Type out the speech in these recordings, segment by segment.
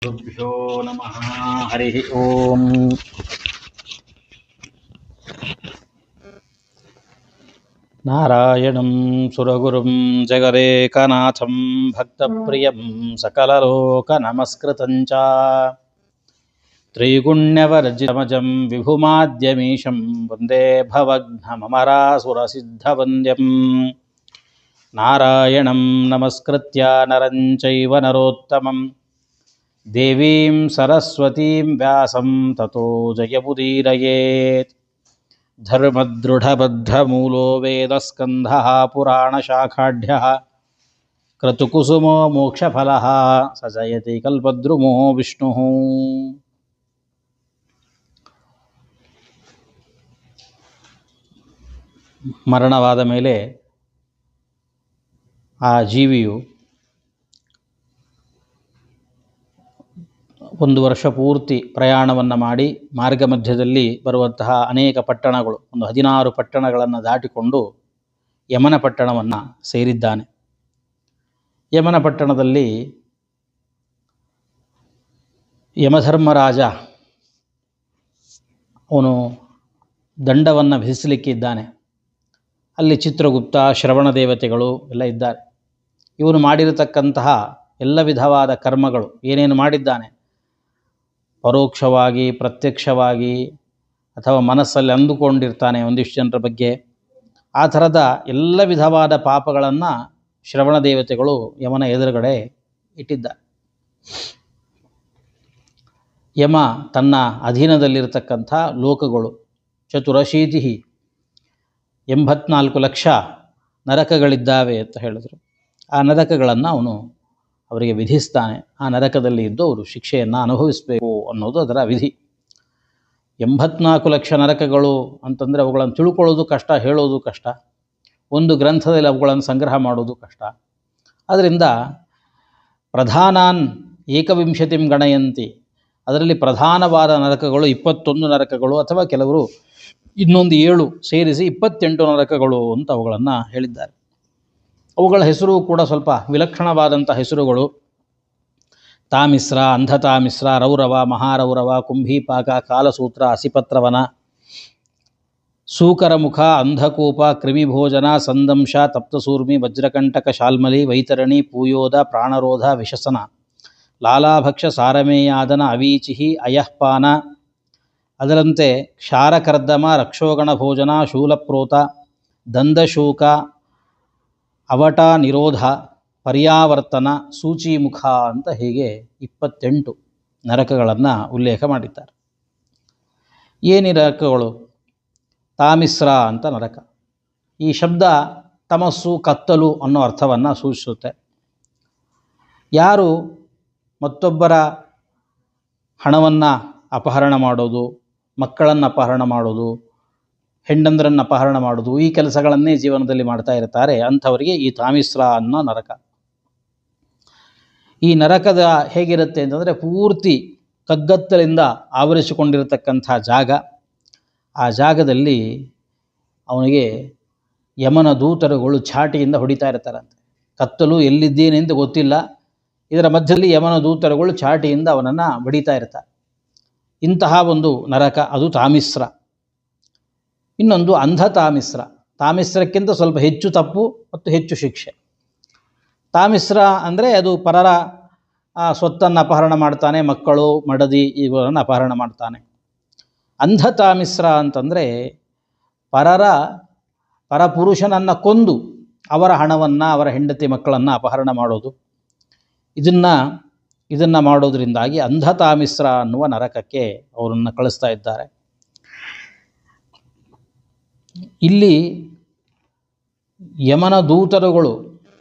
ಗುರುಭ್ಯೋ ನಮಃ. ಹರಿ ಓಂ. ನಾರಾಯಣಂ ಸುರಗುರುಂ ಜಗದೇಕನಾಥಂ ಭಕ್ತಪ್ರಿಯಂ ಸಕಲಲೋಕನಮಸ್ಕೃತಂ ಚ ತ್ರೈಗುಣ್ಯವರ್ಜಿತಮಜಂ ವಿಭುಮಾದ್ಯಮೀಶಂ ವಂದೇ ಭವಘ್ನಮರಾಸುರಸಿದ್ಧವಂದ್ಯಂ. ನಾರಾಯಣಂ ನಮಸ್ಕೃತ್ಯ ನರಂ ಚೈವ ನರೋತ್ತಮಂ ದೇವೀಂ ಸರಸ್ವತೀಂ ವ್ಯಾಸಂ ತತೋ ಜಯಮುದೀರಯೇತ್. ಧರ್ಮದೃಢಬದ್ಧಮೂಲೋ ವೇದಸ್ಕಂಧಃ ಪುರಾಣಶಾಖಾಢ್ಯಃ ಕ್ರತುಕುಸುಮೋ ಮೋಕ್ಷಫಲಃ ಸ ಜಯತಿ ಕಲ್ಪದ್ರುಮೋ ವಿಷ್ಣುಃ. ಮರಣವಾದ ಮೇಲೆ ಆ ಜೀವಿಯು ಒಂದು ವರ್ಷ ಪೂರ್ತಿ ಪ್ರಯಾಣವನ್ನು ಮಾಡಿ ಮಾರ್ಗ ಮಧ್ಯದಲ್ಲಿ ಬರುವಂತಹ ಅನೇಕ ಪಟ್ಟಣಗಳು, ಒಂದು 16 ಪಟ್ಟಣಗಳನ್ನು ದಾಟಿಕೊಂಡು ಯಮನ ಪಟ್ಟಣವನ್ನು ಸೇರಿದ್ದಾನೆ. ಯಮನ ಪಟ್ಟಣದಲ್ಲಿ ಯಮಧರ್ಮರಾಜ ಅವನು ದಂಡವನ್ನು ವಿಧಿಸಲಿಕ್ಕಿದ್ದಾನೆ. ಅಲ್ಲಿ ಚಿತ್ರಗುಪ್ತ, ಶ್ರವಣ ದೇವತೆಗಳು ಎಲ್ಲ ಇದ್ದಾರೆ. ಇವನು ಮಾಡಿರತಕ್ಕಂತಹ ಎಲ್ಲ ವಿಧವಾದ ಕರ್ಮಗಳು ಏನೇನು ಮಾಡಿದ್ದಾನೆ, ಪರೋಕ್ಷವಾಗಿ ಪ್ರತ್ಯಕ್ಷವಾಗಿ ಅಥವಾ ಮನಸ್ಸಲ್ಲಿ ಅಂದುಕೊಂಡಿರ್ತಾನೆ ಒಂದಿಷ್ಟು ಜನರ ಬಗ್ಗೆ, ಆ ಥರದ ಎಲ್ಲ ವಿಧವಾದ ಪಾಪಗಳನ್ನು ಶ್ರವಣ ದೇವತೆಗಳು ಯಮನ ಎದುರುಗಡೆ ಇಟ್ಟಿದ್ದಾರೆ. ಯಮ ತನ್ನ ಅಧೀನದಲ್ಲಿರತಕ್ಕಂಥ ಲೋಕಗಳು 84 84 ಲಕ್ಷ ನರಕಗಳಿದ್ದಾವೆ ಅಂತ ಹೇಳಿದರು. ಆ ನರಕಗಳನ್ನು ಅವನು ಅವರಿಗೆ ವಿಧಿಸ್ತಾನೆ. ಆ ನರಕದಲ್ಲಿ ಇದ್ದು ಅವರು ಶಿಕ್ಷೆಯನ್ನು ಅನುಭವಿಸಬೇಕು ಅನ್ನೋದು ಅದರ ವಿಧಿ. 84 ಲಕ್ಷ ನರಕಗಳು ಅಂತಂದರೆ ಅವುಗಳನ್ನು ತಿಳ್ಕೊಳ್ಳೋದು ಕಷ್ಟ, ಹೇಳೋದು ಕಷ್ಟ, ಒಂದು ಗ್ರಂಥದಲ್ಲಿ ಅವುಗಳನ್ನು ಸಂಗ್ರಹ ಮಾಡೋದು ಕಷ್ಟ. ಅದರಿಂದ ಪ್ರಧಾನಾನ್ ಏಕವಿಂಶತಿಂ ಗಣಯಂತಿ, ಅದರಲ್ಲಿ ಪ್ರಧಾನವಾದ ನರಕಗಳು 21 ನರಕಗಳು, ಅಥವಾ ಕೆಲವರು ಇನ್ನೊಂದು 7 ಸೇರಿಸಿ 28 ನರಕಗಳು ಅಂತ ಅವುಗಳನ್ನು ಹೇಳಿದ್ದಾರೆ. ಅವುಗಳ ಹೆಸರು ಕೂಡ ಸ್ವಲ್ಪ ವಿಲಕ್ಷಣವಾದಂಥ ಹೆಸರುಗಳು. ತಾಮಿಸ್ರ, ಅಂಧತಾಮಿಸ್ರ, ರೌರವ, ಮಹಾರೌರವ, ಕುಂಭೀಪಾಕ, ಕಾಲಸೂತ್ರ, ಅಸಿಪತ್ರವನ, ಸೂಕರಮುಖ, ಅಂಧಕೂಪ, ಕ್ರಿಮಿಭೋಜನ, ಸಂದಂಶ, ತಪ್ತಸೂರ್ಮಿ, ವಜ್ರಕಂಟಕ, ಶಾಲ್ಮಲಿ, ವೈತರಣಿ, ಪೂಯೋದ, ಪ್ರಾಣರೋಧ, ವಿಶಸನ, ಲಾಲಾಭಕ್ಷ, ಸಾರಮೇಯಾದನ, ಅವೀಚಿಹಿ, ಅಯಃಪಾನ, ಅದರಂತೆ ಕ್ಷಾರಕರ್ದಮ, ರಕ್ಷೋಗಣ ಭೋಜನ, ಶೂಲಪ್ರೋತ, ದಂದಶೂಕ, ಅವಟ ನಿರೋಧ, ಪರ್ಯಾವರ್ತನ, ಸೂಚಿಮುಖ ಅಂತ ಹೀಗೆ 28 ನರಕಗಳನ್ನು ಉಲ್ಲೇಖ ಮಾಡಿದ್ದಾರೆ. ಏನಿ ನರಕಗಳು? ತಾಮಿಸ್ರ ಅಂತ ನರಕ. ಈ ಶಬ್ದ ತಮಸ್ಸು, ಕತ್ತಲು ಅನ್ನೋ ಅರ್ಥವನ್ನು ಸೂಚಿಸುತ್ತೆ. ಯಾರು ಮತ್ತೊಬ್ಬರ ಹಣವನ್ನು ಅಪಹರಣ ಮಾಡೋದು, ಮಕ್ಕಳನ್ನು ಅಪಹರಣ ಮಾಡೋದು, ಹೆಂಡಂದ್ರನ್ನು ಅಪಹರಣ ಮಾಡೋದು, ಈ ಕೆಲಸಗಳನ್ನೇ ಜೀವನದಲ್ಲಿ ಮಾಡ್ತಾ ಇರ್ತಾರೆ, ಅಂಥವರಿಗೆ ಈ ತಾಮಿಸ್ರ ಅನ್ನೋ ನರಕ. ಈ ನರಕದ ಹೇಗಿರುತ್ತೆ ಅಂತಂದರೆ ಪೂರ್ತಿ ಕಗ್ಗತ್ತಲಿಂದ ಆವರಿಸಿಕೊಂಡಿರತಕ್ಕಂಥ ಜಾಗ. ಆ ಜಾಗದಲ್ಲಿ ಅವನಿಗೆ ಯಮನ ದೂತರುಗಳು ಛಾಟಿಯಿಂದ ಹೊಡಿತಾ ಇರ್ತಾರಂತೆ. ಕತ್ತಲು, ಎಲ್ಲಿದ್ದೇನೆ ಅಂತ ಗೊತ್ತಿಲ್ಲ, ಇದರ ಮಧ್ಯದಲ್ಲಿ ಯಮನ ದೂತರುಗಳು ಛಾಟಿಯಿಂದ ಅವನನ್ನು ಬಡಿತಾ ಇರ್ತಾರೆ. ಇಂತಹ ಒಂದು ನರಕ ಅದು ತಾಮಿಸ್ರ. ಇನ್ನೊಂದು ಅಂಧತಾಮಿಸ್ರ. ತಾಮಿಸ್ರಕ್ಕಿಂತ ಸ್ವಲ್ಪ ಹೆಚ್ಚು ತಪ್ಪು ಮತ್ತು ಹೆಚ್ಚು ಶಿಕ್ಷೆ. ತಾಮಿಸ್ರ ಅಂದರೆ ಅದು ಪರರ ಸ್ವತ್ತನ್ನು ಅಪಹರಣ ಮಾಡ್ತಾನೆ, ಮಕ್ಕಳು, ಮಡದಿ ಇವುಗಳನ್ನು ಅಪಹರಣ ಮಾಡ್ತಾನೆ. ಅಂಧತಾಮಿಸ್ರ ಅಂತಂದರೆ ಪರಪುರುಷನನ್ನು ಕೊಂದು ಅವರ ಹಣವನ್ನು, ಅವರ ಹೆಂಡತಿ ಮಕ್ಕಳನ್ನು ಅಪಹರಣ ಮಾಡೋದು. ಇದನ್ನು ಮಾಡೋದ್ರಿಂದಾಗಿ ಅಂಧತಾಮಿಸ್ರ ಅನ್ನುವ ನರಕಕ್ಕೆ ಅವರನ್ನು ಕಳಿಸ್ತಾ ಇದ್ದಾರೆ. ಇಲ್ಲಿ ಯಮನ ದೂತರುಗಳು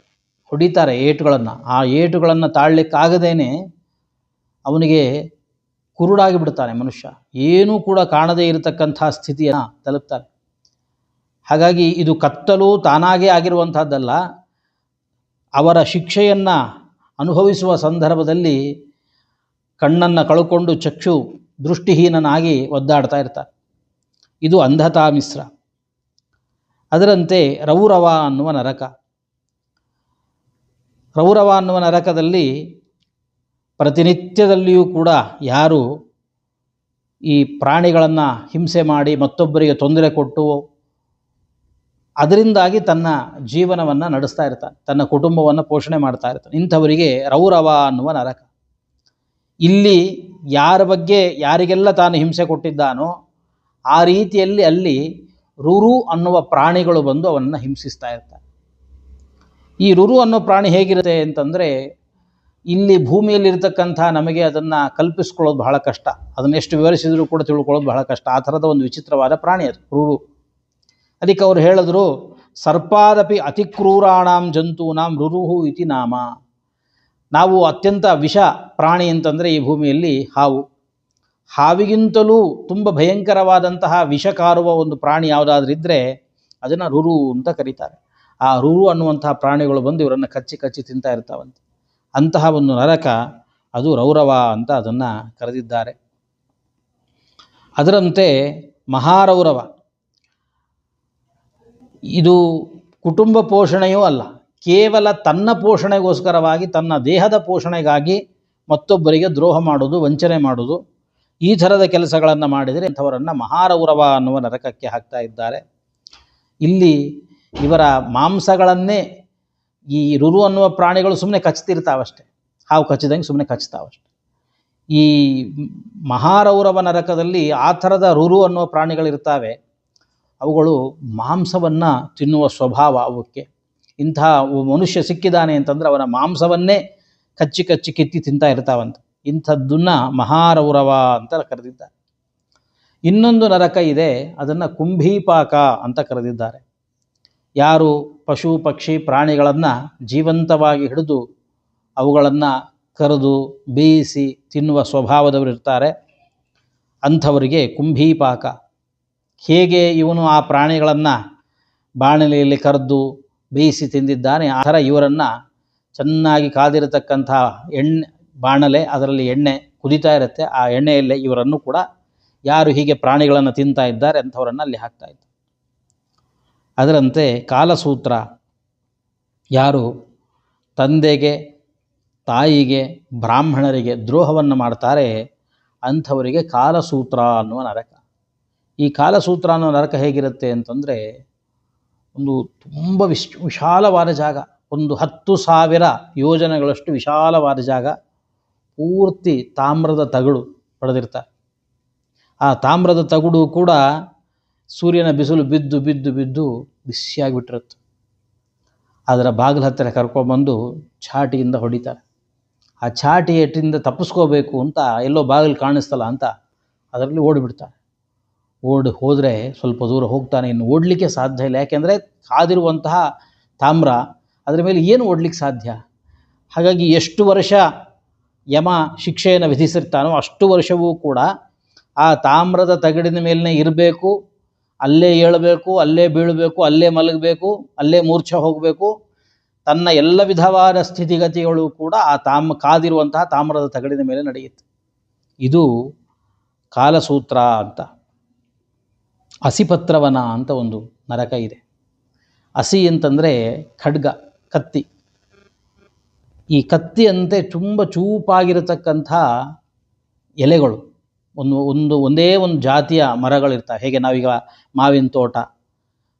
ಹೊಡಿತಾರೆ ಏಟುಗಳನ್ನು. ಆ ಏಟುಗಳನ್ನು ತಾಳಲಿಕ್ಕಾಗದೇನೆ ಅವನಿಗೆ ಕುರುಡಾಗಿ ಬಿಡ್ತಾನೆ ಮನುಷ್ಯ. ಏನೂ ಕೂಡ ಕಾಣದೇ ಇರತಕ್ಕಂಥ ಸ್ಥಿತಿಯನ್ನು ತಲುಪ್ತಾನೆ. ಹಾಗಾಗಿ ಇದು ಕತ್ತಲು ತಾನಾಗೇ ಆಗಿರುವಂಥದ್ದಲ್ಲ. ಅವರ ಶಿಕ್ಷೆಯನ್ನು ಅನುಭವಿಸುವ ಸಂದರ್ಭದಲ್ಲಿ ಕಣ್ಣನ್ನು ಕಳ್ಕೊಂಡು ಚಕ್ಷು ದೃಷ್ಟಿಹೀನನಾಗಿ ಒದ್ದಾಡ್ತಾ ಇರ್ತಾನೆ. ಇದು ಅಂಧತಾಮಿಸ್ರ. ಅದರಂತೆ ರೌರವ ಅನ್ನುವ ನರಕ. ರೌರವ ಅನ್ನುವ ನರಕದಲ್ಲಿ ಪ್ರತಿನಿತ್ಯದಲ್ಲಿಯೂ ಕೂಡ ಯಾರು ಈ ಪ್ರಾಣಿಗಳನ್ನು ಹಿಂಸೆ ಮಾಡಿ ಮತ್ತೊಬ್ಬರಿಗೆ ತೊಂದರೆ ಕೊಟ್ಟು ಅದರಿಂದಾಗಿ ತನ್ನ ಜೀವನವನ್ನು ನಡೆಸ್ತಾ ಇರ್ತಾನೆ, ತನ್ನ ಕುಟುಂಬವನ್ನು ಪೋಷಣೆ ಮಾಡ್ತಾ ಇರ್ತಾನೆ, ಇಂಥವರಿಗೆ ರೌರವ ಅನ್ನುವ ನರಕ. ಇಲ್ಲಿ ಯಾರ ಬಗ್ಗೆ ಯಾರಿಗೆಲ್ಲ ತಾನು ಹಿಂಸೆ ಕೊಟ್ಟಿದ್ದಾನೋ ಆ ರೀತಿಯಲ್ಲಿ ಅಲ್ಲಿ ರುರು ಅನ್ನುವ ಪ್ರಾಣಿಗಳು ಬಂದು ಅವನನ್ನು ಹಿಂಸಿಸ್ತಾ ಇರ್ತಾರೆ. ಈ ರುರು ಅನ್ನೋ ಪ್ರಾಣಿ ಹೇಗಿರುತ್ತೆ ಅಂತಂದರೆ, ಇಲ್ಲಿ ಭೂಮಿಯಲ್ಲಿರ್ತಕ್ಕಂಥ ನಮಗೆ ಅದನ್ನು ಕಲ್ಪಿಸ್ಕೊಳ್ಳೋದು ಬಹಳ ಕಷ್ಟ, ಅದನ್ನೆಷ್ಟು ವಿವರಿಸಿದರೂ ಕೂಡ ತಿಳ್ಕೊಳ್ಳೋದು ಬಹಳ ಕಷ್ಟ. ಆ ಥರದ ಒಂದು ವಿಚಿತ್ರವಾದ ಪ್ರಾಣಿ ಅದು ರುರು. ಅದಕ್ಕೆ ಅವರು ಹೇಳಿದ್ರು, ಸರ್ಪಾದಪಿ ಅತಿಕ್ರೂರಾಣಾಂ ಜಂತೂನಾಂ ರುರುಹು ಇತಿ ನಾಮ. ನಾವು ಅತ್ಯಂತ ವಿಷ ಪ್ರಾಣಿ ಅಂತಂದರೆ ಈ ಭೂಮಿಯಲ್ಲಿ ಹಾವು. ಹಾವಿಗಿಂತಲೂ ತುಂಬ ಭಯಂಕರವಾದಂತಹ ವಿಷ ಕಾರುವ ಒಂದು ಪ್ರಾಣಿ ಯಾವುದಾದ್ರೂ ಇದ್ದರೆ ಅದನ್ನು ರುರು ಅಂತ ಕರೀತಾರೆ. ಆ ರುರು ಅನ್ನುವಂತಹ ಪ್ರಾಣಿಗಳು ಬಂದು ಇವರನ್ನು ಕಚ್ಚಿ ಕಚ್ಚಿ ತಿಂತಾ ಇರ್ತಾವಂತೆ. ಅಂತಹ ಒಂದು ನರಕ ಅದು ರೌರವ ಅಂತ ಅದನ್ನು ಕರೆದಿದ್ದಾರೆ. ಅದರಂತೆ ಮಹಾರೌರವ ಇದು ಕುಟುಂಬ ಪೋಷಣೆಯೂ ಅಲ್ಲ, ಕೇವಲ ತನ್ನ ಪೋಷಣೆಗೋಸ್ಕರವಾಗಿ ತನ್ನ ದೇಹದ ಪೋಷಣೆಗಾಗಿ ಮತ್ತೊಬ್ಬರಿಗೆ ದ್ರೋಹ ಮಾಡೋದು, ವಂಚನೆ ಮಾಡೋದು, ಈ ಥರದ ಕೆಲಸಗಳನ್ನು ಮಾಡಿದರೆ ಅಂಥವರನ್ನು ಮಹಾರೌರವ ಅನ್ನುವ ನರಕಕ್ಕೆ ಹಾಕ್ತಾ ಇದ್ದಾರೆ. ಇಲ್ಲಿ ಇವರ ಮಾಂಸಗಳನ್ನೇ ಈ ರುರು ಅನ್ನುವ ಪ್ರಾಣಿಗಳು ಸುಮ್ಮನೆ ಕಚ್ತಿರ್ತಾವಷ್ಟೆ, ಹಾವು ಕಚ್ಚಿದಂಗೆ ಸುಮ್ಮನೆ ಕಚ್ತಾವಷ್ಟೆ. ಈ ಮಹಾರೌರವ ನರಕದಲ್ಲಿ ಆ ಥರದ ರುರು ಅನ್ನುವ ಪ್ರಾಣಿಗಳಿರ್ತಾವೆ, ಅವುಗಳು ಮಾಂಸವನ್ನು ತಿನ್ನುವ ಸ್ವಭಾವ ಅವಕ್ಕೆ. ಇಂಥ ಮನುಷ್ಯ ಸಿಕ್ಕಿದ್ದಾನೆ ಅಂತಂದರೆ ಅವನ ಮಾಂಸವನ್ನೇ ಕಚ್ಚಿ ಕಚ್ಚಿ ಕಿತ್ತಿ ತಿಂತಾ ಇರ್ತಾವಂತೆ. ಇಂಥದ್ದನ್ನು ಮಹಾರೌರವ ಅಂತ ಕರೆದಿದ್ದಾರೆ. ಇನ್ನೊಂದು ನರಕ ಇದೆ, ಅದನ್ನು ಕುಂಭೀಪಾಕ ಅಂತ ಕರೆದಿದ್ದಾರೆ. ಯಾರು ಪಶು ಪಕ್ಷಿ ಪ್ರಾಣಿಗಳನ್ನು ಜೀವಂತವಾಗಿ ಹಿಡಿದು ಅವುಗಳನ್ನು ಕರೆದು ಬೇಯಿಸಿ ತಿನ್ನುವ ಸ್ವಭಾವದವರು ಇರ್ತಾರೆ, ಅಂಥವರಿಗೆ ಕುಂಭೀಪಾಕ. ಹೇಗೆ ಇವನು ಆ ಪ್ರಾಣಿಗಳನ್ನು ಬಾಣಲೆಯಲ್ಲಿ ಕರೆದು ಬೇಯಿಸಿ ತಿಂದಿದ್ದಾನೆ, ಆ ಥರ ಇವರನ್ನು ಚೆನ್ನಾಗಿ ಕಾದಿರತಕ್ಕಂಥ ಬಾಣಲೆ, ಅದರಲ್ಲಿ ಎಣ್ಣೆ ಕುದೀತಾ ಇರುತ್ತೆ, ಆ ಎಣ್ಣೆಯಲ್ಲೇ ಇವರನ್ನು ಕೂಡ ಯಾರು ಹೀಗೆ ಪ್ರಾಣಿಗಳನ್ನು ತಿಂತಾ ಇದ್ದಾರೆ ಅಂಥವರನ್ನು ಅಲ್ಲಿ ಹಾಕ್ತಾ ಇದ್ದಾರೆ. ಅದರಂತೆ ಕಾಲಸೂತ್ರ, ಯಾರು ತಂದೆಗೆ ತಾಯಿಗೆ ಬ್ರಾಹ್ಮಣರಿಗೆ ದ್ರೋಹವನ್ನು ಮಾಡ್ತಾರೆ ಅಂಥವರಿಗೆ ಕಾಲಸೂತ್ರ ಅನ್ನುವ ನರಕ. ಈ ಕಾಲಸೂತ್ರ ಅನ್ನೋ ನರಕ ಹೇಗಿರುತ್ತೆ ಅಂತಂದರೆ, ಒಂದು ತುಂಬ ವಿಶಾಲವಾದ ಜಾಗ, ಒಂದು 10,000 ಯೋಜನೆಗಳಷ್ಟು ವಿಶಾಲವಾದ ಜಾಗ, ಪೂರ್ತಿ ತಾಮ್ರದ ತಗಡು ಹೊಡೆದಿರ್ತಾರೆ. ಆ ತಾಮ್ರದ ತಗಡು ಕೂಡ ಸೂರ್ಯನ ಬಿಸಿಲು ಬಿದ್ದು ಬಿದ್ದು ಬಿದ್ದು ಬಿಸಿಯಾಗಿಬಿಟ್ಟಿರುತ್ತೆ. ಅದರ ಬಾಗಿಲ ಹತ್ತಿರ ಕರ್ಕೊಂಡ್ಬಂದು ಚಾಟಿಯಿಂದ ಹೊಡಿತಾರೆ. ಆ ಚಾಟಿ ಏಟಿಂದ ತಪ್ಪಿಸ್ಕೋಬೇಕು ಅಂತ ಎಲ್ಲೋ ಬಾಗಿಲು ಕಾಣಿಸ್ತಲ್ಲ ಅಂತ ಅದರಲ್ಲಿ ಓಡಿಬಿಡ್ತಾರೆ. ಓಡಿ ಹೋದರೆ ಸ್ವಲ್ಪ ದೂರ ಹೋಗ್ತಾನೆ, ಇನ್ನು ಓಡಲಿಕ್ಕೆ ಸಾಧ್ಯ ಇಲ್ಲ, ಯಾಕೆಂದರೆ ಕಾದಿರುವಂತಹ ತಾಮ್ರ, ಅದರ ಮೇಲೆ ಏನು ಓಡಲಿಕ್ಕೆ ಸಾಧ್ಯ. ಹಾಗಾಗಿ ಎಷ್ಟು ವರ್ಷ ಯಮ ಶಿಕ್ಷೆಯನ್ನು ವಿಧಿಸಿರ್ತಾನೋ ಅಷ್ಟು ವರ್ಷವೂ ಕೂಡ ಆ ತಾಮ್ರದ ತಗಡಿನ ಮೇಲೇ ಇರಬೇಕು, ಅಲ್ಲೇ ಏಳಬೇಕು, ಅಲ್ಲೇ ಬೀಳಬೇಕು, ಅಲ್ಲೇ ಮಲಗಬೇಕು, ಅಲ್ಲೇ ಮೂರ್ಛೆ ಹೋಗಬೇಕು. ತನ್ನ ಎಲ್ಲ ವಿಧವಾದ ಸ್ಥಿತಿಗತಿಗಳು ಕೂಡ ಆ ಕಾದಿರುವಂತಹ ತಾಮ್ರದ ತಗಡಿನ ಮೇಲೆ ನಡೆಯುತ್ತೆ. ಇದು ಕಾಲಸೂತ್ರ ಅಂತ. ಅಸಿಪತ್ರವನ ಅಂತ ಒಂದು ನರಕ ಇದೆ. ಅಸಿ ಅಂತಂದರೆ ಖಡ್ಗ, ಕತ್ತಿ. ಈ ಕತ್ತಿಯಂತೆ ತುಂಬ ಚೂಪಾಗಿರತಕ್ಕಂಥ ಎಲೆಗಳು, ಒಂದೇ ಒಂದು ಜಾತಿಯ ಮರಗಳಿರ್ತವೆ. ಹೇಗೆ ನಾವೀಗ ಮಾವಿನ ತೋಟ,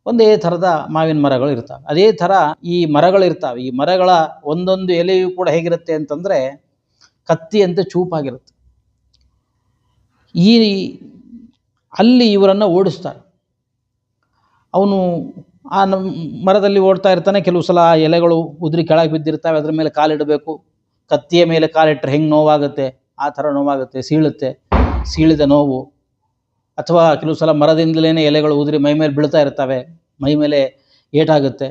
ಒಂದೇ ಥರದ ಮಾವಿನ ಮರಗಳು ಇರ್ತವೆ, ಅದೇ ಥರ ಈ ಮರಗಳಿರ್ತವೆ. ಈ ಮರಗಳ ಒಂದೊಂದು ಎಲೆಯೂ ಕೂಡ ಹೇಗಿರುತ್ತೆ ಅಂತಂದರೆ ಕತ್ತಿಯಂತೆ ಚೂಪಾಗಿರುತ್ತೆ. ಅಲ್ಲಿ ಇವರನ್ನು ಓಡಿಸ್ತಾರೆ. ಅವನು ಆ ಮರದಲ್ಲಿ ಓಡ್ತಾ ಇರ್ತಾನೆ, ಕೆಲವು ಸಲ ಎಲೆಗಳು ಉದುರಿ ಕೆಳಗೆ ಬಿದ್ದಿರ್ತವೆ, ಅದರ ಮೇಲೆ ಕಾಲಿಡಬೇಕು. ಕತ್ತಿಯ ಮೇಲೆ ಕಾಲಿಟ್ಟರೆ ಹೆಂಗೆ ನೋವಾಗುತ್ತೆ ಆ ಥರ ನೋವಾಗುತ್ತೆ, ಸೀಳುತ್ತೆ, ಸೀಳಿದ ನೋವು. ಅಥವಾ ಕೆಲವು ಸಲ ಮರದಿಂದಲೇ ಎಲೆಗಳು ಉದುರಿ ಮೈ ಮೇಲೆ ಬೀಳ್ತಾ ಇರ್ತವೆ, ಮೈ ಮೇಲೆ ಏಟಾಗುತ್ತೆ.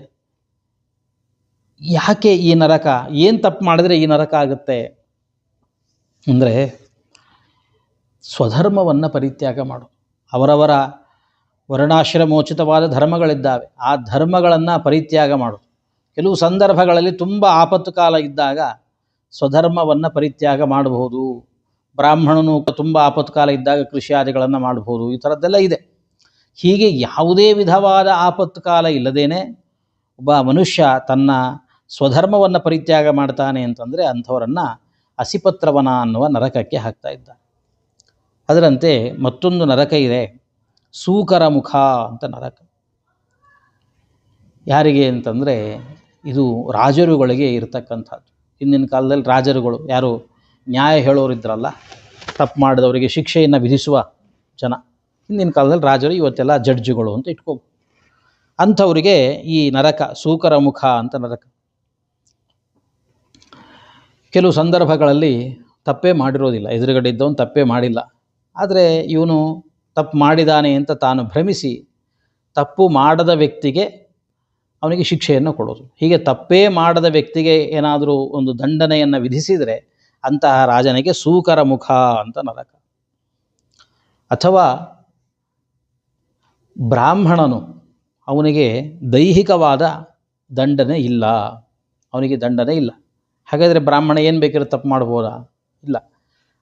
ಯಾಕೆ ಈ ನರಕ? ಏನು ತಪ್ಪು ಮಾಡಿದ್ರೆ ಈ ನರಕ ಆಗುತ್ತೆ ಅಂದರೆ, ಸ್ವಧರ್ಮವನ್ನು ಪರಿತ್ಯಾಗ ಮಾಡು. ಅವರವರ ವರ್ಣಾಶ್ರಮೋಚಿತವಾದ ಧರ್ಮಗಳಿದ್ದಾವೆ, ಆ ಧರ್ಮಗಳನ್ನು ಪರಿತ್ಯಾಗ ಮಾಡು. ಕೆಲವು ಸಂದರ್ಭಗಳಲ್ಲಿ ತುಂಬ ಆಪತ್ತು ಕಾಲ ಇದ್ದಾಗ ಸ್ವಧರ್ಮವನ್ನು ಪರಿತ್ಯಾಗ ಮಾಡಬಹುದು. ಬ್ರಾಹ್ಮಣನು ತುಂಬ ಆಪತ್ತು ಕಾಲ ಇದ್ದಾಗ ಕೃಷಿಯಾದಿಗಳನ್ನು ಮಾಡಬಹುದು, ಈ ಥರದ್ದೆಲ್ಲ ಇದೆ. ಹೀಗೆ ಯಾವುದೇ ವಿಧವಾದ ಆಪತ್ತು ಕಾಲ ಇಲ್ಲದೇನೆ ಒಬ್ಬ ಮನುಷ್ಯ ತನ್ನ ಸ್ವಧರ್ಮವನ್ನು ಪರಿತ್ಯಾಗ ಮಾಡ್ತಾನೆ ಅಂತಂದರೆ ಅಂಥವರನ್ನು ಅಸಿಪತ್ರವನ ಅನ್ನುವ ನರಕಕ್ಕೆ ಹಾಕ್ತಾ ಇದ್ದಾರೆ. ಅದರಂತೆ ಮತ್ತೊಂದು ನರಕ ಇದೆ, ಸೂಕರ ಮುಖ ಅಂತ ನರಕ. ಯಾರಿಗೆ ಅಂತಂದರೆ ಇದು ರಾಜರುಗಳಿಗೆ ಇರತಕ್ಕಂಥದ್ದು. ಹಿಂದಿನ ಕಾಲದಲ್ಲಿ ರಾಜರುಗಳು ಯಾರು ನ್ಯಾಯ ಹೇಳೋರಿದ್ರಲ್ಲ, ತಪ್ಪು ಮಾಡಿದವರಿಗೆ ಶಿಕ್ಷೆಯನ್ನು ವಿಧಿಸುವ ಜನ, ಹಿಂದಿನ ಕಾಲದಲ್ಲಿ ರಾಜರು, ಇವತ್ತೆಲ್ಲ ಜಡ್ಜುಗಳು ಅಂತ ಇಟ್ಕೋಬೋದು. ಅಂಥವರಿಗೆ ಈ ನರಕ ಸೂಕರ ಮುಖ ಅಂತ ನರಕ. ಕೆಲವು ಸಂದರ್ಭಗಳಲ್ಲಿ ತಪ್ಪೇ ಮಾಡಿರೋದಿಲ್ಲ, ಎದುರುಗಡೆ ಇದ್ದವನು ತಪ್ಪೇ ಮಾಡಿಲ್ಲ, ಆದರೆ ಇವನು ತಪ್ಪು ಮಾಡಿದಾನೆ ಅಂತ ತಾನು ಭ್ರಮಿಸಿ ತಪ್ಪು ಮಾಡದ ವ್ಯಕ್ತಿಗೆ ಅವನಿಗೆ ಶಿಕ್ಷೆಯನ್ನು ಕೊಡೋದು. ಹೀಗೆ ತಪ್ಪೇ ಮಾಡದ ವ್ಯಕ್ತಿಗೆ ಏನಾದರೂ ಒಂದು ದಂಡನೆಯನ್ನು ವಿಧಿಸಿದರೆ ಅಂತಹ ರಾಜನಿಗೆ ಸೂಕರ ಮುಖ ಅಂತ ನರಕ. ಅಥವಾ ಬ್ರಾಹ್ಮಣನು, ಅವನಿಗೆ ದೈಹಿಕವಾದ ದಂಡನೆ ಇಲ್ಲ, ಅವನಿಗೆ ದಂಡನೆ ಇಲ್ಲ. ಹಾಗಾದರೆ ಬ್ರಾಹ್ಮಣ ಏನು ಬೇಕಾದ್ರೆ ತಪ್ಪು ಮಾಡ್ಬೋದಾ? ಇಲ್ಲ.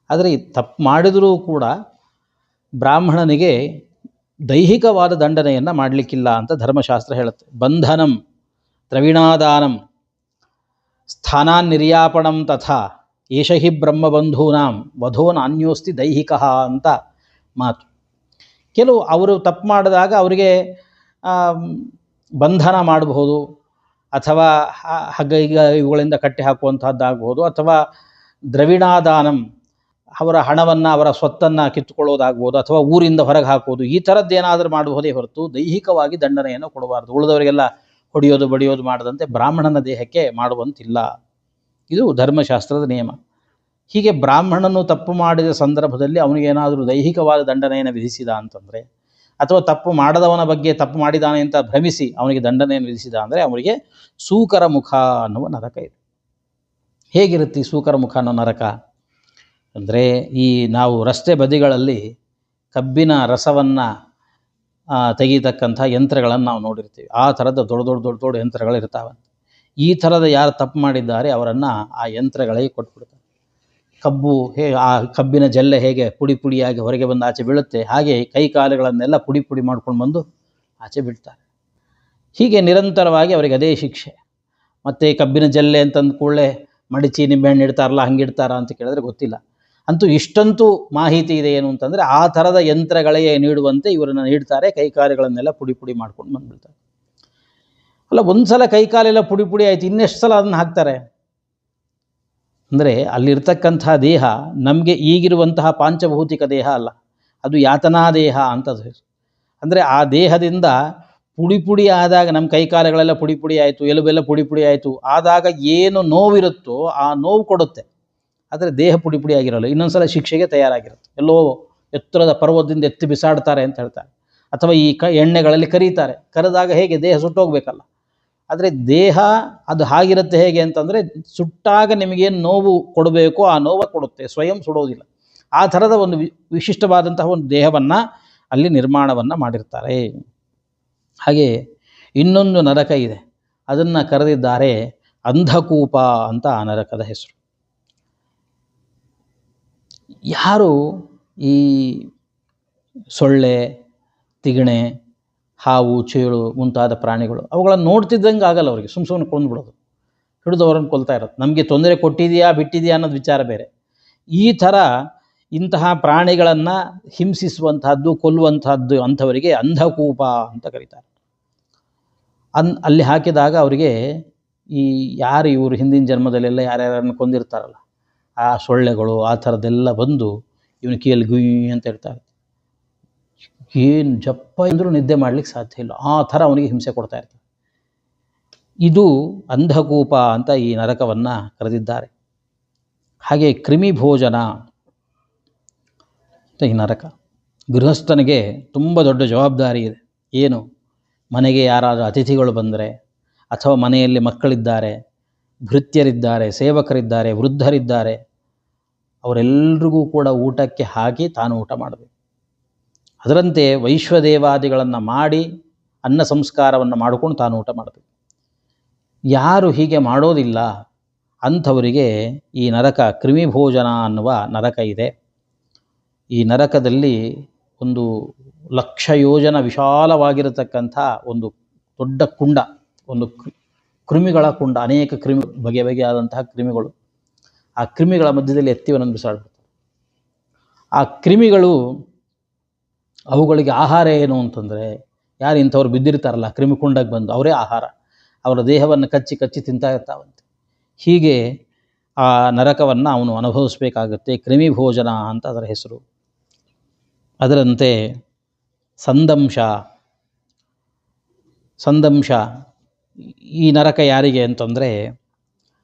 ಆದರೆ ತಪ್ಪು ಮಾಡಿದರೂ ಕೂಡ ಬ್ರಾಹ್ಮಣನಿಗೆ ದೈಹಿಕವಾದ ದಂಡನೆಯನ್ನು ಮಾಡಲಿಕ್ಕಿಲ್ಲ ಅಂತ ಧರ್ಮಶಾಸ್ತ್ರ ಹೇಳುತ್ತೆ. ಬಂಧನಂ ದ್ರವಿಣಾದಾನಂ ಸ್ಥಾನಾನ್ ನಿರ್ಯಾಪಣಂ ತಥಾ ಏಷ ಹಿ ಬ್ರಹ್ಮಬಂಧೂನಾಂ ವಧೋ ನಾನ್ಯೋಸ್ತಿ ದೈಹಿಕ ಅಂತ ಮಾತು. ಕೆಲವು ಅವರು ತಪ್ಪು ಮಾಡಿದಾಗ ಅವರಿಗೆ ಬಂಧನ ಮಾಡಬಹುದು, ಅಥವಾ ಹಗ್ಗ ಇವುಗಳಿಂದ ಕಟ್ಟಿ ಹಾಕುವಂಥದ್ದಾಗ್ಬೋದು, ಅಥವಾ ದ್ರವಿಣಾದಾನಂ ಅವರ ಹಣವನ್ನು ಅವರ ಸ್ವತ್ತನ್ನು ಕಿತ್ತುಕೊಳ್ಳೋದಾಗ್ಬೋದು, ಅಥವಾ ಊರಿಂದ ಹೊರಗೆ ಹಾಕೋದು, ಈ ಥರದ್ದೇನಾದರೂ ಮಾಡಬಹುದೇ ಹೊರತು ದೈಹಿಕವಾಗಿ ದಂಡನೆಯನ್ನು ಕೊಡಬಾರ್ದು. ಉಳಿದವರಿಗೆಲ್ಲ ಹೊಡೆಯೋದು ಬಡಿಯೋದು ಮಾಡದಂತೆ ಬ್ರಾಹ್ಮಣನ ದೇಹಕ್ಕೆ ಮಾಡುವಂತಿಲ್ಲ. ಇದು ಧರ್ಮಶಾಸ್ತ್ರದ ನಿಯಮ. ಹೀಗೆ ಬ್ರಾಹ್ಮಣನು ತಪ್ಪು ಮಾಡಿದ ಸಂದರ್ಭದಲ್ಲಿ ಅವನಿಗೇನಾದರೂ ದೈಹಿಕವಾದ ದಂಡನೆಯನ್ನು ವಿಧಿಸಿದ ಅಂತಂದರೆ, ಅಥವಾ ತಪ್ಪು ಮಾಡದವನ ಬಗ್ಗೆ ತಪ್ಪು ಮಾಡಿದಾನೆ ಅಂತ ಭ್ರಮಿಸಿ ಅವನಿಗೆ ದಂಡನೆಯನ್ನು ವಿಧಿಸಿದ ಅಂದರೆ ಅವನಿಗೆ ಸೂಕರ ಮುಖ ಅನ್ನುವ ನರಕ ಇದೆ. ಹೇಗಿರುತ್ತೆ ಈ ಸೂಕರ ಮುಖ ಅನ್ನೋ ನರಕ ಅಂದರೆ, ಈ ನಾವು ರಸ್ತೆ ಬದಿಗಳಲ್ಲಿ ಕಬ್ಬಿನ ರಸವನ್ನು ತೆಗೀತಕ್ಕಂಥ ಯಂತ್ರಗಳನ್ನು ನಾವು ನೋಡಿರ್ತೀವಿ. ಆ ಥರದ ದೊಡ್ಡ ದೊಡ್ಡ ದೊಡ್ಡ ದೊಡ್ಡ ಯಂತ್ರಗಳಿರ್ತಾವೆ. ಈ ಥರದ ಯಾರು ತಪ್ಪು ಮಾಡಿದ್ದಾರೆ ಅವರನ್ನು ಆ ಯಂತ್ರಗಳಿಗೆ ಕೊಟ್ಬಿಡ್ತಾರೆ. ಆ ಕಬ್ಬಿನ ಜಲ್ಲೆ ಹೇಗೆ ಪುಡಿ ಪುಡಿಯಾಗಿ ಹೊರಗೆ ಬಂದು ಆಚೆ ಬೀಳುತ್ತೆ, ಹಾಗೆ ಕೈ ಕಾಲುಗಳನ್ನೆಲ್ಲ ಪುಡಿ ಪುಡಿ ಮಾಡ್ಕೊಂಡು ಬಂದು ಆಚೆ ಬಿಡ್ತಾರೆ. ಹೀಗೆ ನಿರಂತರವಾಗಿ ಅವರಿಗೆ ಅದೇ ಶಿಕ್ಷೆ. ಮತ್ತು ಕಬ್ಬಿನ ಜಲ್ಲೆ ಅಂತಂದು ಕೂಡಲೇ ಮಡಿಚಿ ನಿಂಬೆಹಣ್ಣು ಇಡ್ತಾರಲ್ಲ, ಹಂಗಿಡ್ತಾರ ಅಂತ ಕೇಳಿದ್ರೆ ಗೊತ್ತಿಲ್ಲ. ಅಂತೂ ಇಷ್ಟಂತೂ ಮಾಹಿತಿ ಇದೆ ಏನು ಅಂತಂದರೆ, ಆ ಥರದ ಯಂತ್ರಗಳೇ ನೀಡುವಂತೆ ಇವರನ್ನು ನೀಡ್ತಾರೆ. ಕೈಕಾಲುಗಳನ್ನೆಲ್ಲ ಪುಡಿ ಪುಡಿ ಮಾಡ್ಕೊಂಡು ಬಂದುಬಿಡ್ತಾರೆ. ಅಲ್ಲ, ಒಂದು ಸಲ ಕೈಕಾಲೆಲ್ಲ ಪುಡಿ ಪುಡಿ ಆಯಿತು, ಇನ್ನೆಷ್ಟು ಸಲ ಅದನ್ನು ಹಾಕ್ತಾರೆ? ಅಂದರೆ ಅಲ್ಲಿರ್ತಕ್ಕಂಥ ದೇಹ ನಮಗೆ ಈಗಿರುವಂತಹ ಪಾಂಚಭೌತಿಕ ದೇಹ ಅಲ್ಲ, ಅದು ಯಾತನಾ ದೇಹ ಅಂತದು. ಅಂದರೆ ಆ ದೇಹದಿಂದ ಪುಡಿ ಪುಡಿ ಆದಾಗ, ನಮ್ಮ ಕೈಕಾಲುಗಳೆಲ್ಲ ಪುಡಿ ಪುಡಿ ಆಯಿತು, ಎಲುಬೆಲ್ಲ ಪುಡಿ ಪುಡಿ ಆಯಿತು ಆದಾಗ ಏನು ನೋವಿರುತ್ತೋ ಆ ನೋವು ಕೊಡುತ್ತೆ. ಆದರೆ ದೇಹ ಪುಡಿ ಪುಡಿ ಆಗಿರೋಲ್ಲ. ಇನ್ನೊಂದು ಸಲ ಶಿಕ್ಷೆಗೆ ತಯಾರಾಗಿರುತ್ತೆ. ಎಲ್ಲೋ ಎತ್ತರದ ಪರ್ವತದಿಂದ ಎತ್ತಿ ಬಿಸಾಡ್ತಾರೆ ಅಂತ ಹೇಳ್ತಾರೆ, ಅಥವಾ ಈ ಎಣ್ಣೆಗಳಲ್ಲಿ ಕರೀತಾರೆ. ಕರೆದಾಗ ಹೇಗೆ ದೇಹ ಸುಟ್ಟೋಗ್ಬೇಕಲ್ಲ. ಆದರೆ ದೇಹ ಅದು ಹಾಗಿರುತ್ತೆ. ಹೇಗೆ ಅಂತಂದರೆ, ಸುಟ್ಟಾಗ ನಿಮಗೇನು ನೋವು ಕೊಡಬೇಕೋ ಆ ನೋವು ಕೊಡುತ್ತೆ, ಸ್ವಯಂ ಸುಡೋದಿಲ್ಲ. ಆ ಥರದ ಒಂದು ವಿಶಿಷ್ಟವಾದಂತಹ ಒಂದು ದೇಹವನ್ನು ಅಲ್ಲಿ ನಿರ್ಮಾಣವನ್ನು ಮಾಡಿರ್ತಾರೆ. ಹಾಗೆ ಇನ್ನೊಂದು ನರಕ ಇದೆ, ಅದನ್ನು ಕರೆದಿದ್ದಾರೆ ಅಂಧಕೂಪ ಅಂತ ಆ ನರಕದ ಹೆಸರು. ಯಾರು ಈ ಸೊಳ್ಳೆ, ತಿಗಣೆ, ಹಾವು, ಚೇಳು ಮುಂತಾದ ಪ್ರಾಣಿಗಳು ಅವುಗಳನ್ನು ನೋಡ್ತಿದ್ದಂಗೆ ಆಗಲ್ಲ ಅವರಿಗೆ, ಸುಮ್ಮನೆ ಕೊಂದುಬಿಡೋದು, ಹಿಡಿದವರನ್ನು ಕೊಲ್ತಾ ಇರೋದು. ನಮಗೆ ತೊಂದರೆ ಕೊಟ್ಟಿದೆಯಾ ಬಿಟ್ಟಿದೆಯಾ ಅನ್ನೋದು ವಿಚಾರ ಬೇರೆ. ಈ ಥರ ಇಂತಹ ಪ್ರಾಣಿಗಳನ್ನು ಹಿಂಸಿಸುವಂತಹದ್ದು, ಕೊಲ್ಲುವಂತಹದ್ದು ಅಂಥವರಿಗೆ ಅಂಧಕೂಪ ಅಂತ ಕರೀತಾರೆ. ಅಲ್ಲಿ ಹಾಕಿದಾಗ ಅವರಿಗೆ ಈ ಯಾರು ಇವರು ಹಿಂದಿನ ಜನ್ಮದಲ್ಲೆಲ್ಲ ಯಾರ್ಯಾರನ್ನು ಕೊಂದಿರ್ತಾರಲ್ಲ, ಆ ಸೊಳ್ಳೆಗಳು ಆ ಥರದ್ದೆಲ್ಲ ಬಂದು ಇವನ ಕೀಯಲ್ಲಿ ಗುಯ್ ಅಂತ ಇರ್ತಾರೆ. ಏನು ಜಪ್ಪ ಅಂದರೂ ನಿದ್ದೆ ಮಾಡಲಿಕ್ಕೆ ಸಾಧ್ಯ ಇಲ್ಲ, ಆ ಥರ ಅವನಿಗೆ ಹಿಂಸೆ ಕೊಡ್ತಾ ಇರ್ತಾರೆ. ಇದು ಅಂಧಕೂಪ ಅಂತ ಈ ನರಕವನ್ನು ಕರೆದಿದ್ದಾರೆ. ಹಾಗೆ ಕ್ರಿಮಿ ಭೋಜನ ಅಂತ ಈ ನರಕ. ಗೃಹಸ್ಥನಿಗೆ ತುಂಬ ದೊಡ್ಡ ಜವಾಬ್ದಾರಿ ಇದೆ. ಏನು? ಮನೆಗೆ ಯಾರಾದರೂ ಅತಿಥಿಗಳು ಬಂದರೆ, ಅಥವಾ ಮನೆಯಲ್ಲಿ ಮಕ್ಕಳಿದ್ದಾರೆ, ಭೃತ್ಯರಿದ್ದಾರೆ, ಸೇವಕರಿದ್ದಾರೆ, ವೃದ್ಧರಿದ್ದಾರೆ, ಅವರೆಲ್ಲರಿಗೂ ಕೂಡ ಊಟಕ್ಕೆ ಹಾಕಿ ತಾನು ಊಟ ಮಾಡಬೇಕು. ಅದರಂತೆ ವೈಶ್ವದೇವಾದಿಗಳನ್ನು ಮಾಡಿ ಅನ್ನ ಸಂಸ್ಕಾರವನ್ನು ಮಾಡಿಕೊಂಡು ತಾನು ಊಟ ಮಾಡಬೇಕು. ಯಾರು ಹೀಗೆ ಮಾಡೋದಿಲ್ಲ ಅಂಥವರಿಗೆ ಈ ನರಕ ಕ್ರಿಮಿಭೋಜನ ಅನ್ನುವ ನರಕ ಇದೆ. ಈ ನರಕದಲ್ಲಿ 1,00,000 ಯೋಜನ ವಿಶಾಲವಾಗಿರತಕ್ಕಂಥ ಒಂದು ದೊಡ್ಡ ಕುಂಡ, ಒಂದು ಕೃಮಿಗಳ ಕುಂಡ, ಅನೇಕ ಬಗೆ ಬಗೆಯಾದಂತಹ ಕ್ರಿಮಿಗಳು. ಆ ಕ್ರಿಮಿಗಳ ಮಧ್ಯದಲ್ಲಿ ಎತ್ತಿವನನ್ನು ಬಿಸಾಡ್ಬಿಡ್ತಾರೆ. ಆ ಕ್ರಿಮಿಗಳು ಅವುಗಳಿಗೆ ಆಹಾರ ಏನು ಅಂತಂದರೆ, ಯಾರು ಇಂಥವ್ರು ಬಿದ್ದಿರ್ತಾರಲ್ಲ ಕ್ರಿಮಿಕುಂಡಕ್ಕೆ ಬಂದು, ಅವರೇ ಆಹಾರ. ಅವರ ದೇಹವನ್ನು ಕಚ್ಚಿ ಕಚ್ಚಿ ತಿಂತಾ ಇರ್ತಾವಂತೆ. ಹೀಗೆ ಆ ನರಕವನ್ನು ಅವನು ಅನುಭವಿಸ್ಬೇಕಾಗತ್ತೆ. ಕ್ರಿಮಿ ಭೋಜನ ಅಂತ ಅದರ ಹೆಸರು. ಅದರಂತೆ ಸಂದಂಶ ಈ ನರಕ ಯಾರಿಗೆ ಅಂತಂದರೆ,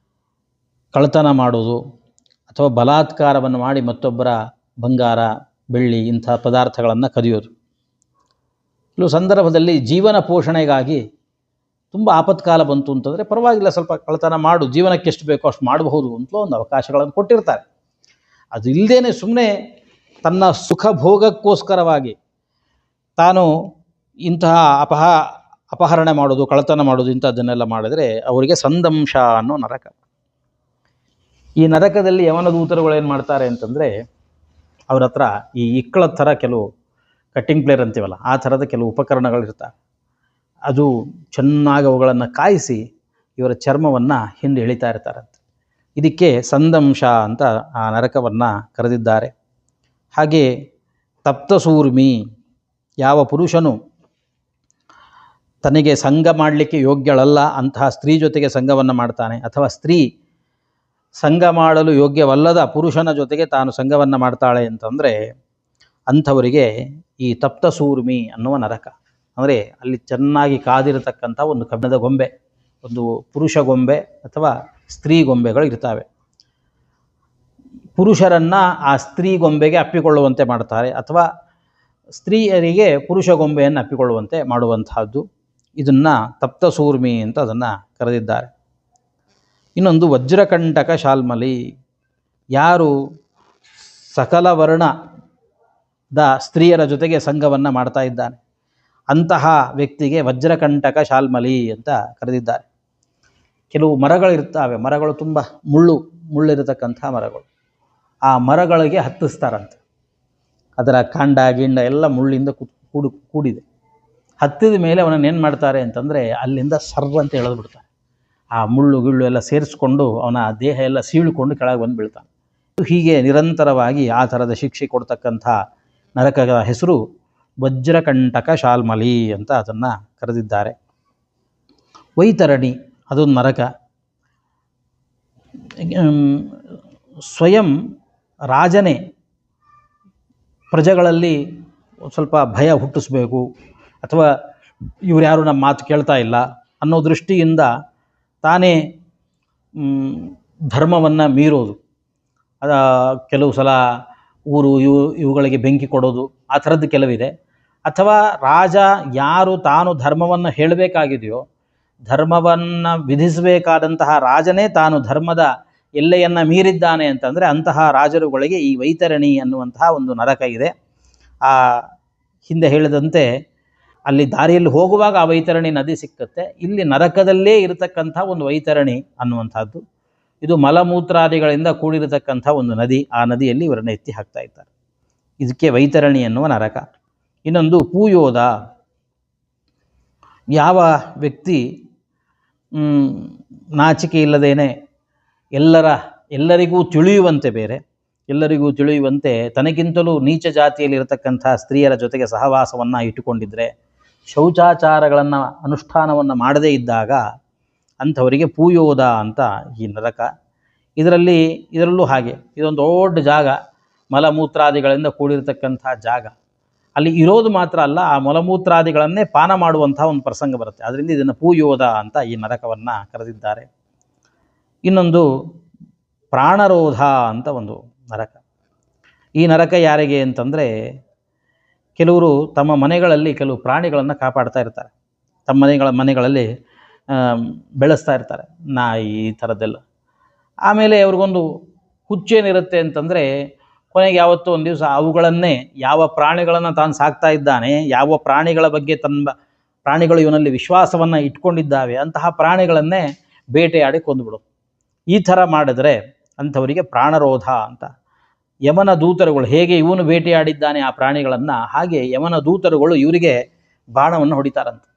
ಕಳ್ಳತನ ಮಾಡೋದು ಅಥವಾ ಬಲಾತ್ಕಾರವನ್ನು ಮಾಡಿ ಮತ್ತೊಬ್ಬರ ಬಂಗಾರ ಬೆಳ್ಳಿ ಇಂಥ ಪದಾರ್ಥಗಳನ್ನು ಕದಿಯೋದು. ಕೆಲವು ಸಂದರ್ಭದಲ್ಲಿ ಜೀವನ ಪೋಷಣೆಗಾಗಿ ತುಂಬ ಆಪತ್ಕಾಲ ಬಂತು ಅಂತಂದರೆ ಪರವಾಗಿಲ್ಲ, ಸ್ವಲ್ಪ ಕಳ್ಳತನ ಮಾಡು, ಜೀವನಕ್ಕೆ ಎಷ್ಟು ಬೇಕೋ ಅಷ್ಟು ಮಾಡಬಹುದು ಅಂತಲೂ ಒಂದು ಅವಕಾಶಗಳನ್ನು ಕೊಟ್ಟಿರ್ತಾರೆ. ಅದು ಇಲ್ಲದೇ ಸುಮ್ಮನೆ ತನ್ನ ಸುಖ ಭೋಗಕ್ಕೋಸ್ಕರವಾಗಿ ತಾನು ಇಂತಹ ಅಪಹರಣೆ ಮಾಡೋದು, ಕಳ್ಳತನ ಮಾಡೋದು ಇಂಥದ್ದನ್ನೆಲ್ಲ ಮಾಡಿದರೆ ಅವರಿಗೆ ಸಂದಂಶ ಅನ್ನೋ ನರಕ. ಈ ನರಕದಲ್ಲಿ ಯವನ ದೂತರುಗಳು ಏನು ಮಾಡ್ತಾರೆ ಅಂತಂದರೆ, ಅವ್ರ ಹತ್ರ ಈ ಇಕ್ಕಳ ಥರ ಕೆಲವು ಕಟ್ಟಿಂಗ್ ಪ್ಲೇಯರ್ ಅಂತೀವಲ್ಲ, ಆ ಥರದ ಕೆಲವು ಉಪಕರಣಗಳಿರ್ತಾರೆ. ಅದು ಚೆನ್ನಾಗಿ ಅವುಗಳನ್ನು ಕಾಯಿಸಿ ಇವರ ಚರ್ಮವನ್ನು ಹಿಂದೆ ಎಳಿತಾ ಇರ್ತಾರಂತೆ. ಇದಕ್ಕೆ ಸಂದಂಶ ಅಂತ ಆ ನರಕವನ್ನು ಕರೆದಿದ್ದಾರೆ. ಹಾಗೆ ತಪ್ತಸೂರ್ಮಿ, ಯಾವ ಪುರುಷನು ತನಗೆ ಸಂಘ ಮಾಡಲಿಕ್ಕೆ ಯೋಗ್ಯಳಲ್ಲ ಅಂತಹ ಸ್ತ್ರೀ ಜೊತೆಗೆ ಸಂಘವನ್ನು ಮಾಡ್ತಾನೆ, ಅಥವಾ ಸ್ತ್ರೀ ಸಂಘ ಮಾಡಲು ಯೋಗ್ಯವಲ್ಲದ ಪುರುಷನ ಜೊತೆಗೆ ತಾನು ಸಂಘವನ್ನು ಮಾಡ್ತಾಳೆ ಅಂತಂದರೆ ಅಂಥವರಿಗೆ ಈ ತಪ್ತಸೂರ್ಮಿ ಅನ್ನುವ ನರಕ. ಅಂದರೆ ಅಲ್ಲಿ ಚೆನ್ನಾಗಿ ಕಾದಿರತಕ್ಕಂಥ ಒಂದು ಕಬ್ಬಿಣದ ಗೊಂಬೆ, ಒಂದು ಪುರುಷ ಗೊಂಬೆ ಅಥವಾ ಸ್ತ್ರೀ ಗೊಂಬೆಗಳು ಇರ್ತವೆ. ಪುರುಷರನ್ನು ಆ ಸ್ತ್ರೀ ಗೊಂಬೆಗೆ ಅಪ್ಪಿಕೊಳ್ಳುವಂತೆ ಮಾಡ್ತಾರೆ, ಅಥವಾ ಸ್ತ್ರೀಯರಿಗೆ ಪುರುಷ ಗೊಂಬೆಯನ್ನು ಅಪ್ಪಿಕೊಳ್ಳುವಂತೆ ಮಾಡುವಂತಹದ್ದು. ಇದನ್ನು ತಪ್ತಸೂರ್ಮಿ ಅಂತ ಅದನ್ನು ಕರೆದಿದ್ದಾರೆ. ಇನ್ನೊಂದು ವಜ್ರಕಂಟಕ ಶಾಲ್ಮಲಿ, ಯಾರು ಸಕಲ ವರ್ಣದ ಸ್ತ್ರೀಯರ ಜೊತೆಗೆ ಸಂಘವನ್ನು ಮಾಡ್ತಾ ಇದ್ದಾನೆ ಅಂತಹ ವ್ಯಕ್ತಿಗೆ ವಜ್ರಕಂಟಕ ಶಾಲ್ಮಲಿ ಅಂತ ಕರೆದಿದ್ದಾರೆ. ಕೆಲವು ಮರಗಳಿರ್ತವೆ, ಮರಗಳು ತುಂಬ ಮುಳ್ಳಿರತಕ್ಕಂಥ ಮರಗಳು. ಆ ಮರಗಳಿಗೆ ಹತ್ತಿಸ್ತಾರಂತೆ. ಅದರ ಕಾಂಡ ಗಿಂಡ ಎಲ್ಲ ಮುಳ್ಳಿಂದ ಕೂಡಿದೆ. ಹತ್ತಿದ ಮೇಲೆ ಅವನನ್ನು ಏನು ಮಾಡ್ತಾರೆ ಅಂತಂದರೆ ಅಲ್ಲಿಂದ ಸರ್ವ ಅಂತ ಎಳೆದು ಬಿಡ್ತಾರೆ. ಆ ಮುಳ್ಳು ಗಿಳ್ಳು ಎಲ್ಲ ಸೇರಿಸ್ಕೊಂಡು ಅವನ ದೇಹ ಎಲ್ಲ ಸೀಳಿಕೊಂಡು ಕೆಳಗೆ ಬಂದು ಬೀಳ್ತಾನೆ. ಹೀಗೆ ನಿರಂತರವಾಗಿ ಆ ಥರದ ಶಿಕ್ಷೆ ಕೊಡ್ತಕ್ಕಂಥ ನರಕದ ಹೆಸರು ವಜ್ರಕಂಟಕ ಶಾಲ್ಮಲಿ ಅಂತ ಅದನ್ನು ಕರೆದಿದ್ದಾರೆ. ವೈತರಣಿ ಅದೊಂದು ನರಕ. ಸ್ವಯಂ ರಾಜನೇ ಪ್ರಜೆಗಳಲ್ಲಿ ಸ್ವಲ್ಪ ಭಯ ಹುಟ್ಟಿಸ್ಬೇಕು, ಅಥವಾ ಇವ್ರು ಯಾರು ನಮ್ಮ ಮಾತು ಕೇಳ್ತಾ ಇಲ್ಲ ಅನ್ನೋ ದೃಷ್ಟಿಯಿಂದ ತಾನೇ ಧರ್ಮವನ್ನು ಮೀರೋದು, ಕೆಲವು ಸಲ ಇವುಗಳಿಗೆ ಬೆಂಕಿ ಕೊಡೋದು, ಆ ಥರದ್ದು ಕೆಲವಿದೆ. ಅಥವಾ ರಾಜ ಯಾರು ತಾನು ಧರ್ಮವನ್ನು ಹೇಳಬೇಕಾಗಿದೆಯೋ, ಧರ್ಮವನ್ನು ವಿಧಿಸಬೇಕಾದಂತಹ ರಾಜನೇ ತಾನು ಧರ್ಮದ ಎಲ್ಲೆಯನ್ನು ಮೀರಿದ್ದಾನೆ ಅಂತಂದರೆ ಅಂತಹ ರಾಜರುಗಳಿಗೆ ಈ ವೈತರಣಿ ಅನ್ನುವಂತಹ ಒಂದು ನರಕ ಇದೆ. ಆ ಹಿಂದೆ ಹೇಳಿದಂತೆ ಅಲ್ಲಿ ದಾರಿಯಲ್ಲಿ ಹೋಗುವಾಗ ಆ ವೈತರಣಿ ನದಿ ಸಿಕ್ಕತ್ತೆ. ಇಲ್ಲಿ ನರಕದಲ್ಲೇ ಇರತಕ್ಕಂಥ ಒಂದು ವೈತರಣಿ ಅನ್ನುವಂಥದ್ದು. ಇದು ಮಲಮೂತ್ರಾದಿಗಳಿಂದ ಕೂಡಿರತಕ್ಕಂಥ ಒಂದು ನದಿ. ಆ ನದಿಯಲ್ಲಿ ಇವರನ್ನು ಎತ್ತಿ ಹಾಕ್ತಾ ಇದ್ದಾರೆ. ಇದಕ್ಕೆ ವೈತರಣಿ ಎನ್ನುವ ನರಕ. ಇನ್ನೊಂದು ಪೂಯೋದ, ಯಾವ ವ್ಯಕ್ತಿ ನಾಚಿಕೆ ಇಲ್ಲದೇನೆ ಎಲ್ಲರಿಗೂ ತಿಳಿಯುವಂತೆ ತನಗಿಂತಲೂ ನೀಚ ಜಾತಿಯಲ್ಲಿರತಕ್ಕಂಥ ಸ್ತ್ರೀಯರ ಜೊತೆಗೆ ಸಹವಾಸವನ್ನು ಇಟ್ಟುಕೊಂಡಿದ್ದರೆ, ಶೌಚಾಚಾರಗಳನ್ನು ಅನುಷ್ಠಾನವನ್ನು ಮಾಡದೇ ಇದ್ದಾಗ ಅಂಥವರಿಗೆ ಪೂಯೋದ ಅಂತ ಈ ನರಕ. ಇದರಲ್ಲೂ ಹಾಗೆ, ಇದೊಂದು ದೊಡ್ಡ ಜಾಗ, ಮಲಮೂತ್ರಾದಿಗಳಿಂದ ಕೂಡಿರತಕ್ಕಂಥ ಜಾಗ. ಅಲ್ಲಿ ಇರೋದು ಮಾತ್ರ ಅಲ್ಲ, ಆ ಮಲಮೂತ್ರಾದಿಗಳನ್ನೇ ಪಾನ ಮಾಡುವಂಥ ಒಂದು ಪ್ರಸಂಗ ಬರುತ್ತೆ. ಅದರಿಂದ ಇದನ್ನು ಪೂಯೋದ ಅಂತ ಈ ನರಕವನ್ನು ಕರೆದಿದ್ದಾರೆ. ಇನ್ನೊಂದು ಪ್ರಾಣರೋಧ ಅಂತ ಒಂದು ನರಕ. ಈ ನರಕ ಯಾರಿಗೆ ಅಂತಂದರೆ, ಕೆಲವರು ತಮ್ಮ ಮನೆಗಳಲ್ಲಿ ಕೆಲವು ಪ್ರಾಣಿಗಳನ್ನು ಕಾಪಾಡ್ತಾ ಇರ್ತಾರೆ, ತಮ್ಮ ಮನೆಗಳಲ್ಲಿ ಬೆಳೆಸ್ತಾ ಇರ್ತಾರೆ, ನಾಯಿ ಈ ಥರದ್ದೆಲ್ಲ. ಆಮೇಲೆ ಅವ್ರಿಗೊಂದು ಹುಚ್ಚೇನಿರುತ್ತೆ ಅಂತಂದರೆ, ಕೊನೆಗೆ ಯಾವತ್ತೂ ಒಂದು ದಿವಸ ಅವುಗಳನ್ನೇ, ಯಾವ ಪ್ರಾಣಿಗಳನ್ನು ತಾನು ಸಾಕ್ತಾ ಇದ್ದಾನೆ, ಯಾವ ಪ್ರಾಣಿಗಳ ಬಗ್ಗೆ ಪ್ರಾಣಿಗಳು ಇವನಲ್ಲಿ ವಿಶ್ವಾಸವನ್ನು ಇಟ್ಕೊಂಡಿದ್ದಾವೆ ಅಂತಹ ಪ್ರಾಣಿಗಳನ್ನೇ ಬೇಟೆಯಾಡಿ ಕೊಂದುಬಿಡೋದು. ಈ ಥರ ಮಾಡಿದರೆ ಅಂಥವರಿಗೆ ಪ್ರಾಣರೋಧ ಅಂತ. ಯಮನ ದೂತರುಗಳು ಹೇಗೆ ಇವನು ಬೇಟೆಯಾಡಿದ್ದಾನೆ ಆ ಪ್ರಾಣಿಗಳನ್ನು, ಹಾಗೆ ಯಮನ ದೂತರುಗಳು ಇವರಿಗೆ ಬಾಣವನ್ನು ಹೊಡಿತಾರಂತೆ.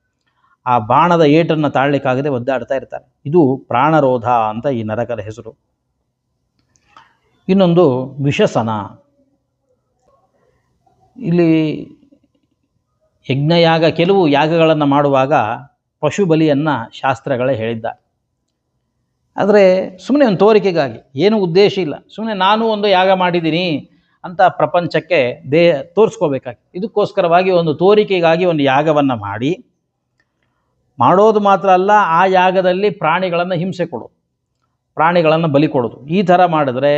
ಆ ಬಾಣದ ಏಟನ್ನು ತಾಳಲಿಕ್ಕಾಗದೆ ಒದ್ದಾಡ್ತಾ ಇರ್ತಾರೆ. ಇದು ಪ್ರಾಣರೋಧ ಅಂತ ಈ ನರಕದ ಹೆಸರು. ಇನ್ನೊಂದು ವಿಷಸನ. ಇಲ್ಲಿ ಯಜ್ಞಯಾಗ, ಕೆಲವು ಯಾಗಗಳನ್ನು ಮಾಡುವಾಗ ಪಶು ಬಲಿಯನ್ನು ಶಾಸ್ತ್ರಗಳೇ ಹೇಳಿದ್ದಾರೆ. ಆದರೆ ಸುಮ್ಮನೆ ಒಂದು ತೋರಿಕೆಗಾಗಿ, ಏನೂ ಉದ್ದೇಶ ಇಲ್ಲ, ಸುಮ್ಮನೆ ನಾನು ಒಂದು ಯಾಗ ಮಾಡಿದ್ದೀನಿ ಅಂತ ಪ್ರಪಂಚಕ್ಕೆ ತೋರಿಸ್ಕೋಬೇಕಾಗಿ, ಇದಕ್ಕೋಸ್ಕರವಾಗಿ ಒಂದು ತೋರಿಕೆಗಾಗಿ ಒಂದು ಯಾಗವನ್ನು ಮಾಡೋದು ಮಾತ್ರ ಅಲ್ಲ, ಆ ಯಾಗದಲ್ಲಿ ಪ್ರಾಣಿಗಳನ್ನು ಹಿಂಸೆ ಕೊಡೋದು, ಪ್ರಾಣಿಗಳನ್ನು ಬಲಿ ಕೊಡೋದು. ಈ ಥರ ಮಾಡಿದ್ರೆ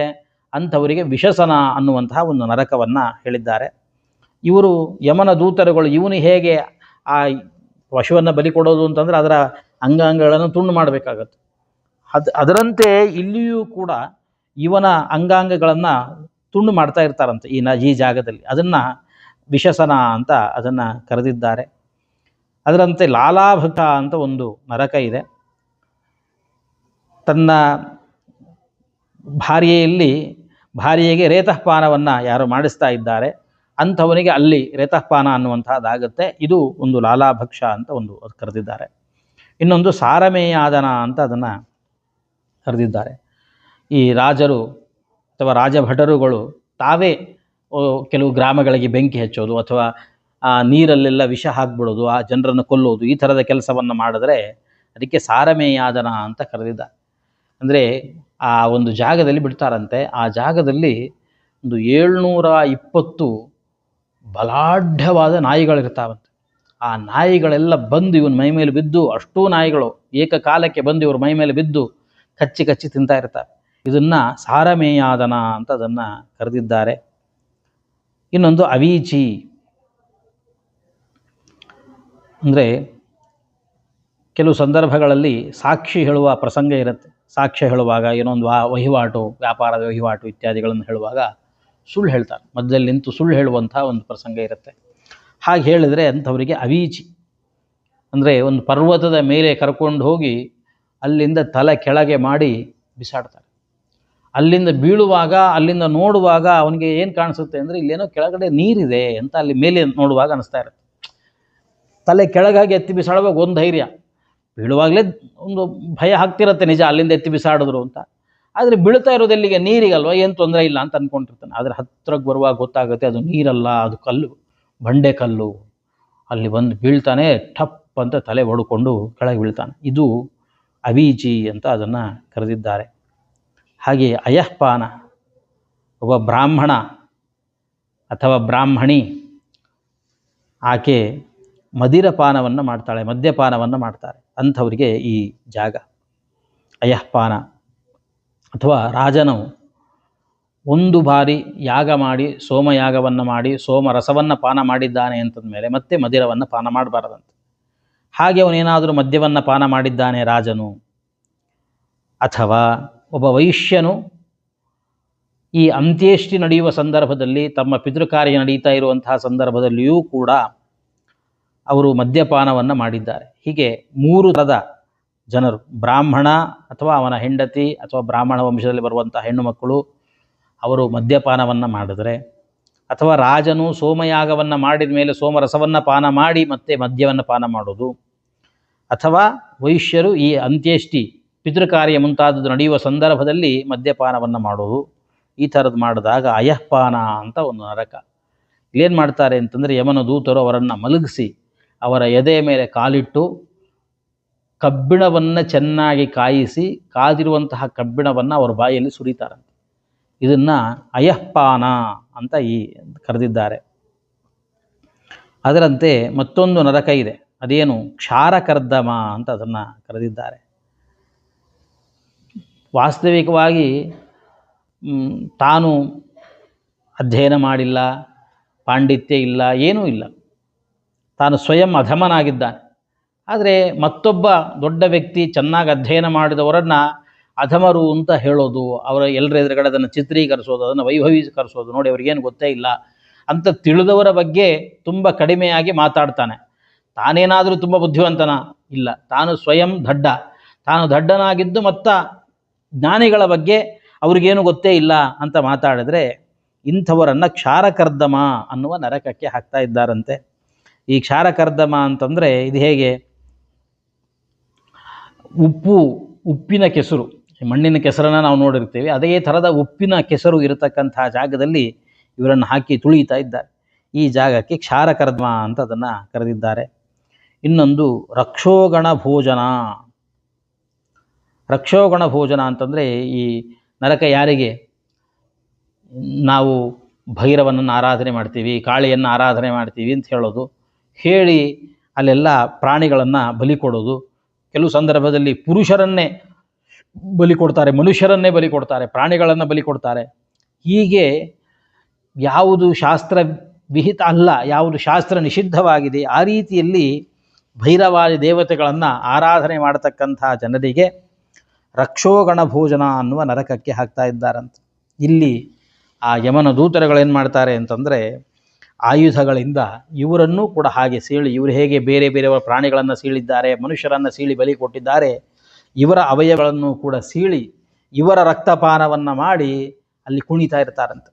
ಅಂಥವರಿಗೆ ವಿಷಸನ ಅನ್ನುವಂತಹ ಒಂದು ನರಕವನ್ನು ಹೇಳಿದ್ದಾರೆ. ಇವರು ಯಮನ ದೂತರುಗಳು. ಇವನು ಹೇಗೆ ಆ ಪಶುವನ್ನು ಬಲಿ ಕೊಡೋದು ಅಂತಂದರೆ ಅದರ ಅಂಗಾಂಗಗಳನ್ನು ತುಂಡು ಮಾಡಬೇಕಾಗತ್ತೆ. ಅದರಂತೆ ಇಲ್ಲಿಯೂ ಕೂಡ ಇವನ ಅಂಗಾಂಗಗಳನ್ನು ತುಂಡು ಮಾಡ್ತಾ ಇರ್ತಾರಂತೆ ಈ ಜಾಗದಲ್ಲಿ. ಅದನ್ನು ವಿಷಸನ ಅಂತ ಅದನ್ನು ಕರೆದಿದ್ದಾರೆ. ಅದರಂತೆ ಲಾಲಾಭಕ ಅಂತ ಒಂದು ನರಕ ಇದೆ. ತನ್ನ ಭಾರ್ಯೆಗೆ ರೇತಃಪಾನವನ್ನು ಯಾರು ಮಾಡಿಸ್ತಾ ಇದ್ದಾರೆ ಅಂಥವನಿಗೆ ಅಲ್ಲಿ ರೇತಃಪಾನ ಅನ್ನುವಂಥದ್ದಾಗುತ್ತೆ. ಇದು ಒಂದು ಲಾಲಾಭಕ್ಷ ಅಂತ ಒಂದು ಅದು ಕರೆದಿದ್ದಾರೆ. ಇನ್ನೊಂದು ಸಾರಮೇಯಾದನ ಅಂತ ಅದನ್ನು ಕರೆದಿದ್ದಾರೆ. ಈ ರಾಜರು ಅಥವಾ ರಾಜಭಟರುಗಳು ತಾವೇ ಕೆಲವು ಗ್ರಾಮಗಳಿಗೆ ಬೆಂಕಿ ಹಚ್ಚೋದು ಅಥವಾ ನೀರಲ್ಲೆಲ್ಲ ವಿಷ ಹಾಕ್ಬಿಡೋದು, ಆ ಜನರನ್ನು ಕೊಲ್ಲೋದು, ಈ ಥರದ ಕೆಲಸವನ್ನು ಮಾಡಿದ್ರೆ ಅದಕ್ಕೆ ಸಾರಮೇಯಾದನ ಅಂತ ಕರೆದಿದ್ದಾರೆ. ಅಂದರೆ ಆ ಒಂದು ಜಾಗದಲ್ಲಿ ಬಿಡ್ತಾರಂತೆ. ಆ ಜಾಗದಲ್ಲಿ ಒಂದು 720 ಬಲಾಢ್ಯವಾದ ನಾಯಿಗಳಿರ್ತಾವಂತೆ. ಆ ನಾಯಿಗಳೆಲ್ಲ ಬಂದು ಇವನ ಮೈ ಮೇಲೆ ಬಿದ್ದು, ಅಷ್ಟೂ ನಾಯಿಗಳು ಏಕಕಾಲಕ್ಕೆ ಬಂದು ಇವ್ರ ಮೈ ಮೇಲೆ ಬಿದ್ದು ಕಚ್ಚಿ ಕಚ್ಚಿ ತಿಂತಾ ಇರ್ತಾರೆ. ಇದನ್ನು ಸಾರಮೇಯಾದನ ಅಂತ ಅದನ್ನು ಕರೆದಿದ್ದಾರೆ. ಇನ್ನೊಂದು ಅವೀಚಿ. ಅಂದರೆ ಕೆಲವು ಸಂದರ್ಭಗಳಲ್ಲಿ ಸಾಕ್ಷಿ ಹೇಳುವ ಪ್ರಸಂಗ ಇರುತ್ತೆ. ಸಾಕ್ಷ್ಯ ಹೇಳುವಾಗ ಏನೋ ಒಂದು ವಹಿವಾಟು, ವ್ಯಾಪಾರದ ವಹಿವಾಟು ಇತ್ಯಾದಿಗಳನ್ನು ಹೇಳುವಾಗ ಸುಳ್ಳು ಹೇಳ್ತಾರೆ. ಮಧ್ಯದಲ್ಲಿ ನಿಂತು ಸುಳ್ಳು ಹೇಳುವಂಥ ಒಂದು ಪ್ರಸಂಗ ಇರುತ್ತೆ. ಹಾಗೆ ಹೇಳಿದರೆ ಅಂಥವರಿಗೆ ಅವೀಚಿ. ಅಂದರೆ ಒಂದು ಪರ್ವತದ ಮೇಲೆ ಕರ್ಕೊಂಡು ಹೋಗಿ ಅಲ್ಲಿಂದ ತಲೆ ಕೆಳಗೆ ಮಾಡಿ ಬಿಸಾಡ್ತಾರೆ. ಅಲ್ಲಿಂದ ಬೀಳುವಾಗ, ಅಲ್ಲಿಂದ ನೋಡುವಾಗ ಅವನಿಗೆ ಏನು ಕಾಣಿಸುತ್ತೆ ಅಂದರೆ ಇಲ್ಲೇನೋ ಕೆಳಗಡೆ ನೀರಿದೆ ಅಂತ ಅಲ್ಲಿ ಮೇಲೆ ನೋಡುವಾಗ ಅನಿಸ್ತಾ ಇರುತ್ತೆ. ತಲೆ ಕೆಳಗಾಗಿ ಎತ್ತಿ ಬಿಸಾಡುವಾಗ ಒಂದು ಧೈರ್ಯ, ಬೀಳುವಾಗಲೇ ಒಂದು ಭಯ ಆಗ್ತಿರತ್ತೆ ನಿಜ, ಅಲ್ಲಿಂದ ಎತ್ತಿ ಬಿಸಾಡಿದ್ರು ಅಂತ. ಆದರೆ ಬೀಳ್ತಾ ಇರೋದೆಲ್ಲಿಗೆ? ನೀರಿಗಲ್ವ, ಏನು ತೊಂದರೆ ಇಲ್ಲ ಅಂತ ಅಂದ್ಕೊಂಡಿರ್ತಾನೆ. ಆದರೆ ಹತ್ತಿರಕ್ಕೆ ಬರುವಾಗ ಗೊತ್ತಾಗುತ್ತೆ ಅದು ನೀರಲ್ಲ, ಅದು ಕಲ್ಲು, ಬಂಡೆ ಕಲ್ಲು. ಅಲ್ಲಿ ಬಂದು ಬೀಳ್ತಾನೆ, ಠಪ್ ಅಂತ ತಲೆ ಹೊಡ್ಕೊಂಡು ಕೆಳಗೆ ಬೀಳ್ತಾನೆ. ಇದು ಅವೀಚಿ ಅಂತ ಅದನ್ನು ಕರೆದಿದ್ದಾರೆ. ಹಾಗೆ ಅಯಃಪಾನ, ಒಬ್ಬ ಬ್ರಾಹ್ಮಣ ಅಥವಾ ಬ್ರಾಹ್ಮಣಿ ಆಕೆ ಮದಿರಪಾನವನ್ನು ಮಾಡ್ತಾಳೆ, ಮದ್ಯಪಾನವನ್ನು ಮಾಡ್ತಾರೆ. ಅಂಥವರಿಗೆ ಈ ಜಾಗ ಅಯಃಪಾನ. ಅಥವಾ ರಾಜನು ಒಂದು ಬಾರಿ ಯಾಗ ಮಾಡಿ, ಸೋಮಯಾಗವನ್ನು ಮಾಡಿ, ಸೋಮರಸವನ್ನು ಪಾನ ಮಾಡಿದ್ದಾನೆ ಅಂತಂದಮೇಲೆ ಮತ್ತೆ ಮದಿರವನ್ನು ಪಾನ ಮಾಡಬಾರದಂತೆ. ಹಾಗೆ ಅವನೇನಾದರೂ ಮದ್ಯವನ್ನು ಪಾನ ಮಾಡಿದ್ದಾನೆ ರಾಜನು, ಅಥವಾ ಒಬ್ಬ ವೈಶ್ಯನು ಈ ಅಂತ್ಯೇಷ್ಟಿ ನಡೆಯುವ ಸಂದರ್ಭದಲ್ಲಿ, ತಮ್ಮ ಪಿತೃಕಾರ್ಯ ನಡೀತಾ ಇರುವಂತಹ ಸಂದರ್ಭದಲ್ಲಿಯೂ ಕೂಡ ಅವರು ಮದ್ಯಪಾನವನ್ನು ಮಾಡಿದ್ದಾರೆ. ಹೀಗೆ 3 ಥರದ ಜನರು, ಬ್ರಾಹ್ಮಣ ಅಥವಾ ಅವನ ಹೆಂಡತಿ ಅಥವಾ ಬ್ರಾಹ್ಮಣ ವಂಶದಲ್ಲಿ ಬರುವಂಥ ಹೆಣ್ಣು ಮಕ್ಕಳು, ಅವರು ಮದ್ಯಪಾನವನ್ನು ಮಾಡಿದರೆ, ಅಥವಾ ರಾಜನು ಸೋಮಯಾಗವನ್ನು ಮಾಡಿದ ಮೇಲೆ ಸೋಮರಸವನ್ನು ಪಾನ ಮಾಡಿ ಮತ್ತೆ ಮದ್ಯವನ್ನು ಪಾನ ಮಾಡೋದು, ಅಥವಾ ವೈಶ್ಯರು ಈ ಅಂತ್ಯೇಷ್ಟಿ ಪಿತೃಕಾರ್ಯ ಮುಂತಾದದ್ದು ನಡೆಯುವ ಸಂದರ್ಭದಲ್ಲಿ ಮದ್ಯಪಾನವನ್ನು ಮಾಡೋದು. ಈ ಥರದ್ದು ಮಾಡಿದಾಗ ಅಯಃಪಾನ ಅಂತ ಒಂದು ನರಕ. ಇಲ್ಲೇನು ಮಾಡ್ತಾರೆ ಅಂತಂದರೆ, ಯಮನ ದೂತರು ಅವರನ್ನು ಮಲಗಿಸಿ ಅವರ ಎದೆಯ ಮೇಲೆ ಕಾಲಿಟ್ಟು ಕಬ್ಬಿಣವನ್ನು ಚೆನ್ನಾಗಿ ಕಾಯಿಸಿ, ಕಾದಿರುವಂತಹ ಕಬ್ಬಿಣವನ್ನು ಅವರ ಬಾಯಲ್ಲಿ ಸುರಿತಾರಂತೆ. ಇದನ್ನು ಅಯಃಪಾನ ಅಂತ ಕರೆದಿದ್ದಾರೆ. ಅದರಂತೆ ಮತ್ತೊಂದು ನರಕ ಇದೆ, ಅದೇನು ಕ್ಷಾರಕರ್ದಮ ಅಂತ ಅದನ್ನು ಕರೆದಿದ್ದಾರೆ. ವಾಸ್ತವಿಕವಾಗಿ ತಾನು ಅಧ್ಯಯನ ಮಾಡಿಲ್ಲ, ಪಾಂಡಿತ್ಯ ಇಲ್ಲ, ಏನೂ ಇಲ್ಲ, ತಾನು ಸ್ವಯಂ ಅಧಮನಾಗಿದ್ದಾನೆ. ಆದರೆ ಮತ್ತೊಬ್ಬ ದೊಡ್ಡ ವ್ಯಕ್ತಿ ಚೆನ್ನಾಗಿ ಅಧ್ಯಯನ ಮಾಡಿದವರನ್ನು ಅಧಮರು ಅಂತ ಹೇಳೋದು, ಅವರ ಎಲ್ಲರ ಎದುರುಗಡೆ ಅದನ್ನು ಚಿತ್ರೀಕರಿಸೋದು, ಅದನ್ನು ವೈಭವೀಕರಿಸೋದು, ನೋಡಿ ಅವ್ರಿಗೇನು ಗೊತ್ತೇ ಇಲ್ಲ ಅಂತ ತಿಳಿದವರ ಬಗ್ಗೆ ತುಂಬ ಕಡಿಮೆಯಾಗಿ ಮಾತಾಡ್ತಾನೆ. ತಾನೇನಾದರೂ ತುಂಬ ಬುದ್ಧಿವಂತನ? ಇಲ್ಲ, ತಾನು ಸ್ವಯಂ ದಡ್ಡ. ತಾನು ದಡ್ಡನಾಗಿದ್ದು ಮತ್ತು ಜ್ಞಾನಿಗಳ ಬಗ್ಗೆ ಅವ್ರಿಗೇನು ಗೊತ್ತೇ ಇಲ್ಲ ಅಂತ ಮಾತಾಡಿದ್ರೆ ಇಂಥವರನ್ನು ಕ್ಷಾರಕರ್ದಮ ಅನ್ನುವ ನರಕಕ್ಕೆ ಹಾಕ್ತಾ ಇದ್ದಾರಂತೆ. ಈ ಕ್ಷಾರಕರ್ದಮ ಅಂತಂದರೆ ಇದು ಹೇಗೆ? ಉಪ್ಪಿನ ಕೆಸರು, ಮಣ್ಣಿನ ಕೆಸರನ್ನು ನಾವು ನೋಡಿರ್ತೀವಿ, ಅದೇ ಥರದ ಉಪ್ಪಿನ ಕೆಸರು ಇರತಕ್ಕಂಥ ಜಾಗದಲ್ಲಿ ಇವರನ್ನು ಹಾಕಿ ತುಳಿತಾ ಇದ್ದಾರೆ. ಈ ಜಾಗಕ್ಕೆ ಕ್ಷಾರಕರ್ಮ ಅಂತ ಅದನ್ನು ಕರೆದಿದ್ದಾರೆ. ಇನ್ನೊಂದು ರಕ್ಷೋಗಣ ಭೋಜನ. ರಕ್ಷೋಗಣ ಭೋಜನ ಅಂತಂದರೆ ಈ ನರಕ ಯಾರಿಗೆ? ನಾವು ಭೈರವನನ್ನು ಆರಾಧನೆ ಮಾಡ್ತೀವಿ, ಕಾಳಿಯನ್ನು ಆರಾಧನೆ ಮಾಡ್ತೀವಿ ಅಂತ ಹೇಳೋದು, ಹೇಳಿ ಅಲ್ಲೆಲ್ಲ ಪ್ರಾಣಿಗಳನ್ನು ಬಲಿ ಕೊಡೋದು. ಕೆಲವು ಸಂದರ್ಭದಲ್ಲಿ ಪುರುಷರನ್ನೇ ಬಲಿ ಕೊಡ್ತಾರೆ, ಮನುಷ್ಯರನ್ನೇ ಬಲಿ ಕೊಡ್ತಾರೆ, ಪ್ರಾಣಿಗಳನ್ನು ಬಲಿ ಕೊಡ್ತಾರೆ. ಹೀಗೆ ಯಾವುದು ಶಾಸ್ತ್ರ ವಿಹಿತ ಅಲ್ಲ, ಯಾವುದು ಶಾಸ್ತ್ರ ನಿಷಿದ್ಧವಾಗಿದೆ, ಆ ರೀತಿಯಲ್ಲಿ ಭೈರವಾದಿ ದೇವತೆಗಳನ್ನು ಆರಾಧನೆ ಮಾಡತಕ್ಕಂಥ ಜನರಿಗೆ ರಕ್ಷೋಗಣ ಭೋಜನ ಅನ್ನುವ ನರಕಕ್ಕೆ ಹಾಕ್ತಾ ಇದ್ದಾರಂತೆ. ಇಲ್ಲಿ ಆ ಯಮನ ದೂತರುಗಳೇನು ಮಾಡ್ತಾರೆ ಅಂತಂದರೆ, ಆಯುಧಗಳಿಂದ ಇವರನ್ನೂ ಕೂಡ ಹಾಗೆ ಸೀಳಿ, ಇವರು ಹೇಗೆ ಬೇರೆ ಬೇರೆಯವರ ಪ್ರಾಣಿಗಳನ್ನು ಸೀಳಿದ್ದಾರೆ, ಮನುಷ್ಯರನ್ನು ಸೀಳಿ ಬಲಿ ಕೊಟ್ಟಿದ್ದಾರೆ, ಇವರ ಅವಯವಗಳನ್ನು ಕೂಡ ಸೀಳಿ ಇವರ ರಕ್ತಪಾನವನ್ನು ಮಾಡಿ ಅಲ್ಲಿ ಕುಣಿತಾ ಇರ್ತಾರಂತೆ.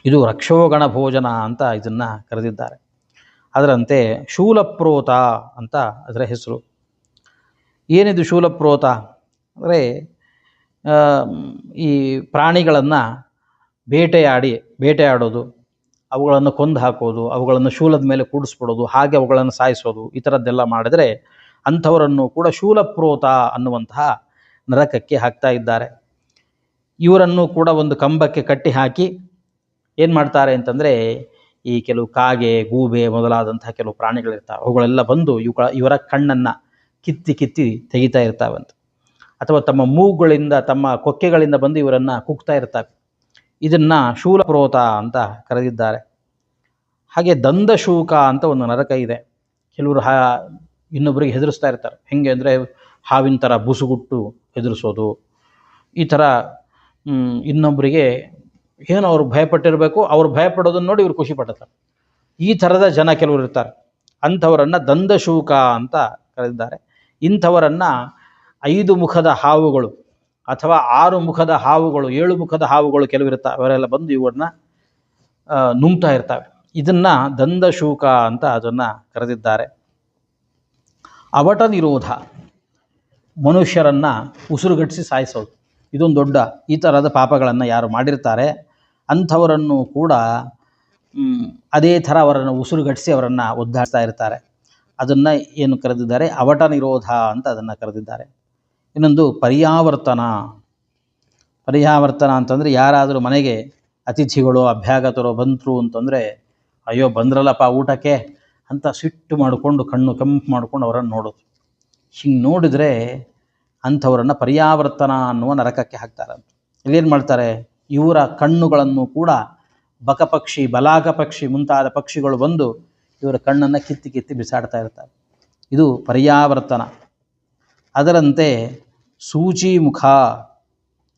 ಇದು ರಕ್ಷೋಗಣ ಭೋಜನ ಅಂತ ಇದನ್ನು ಕರೆದಿದ್ದಾರೆ. ಅದರಂತೆ ಶೂಲಪ್ರೋತ ಅಂತ ಅದರ ಹೆಸರು. ಏನಿದು ಶೂಲಪ್ರೋತ ಅಂದರೆ, ಈ ಪ್ರಾಣಿಗಳನ್ನು ಬೇಟೆಯಾಡೋದು, ಅವುಗಳನ್ನು ಕೊಂದು ಹಾಕೋದು, ಅವುಗಳನ್ನು ಶೂಲದ ಮೇಲೆ ಕೂಡಿಸ್ಬಿಡೋದು, ಹಾಗೆ ಅವುಗಳನ್ನು ಸಾಯಿಸೋದು, ಈ ಥರದ್ದೆಲ್ಲ ಮಾಡಿದರೆ ಅಂಥವರನ್ನು ಕೂಡ ಶೂಲಪ್ರೋತ ಅನ್ನುವಂತಹ ನರಕಕ್ಕೆ ಹಾಕ್ತಾ ಇದ್ದಾರೆ. ಇವರನ್ನು ಕೂಡ ಒಂದು ಕಂಬಕ್ಕೆ ಕಟ್ಟಿ ಹಾಕಿ ಏನು ಮಾಡ್ತಾರೆ ಅಂತಂದರೆ, ಈ ಕೆಲವು ಕಾಗೆ, ಗೂಬೆ ಮೊದಲಾದಂತಹ ಕೆಲವು ಪ್ರಾಣಿಗಳಿರ್ತಾವೆ, ಅವುಗಳೆಲ್ಲ ಬಂದು ಇವರ ಕಣ್ಣನ್ನು ಕಿತ್ತಿ ತೆಗಿತಾ ಇರ್ತಾವಂತ, ಅಥವಾ ತಮ್ಮ ಮೂಗುಗಳಿಂದ ತಮ್ಮ ಕೊಕ್ಕೆಗಳಿಂದ ಬಂದು ಇವರನ್ನು ಕುಗ್ತಾ ಇರ್ತವೆ. ಇದನ್ನು ಶೂಲಪ್ರೋತ ಅಂತ ಕರೆದಿದ್ದಾರೆ. ಹಾಗೆ ದಂದಶೂಕ ಅಂತ ಒಂದು ನರಕ ಇದೆ. ಕೆಲವರು ಇನ್ನೊಬ್ಬರಿಗೆ ಹೆದರಿಸ್ತಾ ಇರ್ತಾರೆ. ಹೆಂಗೆ ಅಂದರೆ, ಹಾವಿನ ಥರ ಬುಸುಗುಟ್ಟು ಹೆದರಿಸೋದು, ಈ ಥರ ಇನ್ನೊಬ್ಬರಿಗೆ ಏನು ಅವ್ರು ಭಯಪಟ್ಟಿರಬೇಕು, ಅವ್ರು ಭಯಪಡೋದನ್ನು ನೋಡಿ ಇವ್ರು ಖುಷಿ ಪಡ್ತಾರೆ. ಈ ಥರದ ಜನ ಕೆಲವರು ಇರ್ತಾರೆ. ಅಂಥವರನ್ನು ದಂದಶೂಕ ಅಂತ ಕರೆದಿದ್ದಾರೆ. ಇಂಥವರನ್ನು 5 ಮುಖದ ಹಾವುಗಳು ಅಥವಾ 6 ಮುಖದ ಹಾವುಗಳು, 7 ಮುಖದ ಹಾವುಗಳು ಕೆಲವಿರ್ತಾವೆ, ಅವರೆಲ್ಲ ಬಂದು ಇವ್ರನ್ನ ನುಂಗ್ತಾ ಇರ್ತವೆ. ಇದನ್ನು ದಂದಶೂಕ ಅಂತ ಅದನ್ನು ಕರೆದಿದ್ದಾರೆ. ಅವಟ ನಿರೋಧ, ಮನುಷ್ಯರನ್ನು ಉಸಿರುಗಟ್ಟಿಸಿ ಸಾಯಿಸೋದು, ಇದೊಂದು ದೊಡ್ಡ ಈ ಥರದ ಪಾಪಗಳನ್ನು ಯಾರು ಮಾಡಿರ್ತಾರೆ ಅಂಥವರನ್ನು ಕೂಡ ಅದೇ ಥರ ಅವರನ್ನು ಉಸಿರುಗಟ್ಟಿಸಿ ಅವರನ್ನು ಒದ್ದಾಡ್ತಾ ಇರ್ತಾರೆ. ಅದನ್ನು ಏನು ಕರೆದಿದ್ದಾರೆ? ಅವಟ ನಿರೋಧ ಅಂತ ಅದನ್ನು ಕರೆದಿದ್ದಾರೆ. ಇನ್ನೊಂದು ಪರ್ಯಾವರ್ತನ. ಅಂತಂದರೆ, ಯಾರಾದರೂ ಮನೆಗೆ ಅತಿಥಿಗಳು ಅಭ್ಯಾಗತರು ಬಂದರು ಅಂತಂದರೆ, ಅಯ್ಯೋ ಬಂದ್ರಲ್ಲಪ್ಪ ಊಟಕ್ಕೆ ಅಂತ ಸಿಟ್ಟು ಮಾಡಿಕೊಂಡು ಕಣ್ಣು ಕೆಂಪು ಮಾಡಿಕೊಂಡು ಅವರನ್ನು ನೋಡೋದು. ಹಿಂಗೆ ನೋಡಿದರೆ ಅಂಥವರನ್ನು ಪರ್ಯಾವರ್ತನ ಅನ್ನುವ ನರಕಕ್ಕೆ ಹಾಕ್ತಾರಂತ. ಇಲ್ಲೇನು ಮಾಡ್ತಾರೆ? ಇವರ ಕಣ್ಣುಗಳನ್ನು ಕೂಡ ಬಕಪಕ್ಷಿ, ಬಲಾಕ ಪಕ್ಷಿ ಮುಂತಾದ ಪಕ್ಷಿಗಳು ಬಂದು ಇವರ ಕಣ್ಣನ್ನು ಕಿತ್ತಿ ಬಿಸಾಡ್ತಾ ಇರ್ತಾರೆ. ಇದು ಪರ್ಯಾವರ್ತನ. ಅದರಂತೆ ಸೂಚಿಮುಖ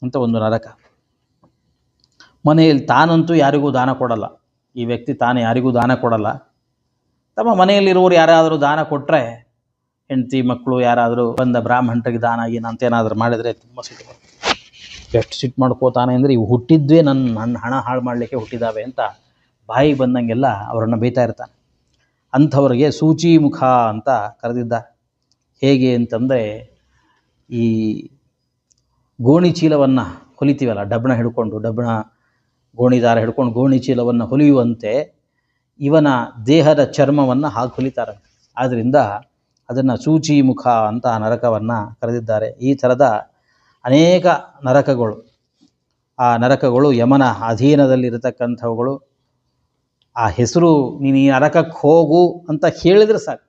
ಅಂತ ಒಂದು ನರಕ. ಮನೆಯಲ್ಲಿ ತಾನಂತೂ ಯಾರಿಗೂ ದಾನ ಕೊಡಲ್ಲ, ಈ ವ್ಯಕ್ತಿ ತಾನು ಯಾರಿಗೂ ದಾನ ಕೊಡಲ್ಲ. ತಮ್ಮ ಮನೆಯಲ್ಲಿರುವವರು ಯಾರಾದರೂ ದಾನ ಕೊಟ್ಟರೆ, ಹೆಂಡತಿ ಮಕ್ಕಳು ಯಾರಾದರೂ ಬಂದ ಬ್ರಾಹ್ಮಣರಿಗೆ ದಾನ ಏನಂತೇನಾದರೂ ಮಾಡಿದರೆ ತುಂಬ ಸಿಟ್ಟು ಬರುತ್ತೆ. ಎಷ್ಟು ಸಿಟ್ಟು ಮಾಡ್ಕೋತಾನೆ ಅಂದರೆ, ಇವು ಹುಟ್ಟಿದ್ವೇ ನನ್ನ ಹಣ ಹಾಳು ಮಾಡಲಿಕ್ಕೆ ಹುಟ್ಟಿದ್ದಾವೆ ಅಂತ ಬಾಯಿ ಬಂದಂಗೆಲ್ಲ ಅವರನ್ನು ಬೈತಾ ಇರ್ತಾನೆ. ಅಂಥವರಿಗೆ ಸೂಚಿಮುಖ ಅಂತ ಕರೆದಿದ್ದಾರೆ. ಹೇಗೆ ಅಂತಂದರೆ, ಈ ಗೋಣಿ ಚೀಲವನ್ನು ಹೊಲಿತೀವಲ್ಲ, ಡಬ್ಬಣ ಗೋಣಿ ದಾರ ಹಿಡ್ಕೊಂಡು ಗೋಣಿ ಚೀಲವನ್ನು ಹೊಲಿಯುವಂತೆ ಇವನ ದೇಹದ ಚರ್ಮವನ್ನು ಹಾಕಿ ಹೊಲಿತಾರಂತೆ. ಆದ್ದರಿಂದ ಅದನ್ನು ಸೂಚಿಮುಖ ಅಂತ ನರಕವನ್ನು ಕರೆದಿದ್ದಾರೆ. ಈ ಥರದ ಅನೇಕ ನರಕಗಳು, ಆ ನರಕಗಳು ಯಮನ ಅಧೀನದಲ್ಲಿರತಕ್ಕಂಥವುಗಳು. ಆ ಹೆಸರು ನೀನು ಈ ನರಕಕ್ಕೆ ಹೋಗು ಅಂತ ಹೇಳಿದರೆ ಸಾಕು,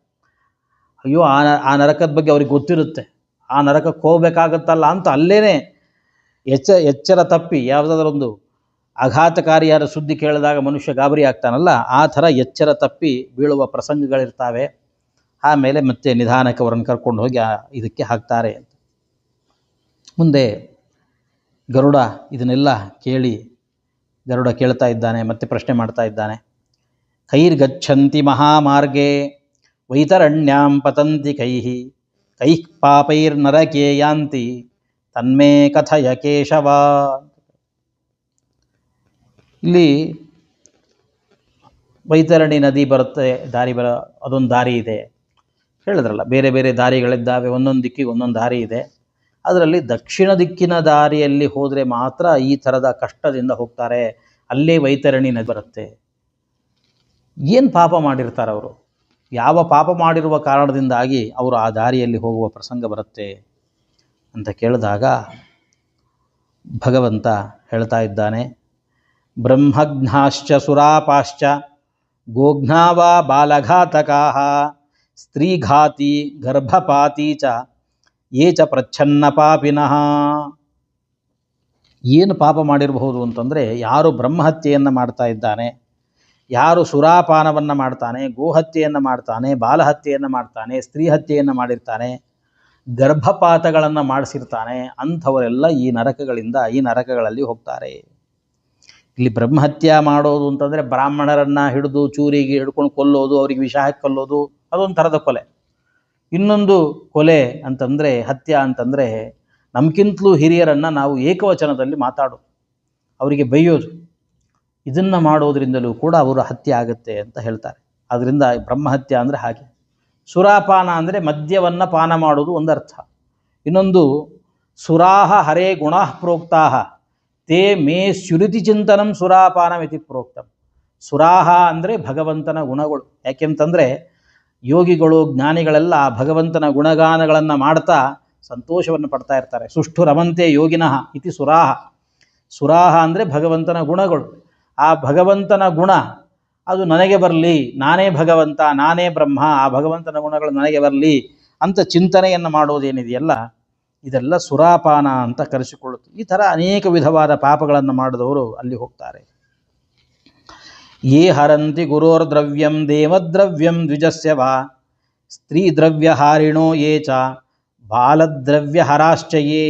ಅಯ್ಯೋ ಆ ನರಕದ ಬಗ್ಗೆ ಅವ್ರಿಗೆ ಗೊತ್ತಿರುತ್ತೆ, ಆ ನರಕಕ್ಕೆ ಹೋಗಬೇಕಾಗತ್ತಲ್ಲ ಅಂತ ಅಲ್ಲೇ ಎಚ್ಚರ ತಪ್ಪಿ ಯಾವುದಾದ್ರೊಂದು ಆಘಾತಕಾರಿಯಾದ ಸುದ್ದಿ ಕೇಳಿದಾಗ ಮನುಷ್ಯ ಗಾಬರಿ ಆಗ್ತಾನಲ್ಲ, ಆ ಥರ ಎಚ್ಚರ ತಪ್ಪಿ ಬೀಳುವ ಪ್ರಸಂಗಗಳಿರ್ತಾವೆ. ಆಮೇಲೆ ಮತ್ತೆ ನಿಧಾನಕ್ಕೆ ಅವರನ್ನು ಕರ್ಕೊಂಡು ಹೋಗಿ ಇದಕ್ಕೆ ಹಾಕ್ತಾರೆ ಅಂತ. ಮುಂದೆ ಗರುಡ ಇದನ್ನೆಲ್ಲ ಕೇಳಿ ಗರುಡ ಕೇಳ್ತಾ ಇದ್ದಾನೆ, ಮತ್ತೆ ಪ್ರಶ್ನೆ ಮಾಡ್ತಾ ಇದ್ದಾನೆ. ಕೈರ್ಗಚ್ಚಂತಿ ಮಹಾಮಾರ್ಗೇ ವೈತರಣ್ಯಾಂ ಪತಂತಿ ಕೈಃ ಪಾಪೈರ್ನರಕೇ ಯಾಂತಿ ತನ್ಮೇ ಕಥಯ ಕೇಶವ. ಇಲ್ಲಿ ವೈತರಣಿ ನದಿ ಬರುತ್ತೆ, ಅದೊಂದು ದಾರಿ ಇದೆ ಹೇಳಿದ್ರಲ್ಲ, ಬೇರೆ ಬೇರೆ ದಾರಿಗಳಿದ್ದಾವೆ, ಒಂದೊಂದು ದಿಕ್ಕಿಗೆ ಒಂದೊಂದು ದಾರಿ ಇದೆ. ಅದರಲ್ಲಿ ದಕ್ಷಿಣ ದಿಕ್ಕಿನ ದಾರಿಯಲ್ಲಿ ಹೋದರೆ ಮಾತ್ರ ಈ ಥರದ ಕಷ್ಟದಿಂದ ಹೋಗ್ತಾರೆ. ಅಲ್ಲೇ ವೈತರಣಿ ನದಿ ಬರುತ್ತೆ. ಏನು ಪಾಪ ಮಾಡಿರ್ತಾರೆ ಅವರು? ಯಾವ ಪಾಪ ಮಾಡಿರುವ ಕಾರಣದಿಂದಾಗಿ ಅವರು ಆ ದಾರಿಯಲ್ಲಿ ಹೋಗುವ ಪ್ರಸಂಗ ಬರುತ್ತೆ ಅಂತ ಕೇಳಿದಾಗ ಭಗವಂತ ಹೇಳ್ತಾ ಇದ್ದಾನೆ, ಬ್ರಹ್ಮಘ್ನಾಶ್ಚ ಸುರಾಪಾಶ್ಚ ಗೋಘ್ನಾವ ಬಾಲಘಾತಕಾ ಸ್ತ್ರೀಘಾತಿ ಗರ್ಭಪಾತಿ ಚ ಯೇ ಚ ಪ್ರಚ್ಛನ್ನ ಪಾಪಿನಃ. ಏನು ಪಾಪ ಮಾಡಿರಬಹುದು ಅಂತಂದರೆ, ಯಾರು ಬ್ರಹ್ಮಹತ್ಯೆಯನ್ನು ಮಾಡ್ತಾ ಇದ್ದಾನೆ, ಯಾರು ಸುರಾಪಾನವನ್ನು ಮಾಡ್ತಾನೆ, ಗೋಹತ್ಯೆಯನ್ನು ಮಾಡ್ತಾನೆ, ಬಾಲಹತ್ಯೆಯನ್ನು ಮಾಡ್ತಾನೆ, ಸ್ತ್ರೀ ಹತ್ಯೆಯನ್ನು ಮಾಡಿರ್ತಾನೆ, ಗರ್ಭಪಾತಗಳನ್ನು ಮಾಡಿಸಿರ್ತಾನೆ, ಅಂಥವರೆಲ್ಲ ಈ ನರಕಗಳಲ್ಲಿ ಹೋಗ್ತಾರೆ. ಇಲ್ಲಿ ಬ್ರಹ್ಮಹತ್ಯೆ ಮಾಡೋದು ಅಂತಂದರೆ ಬ್ರಾಹ್ಮಣರನ್ನು ಹಿಡಿದು ಚೂರಿಗೆ ಹಿಡ್ಕೊಂಡು ಕೊಲ್ಲೋದು, ಅವರಿಗೆ ವಿಷ ಹಾಕಿ ಕೊಲ್ಲೋದು, ಅದೊಂದು ಥರದ ಕೊಲೆ. ಇನ್ನೊಂದು ಕೊಲೆ ಅಂತಂದರೆ, ಹತ್ಯೆ ಅಂತಂದರೆ ನಮ್ಗಿಂತಲೂ ಹಿರಿಯರನ್ನು ನಾವು ಏಕವಚನದಲ್ಲಿ ಮಾತಾಡೋದು, ಅವರಿಗೆ ಬೈಯೋದು, ಇದನ್ನು ಮಾಡೋದ್ರಿಂದಲೂ ಕೂಡ ಅವರ ಹತ್ಯೆ ಆಗುತ್ತೆ ಅಂತ ಹೇಳ್ತಾರೆ. ಆದ್ದರಿಂದ ಬ್ರಹ್ಮಹತ್ಯೆ ಅಂದರೆ ಹಾಗೆ. ಸುರಾಪಾನ ಅಂದರೆ ಮದ್ಯವನ್ನು ಪಾನ ಮಾಡೋದು ಒಂದರ್ಥ. ಇನ್ನೊಂದು ಸುರಾಹ ಹರೇ ಗುಣಃ ಪ್ರೋಕ್ತಾಹ ತೇ ಮೇ ಸ್ಯುರಿತಿ ಚಿಂತನಂ ಸುರಾಪಾನಮಿತಿ ಪ್ರೋಕ್ತಂ. ಸುರಾಹ ಅಂದರೆ ಭಗವಂತನ ಗುಣಗಳು. ಯಾಕೆಂತಂದರೆ ಯೋಗಿಗಳು ಜ್ಞಾನಿಗಳೆಲ್ಲ ಭಗವಂತನ ಗುಣಗಾನಗಳನ್ನು ಮಾಡ್ತಾ ಸಂತೋಷವನ್ನು ಪಡ್ತಾ ಇರ್ತಾರೆ. ಸುಷ್ಠು ರಮಂತೆ ಯೋಗಿನಃ ಇತಿ ಸುರಾಹ. ಸುರಾಹ ಅಂದರೆ ಭಗವಂತನ ಗುಣಗಳು. ಆ ಭಗವಂತನ ಗುಣ ಅದು ನನಗೆ ಬರಲಿ, ನಾನೇ ಭಗವಂತ, ನಾನೇ ಬ್ರಹ್ಮ, ಆ ಭಗವಂತನ ಗುಣಗಳು ನನಗೆ ಬರಲಿ ಅಂತ ಚಿಂತನೆಯನ್ನು ಮಾಡೋದೇನಿದೆಯಲ್ಲ, ಇದೆಲ್ಲ ಸುರಾಪಾನ ಅಂತ ಕರೆಸಿಕೊಳ್ಳುತ್ತೆ. ಈ ಥರ ಅನೇಕ ವಿಧವಾದ ಪಾಪಗಳನ್ನು ಮಾಡಿದವರು ಅಲ್ಲಿ ಹೋಗ್ತಾರೆ. ಯೇ ಹರಂತಿ ಗುರೋರ್ದ್ರವ್ಯಂ ದೇವದ್ರವ್ಯಂ ದ್ವಿಜಸ್ಯ ವಾ ಸ್ತ್ರೀ ದ್ರವ್ಯಹಾರಿಣೋ ಯೇ ಚ ಬಾಲದ್ರವ್ಯಹರಾಶ್ಚಯೇ.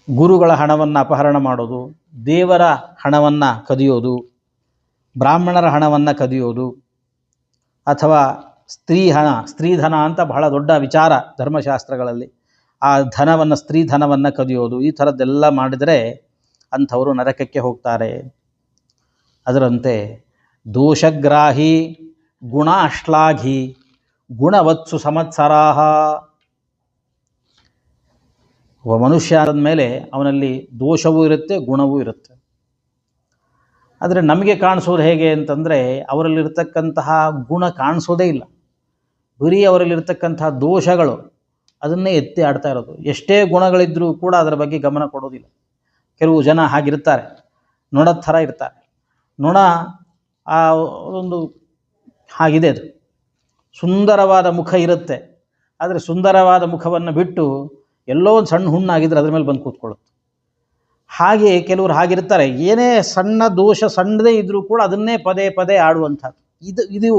ಗುರುಗಳ ಹಣವನ್ನು ಅಪಹರಣ ಮಾಡೋದು, ದೇವರ ಹಣವನ್ನು ಕದಿಯೋದು, ಬ್ರಾಹ್ಮಣರ ಹಣವನ್ನು ಕದಿಯೋದು, ಅಥವಾ ಸ್ತ್ರೀಧನ ಅಂತ ಬಹಳ ದೊಡ್ಡ ವಿಚಾರ ಧರ್ಮಶಾಸ್ತ್ರಗಳಲ್ಲಿ. ಆ ಧನವನ್ನು, ಸ್ತ್ರೀಧನವನ್ನು ಕದಿಯೋದು, ಈ ಥರದ್ದೆಲ್ಲ ಮಾಡಿದರೆ ಅಂಥವರು ನರಕಕ್ಕೆ ಹೋಗ್ತಾರೆ. ಅದರಂತೆ ದೋಷಗ್ರಾಹಿ ಗುಣ ಅಶ್ಲಾಘಿ ಗುಣವತ್ಸು ಸಂವತ್ಸರಾಹ. ಒಬ್ಬ ಮನುಷ್ಯ ಆದ ಮೇಲೆ ಅವನಲ್ಲಿ ದೋಷವೂ ಇರುತ್ತೆ, ಗುಣವೂ ಇರುತ್ತೆ. ಆದರೆ ನಮಗೆ ಕಾಣಿಸೋದು ಹೇಗೆ ಅಂತಂದರೆ, ಅವರಲ್ಲಿರ್ತಕ್ಕಂತಹ ಗುಣ ಕಾಣಿಸೋದೇ ಇಲ್ಲ, ಬರೀ ಅವರಲ್ಲಿರ್ತಕ್ಕಂತಹ ದೋಷಗಳು ಅದನ್ನೇ ಎತ್ತಿ ಆಡ್ತಾ ಇರೋದು. ಎಷ್ಟೇ ಗುಣಗಳಿದ್ದರೂ ಕೂಡ ಅದರ ಬಗ್ಗೆ ಗಮನ ಕೊಡೋದಿಲ್ಲ. ಕೆಲವು ಜನ ಹಾಗಿರ್ತಾರೆ, ನೊಣದ ಥರ ಇರ್ತಾರೆ. ನೊಣ ಆ ಒಂದು ಹಾಗಿದೆ, ಅದು ಸುಂದರವಾದ ಮುಖ ಇರುತ್ತೆ, ಆದರೆ ಸುಂದರವಾದ ಮುಖವನ್ನು ಬಿಟ್ಟು ಎಲ್ಲೋ ಒಂದು ಸಣ್ಣ ಹುಣ್ಣಾಗಿದ್ದರೆ ಅದ್ರ ಮೇಲೆ ಬಂದು ಕೂತ್ಕೊಳ್ಳುತ್ತೆ. ಹಾಗೆ ಕೆಲವರು ಹಾಗಿರ್ತಾರೆ, ಏನೇ ಸಣ್ಣ ದೋಷ ಸಣ್ಣದೇ ಇದ್ದರೂ ಕೂಡ ಅದನ್ನೇ ಪದೇ ಪದೇ ಆಡುವಂಥದ್ದು. ಇದು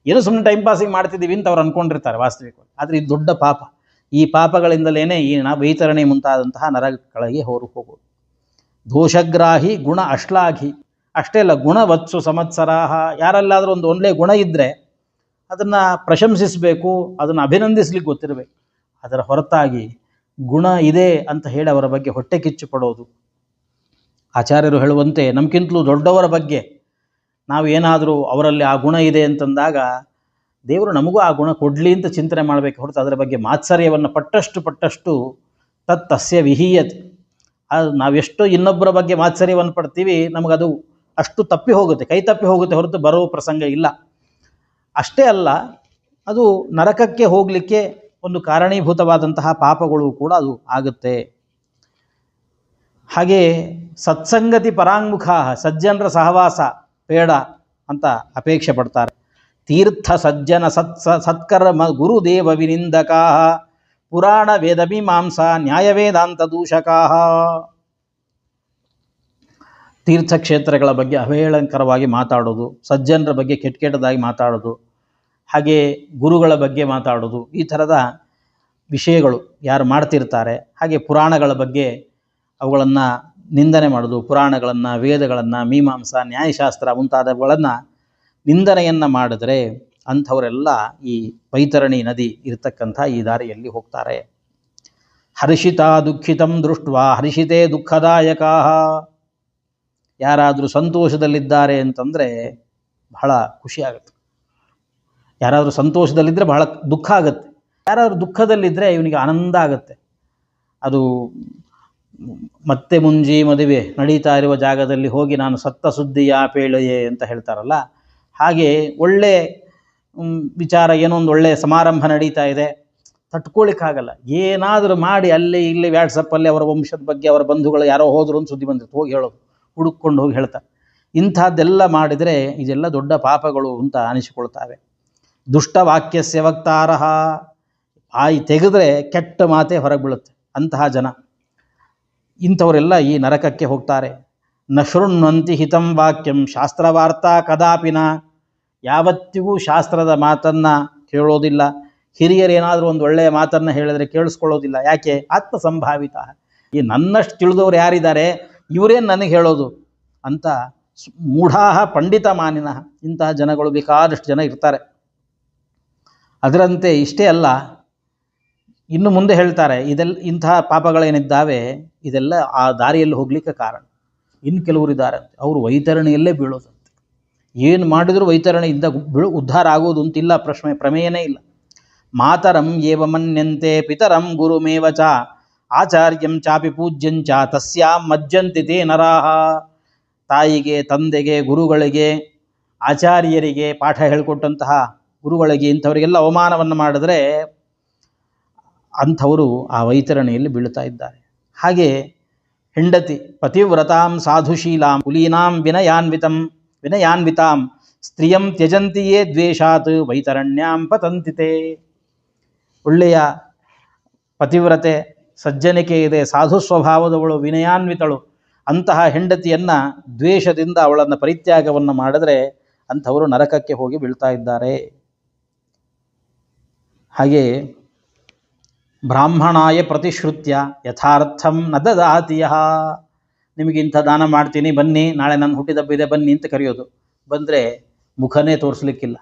ಏನೋ ಸುಮ್ಮನೆ ಟೈಮ್ ಪಾಸಿಂಗ್ ಮಾಡ್ತಿದ್ದೀವಿ ಅಂತ ಅವ್ರು ಅಂದ್ಕೊಂಡಿರ್ತಾರೆ ವಾಸ್ತವಿಕವಾಗಿ. ಆದರೆ ಇದು ದೊಡ್ಡ ಪಾಪ. ಈ ಪಾಪಗಳಿಂದಲೇ ಈ ವೈತರಣಿ ಮುಂತಾದಂತಹ ನರಕಗಳಿಗೆ ಹೋಗೋದು. ದೋಷಗ್ರಾಹಿ ಗುಣ ಅಶ್ಲಾಘಿ. ಅಷ್ಟೇ ಅಲ್ಲ, ಗುಣವತ್ಸು ಸಂವತ್ಸರಾಹ. ಯಾರಲ್ಲಾದರೂ ಒಂದು ಒಳ್ಳೆಯ ಗುಣ ಇದ್ದರೆ ಅದನ್ನು ಪ್ರಶಂಸಿಸಬೇಕು, ಅದನ್ನು ಅಭಿನಂದಿಸ್ಲಿಕ್ಕೆ ಗೊತ್ತಿರಬೇಕು. ಅದರ ಹೊರತಾಗಿ ಗುಣ ಇದೆ ಅಂತ ಹೇಳಿ ಅವರ ಬಗ್ಗೆ ಹೊಟ್ಟೆ ಕಿಚ್ಚು ಪಡೋದು. ಆಚಾರ್ಯರು ಹೇಳುವಂತೆ ನಮಗಿಂತಲೂ ದೊಡ್ಡವರ ಬಗ್ಗೆ ನಾವು ಏನಾದರೂ ಅವರಲ್ಲಿ ಆ ಗುಣ ಇದೆ ಅಂತಂದಾಗ ದೇವರು ನಮಗೂ ಆ ಗುಣ ಕೊಡಲಿ ಅಂತ ಚಿಂತನೆ ಮಾಡಬೇಕು ಹೊರತು ಅದರ ಬಗ್ಗೆ ಮಾತ್ಸರ್ಯವನ್ನು ಪಟ್ಟಷ್ಟು ತಸ್ಯ ವಿಹೀಯತೆ. ಅದು ನಾವೆಷ್ಟು ಇನ್ನೊಬ್ಬರ ಬಗ್ಗೆ ಮಾತ್ಸರ್ಯವನ್ನು ಪಡ್ತೀವಿ, ನಮಗದು ಅಷ್ಟು ತಪ್ಪಿ ಹೋಗುತ್ತೆ, ಕೈ ತಪ್ಪಿ ಹೋಗುತ್ತೆ ಹೊರತು ಬರೋ ಪ್ರಸಂಗ ಇಲ್ಲ. ಅಷ್ಟೇ ಅಲ್ಲ, ಅದು ನರಕಕ್ಕೆ ಹೋಗಲಿಕ್ಕೆ ಒಂದು ಕಾರಣೀಭೂತವಾದಂತಹ ಪಾಪಗಳು ಕೂಡ ಅದು ಆಗುತ್ತೆ. ಹಾಗೆ ಸತ್ಸಂಗತಿ ಪರಾಂಗುಖ, ಸಜ್ಜನರ ಸಹವಾಸ ಬೇಡ ಅಂತ ಅಪೇಕ್ಷೆ ಪಡ್ತಾರೆ. ತೀರ್ಥ ಸಜ್ಜನ ಸತ್ಕರ್ಮ ಗುರುದೇವ ವಿನಿಂದಕಾ ಪುರಾಣ ವೇದ ಮೀಮಾಂಸಾ ನ್ಯಾಯವೇದಾಂತ ದೂಷಕಾ. ತೀರ್ಥಕ್ಷೇತ್ರಗಳ ಬಗ್ಗೆ ಅವೇಳಂಕರವಾಗಿ ಮಾತಾಡೋದು, ಸಜ್ಜನರ ಬಗ್ಗೆ ಕೆಟ್ಟದಾಗಿ ಮಾತಾಡೋದು, ಹಾಗೆ ಗುರುಗಳ ಬಗ್ಗೆ ಮಾತಾಡೋದು, ಈ ಥರದ ವಿಷಯಗಳು ಯಾರು ಮಾಡ್ತಿರ್ತಾರೆ. ಹಾಗೆ ಪುರಾಣಗಳ ಬಗ್ಗೆ ಅವುಗಳನ್ನು ನಿಂದನೆ ಮಾಡೋದು, ಪುರಾಣಗಳನ್ನು, ವೇದಗಳನ್ನು, ಮೀಮಾಂಸಾ, ನ್ಯಾಯಶಾಸ್ತ್ರ ಮುಂತಾದವುಗಳನ್ನು ನಿಂದನೆಯನ್ನು ಮಾಡಿದರೆ ಅಂಥವರೆಲ್ಲ ಈ ವೈತರಣಿ ನದಿ ಇರತಕ್ಕಂಥ ಈ ದಾರಿಯಲ್ಲಿ ಹೋಗ್ತಾರೆ. ಹರ್ಷಿತಾ ದುಃಖಿತಂ ದೃಷ್ಟ್ವಾ ಹರ್ಷಿತೇ ದುಃಖದಾಯಕಾ. ಯಾರಾದರೂ ಸಂತೋಷದಲ್ಲಿದ್ದಾರೆ ಅಂತಂದರೆ ಬಹಳ ಖುಷಿಯಾಗುತ್ತೆ, ಯಾರಾದರೂ ಸಂತೋಷದಲ್ಲಿದ್ದರೆ ಬಹಳ ದುಃಖ ಆಗುತ್ತೆ. ಯಾರಾದ್ರು ದುಃಖದಲ್ಲಿದ್ದರೆ ಇವನಿಗೆ ಆನಂದ ಆಗುತ್ತೆ. ಅದು ಮತ್ತೆ ಮುಂಜಿ ಮದುವೆ ನಡೀತಾ ಇರುವ ಜಾಗದಲ್ಲಿ ಹೋಗಿ ನಾನು ಸತ್ತ ಸುದ್ದಿಯ ಪೇಳೆಯೇ ಅಂತ ಹೇಳ್ತಾರಲ್ಲ, ಹಾಗೆ ಒಳ್ಳೆ ವಿಚಾರ, ಏನೋ ಒಂದು ಒಳ್ಳೆಯ ಸಮಾರಂಭ ನಡೀತಾ ಇದೆ, ತಟ್ಕೊಳ್ಳಿಕ್ಕಾಗಲ್ಲ. ಏನಾದರೂ ಮಾಡಿ ಅಲ್ಲಿ ಇಲ್ಲಿ ವ್ಯಾಟ್ಸಪ್ಪಲ್ಲಿ ಅವರ ವಂಶದ ಬಗ್ಗೆ, ಅವರ ಬಂಧುಗಳು ಯಾರೋ ಹೋದ್ರು ಅಂತ ಸುದ್ದಿ ಬಂದಿತ್ತು, ಹೋಗಿ ಹೇಳೋದು, ಹುಡುಕೊಂಡು ಹೋಗಿ ಹೇಳ್ತಾರೆ. ಇಂಥದ್ದೆಲ್ಲ ಮಾಡಿದರೆ ಇದೆಲ್ಲ ದೊಡ್ಡ ಪಾಪಗಳು ಅಂತ ಅನಿಸಿಕೊಳ್ತಾವೆ. ದುಷ್ಟವಾಕ್ಯಸ್ಯ ವಕ್ತಾರಃ, ಬಾಯಿ ತೆಗೆದ್ರೆ ಕೆಟ್ಟ ಮಾತೆ ಹೊರಗೆ ಬೀಳುತ್ತೆ ಅಂತಹ ಜನ, ಇಂಥವರೆಲ್ಲ ಈ ನರಕಕ್ಕೆ ಹೋಗ್ತಾರೆ. ನ ಶೃಣ್ವಂತಿ ಹಿತಂ ವಾಕ್ಯಂ ಶಾಸ್ತ್ರವಾರ್ತಾ ಕದಾಪಿನ, ಯಾವತ್ತಿಗೂ ಶಾಸ್ತ್ರದ ಮಾತನ್ನು ಕೇಳೋದಿಲ್ಲ. ಹಿರಿಯರೇನಾದರೂ ಒಂದು ಒಳ್ಳೆಯ ಮಾತನ್ನು ಹೇಳಿದರೆ ಕೇಳಿಸ್ಕೊಳ್ಳೋದಿಲ್ಲ. ಯಾಕೆ? ಆತ್ಮಸಂಭಾವಿತ, ಈ ನನ್ನಷ್ಟು ತಿಳಿದವರು ಯಾರಿದ್ದಾರೆ, ಇವರೇನು ನನಗೆ ಹೇಳೋದು ಅಂತ ಮೂಢಾಹ ಪಂಡಿತ ಮಾನಿನಃ, ಇಂತಹ ಜನಗಳು ಬೇಕಾದಷ್ಟು ಜನ ಇರ್ತಾರೆ. ಅದರಂತೆ ಇಷ್ಟೇ ಅಲ್ಲ, ಇನ್ನು ಮುಂದೆ ಹೇಳ್ತಾರೆ, ಇಂತಹ ಪಾಪಗಳೇನಿದ್ದಾವೆ ಇದೆಲ್ಲ ಆ ದಾರಿಯಲ್ಲಿ ಹೋಗ್ಲಿಕ್ಕೆ ಕಾರಣ. ಇನ್ನು ಕೆಲವರು ಇದ್ದಾರೆ, ಅವರು ವೈತರಣಿಯಲ್ಲೇ ಬೀಳೋದಂತೆ. ಏನು ಮಾಡಿದರೂ ವೈತರಣಿಯಿಂದ ಉದ್ಧಾರ ಆಗೋದು ಅಂತಿಲ್ಲ, ಪ್ರಮೇಯನೇ ಇಲ್ಲ. ಮಾತರಂ ಏವ ಮನ್ಯಂತೆ ಪಿತರಂ ಗುರುಮೇವ ಚ ಆಚಾರ್ಯಂ ಚಾಪಿ ಪೂಜ್ಯಂಚ ತಸ್ಯಾಂ ಮಜ್ಜಂತಿ ತೇ ನರಾಹ. ತಾಯಿಗೆ, ತಂದೆಗೆ, ಗುರುಗಳಿಗೆ, ಆಚಾರ್ಯರಿಗೆ, ಪಾಠ ಹೇಳಿಕೊಟ್ಟಂತಹ ಗುರುಗಳಿಗೆ, ಇಂಥವರಿಗೆಲ್ಲ ಅವಮಾನವನ್ನು ಮಾಡಿದ್ರೆ ಅಂಥವರು ಆ ವೈತರಣಿಯಲ್ಲಿ ಬೀಳ್ತಾ ಇದ್ದಾರೆ. ಹಾಗೆ ಹೆಂಡತಿ ಪತಿವ್ರತಾಂ ಸಾಧುಶೀಲಾಂ ಕುಲೀನಾಂ ವಿನಯಾನ್ವಿತಾಂ ಸ್ತ್ರೀಯಂ ತ್ಯಜಂತಿಯೇ ದ್ವೇಷಾತ್ ವೈತರಣ್ಯಾಂ ಪತಂತಿತೆ. ಒಳ್ಳೆಯ ಪತಿವ್ರತೆ, ಸಜ್ಜನಿಕೆ ಇದೆ, ಸಾಧು ಸ್ವಭಾವದವಳು, ವಿನಯಾನ್ವಿತಳು, ಅಂತಹ ಹೆಂಡತಿಯನ್ನು ದ್ವೇಷದಿಂದ ಅವಳನ್ನು ಪರಿತ್ಯಾಗವನ್ನು ಮಾಡಿದ್ರೆ ಅಂಥವರು ನರಕಕ್ಕೆ ಹೋಗಿ ಬೀಳ್ತಾ ಇದ್ದಾರೆ. ಹಾಗೆ ಬ್ರಾಹ್ಮಣಾಯ ಪ್ರತಿಶ್ರುತ್ಯ ಯಥಾರ್ಥಂ ನ ದದಾತಿ ಯಃ, ನಿಮಗಿಂಥ ದಾನ ಮಾಡ್ತೀನಿ ಬನ್ನಿ, ನಾಳೆ ನನ್ನ ಹುಟ್ಟಿದಬ್ಬಿದೆ ಬನ್ನಿ ಅಂತ ಕರೆಯೋದು, ಬಂದರೆ ಮುಖನೇ ತೋರಿಸ್ಲಿಕ್ಕಿಲ್ಲ,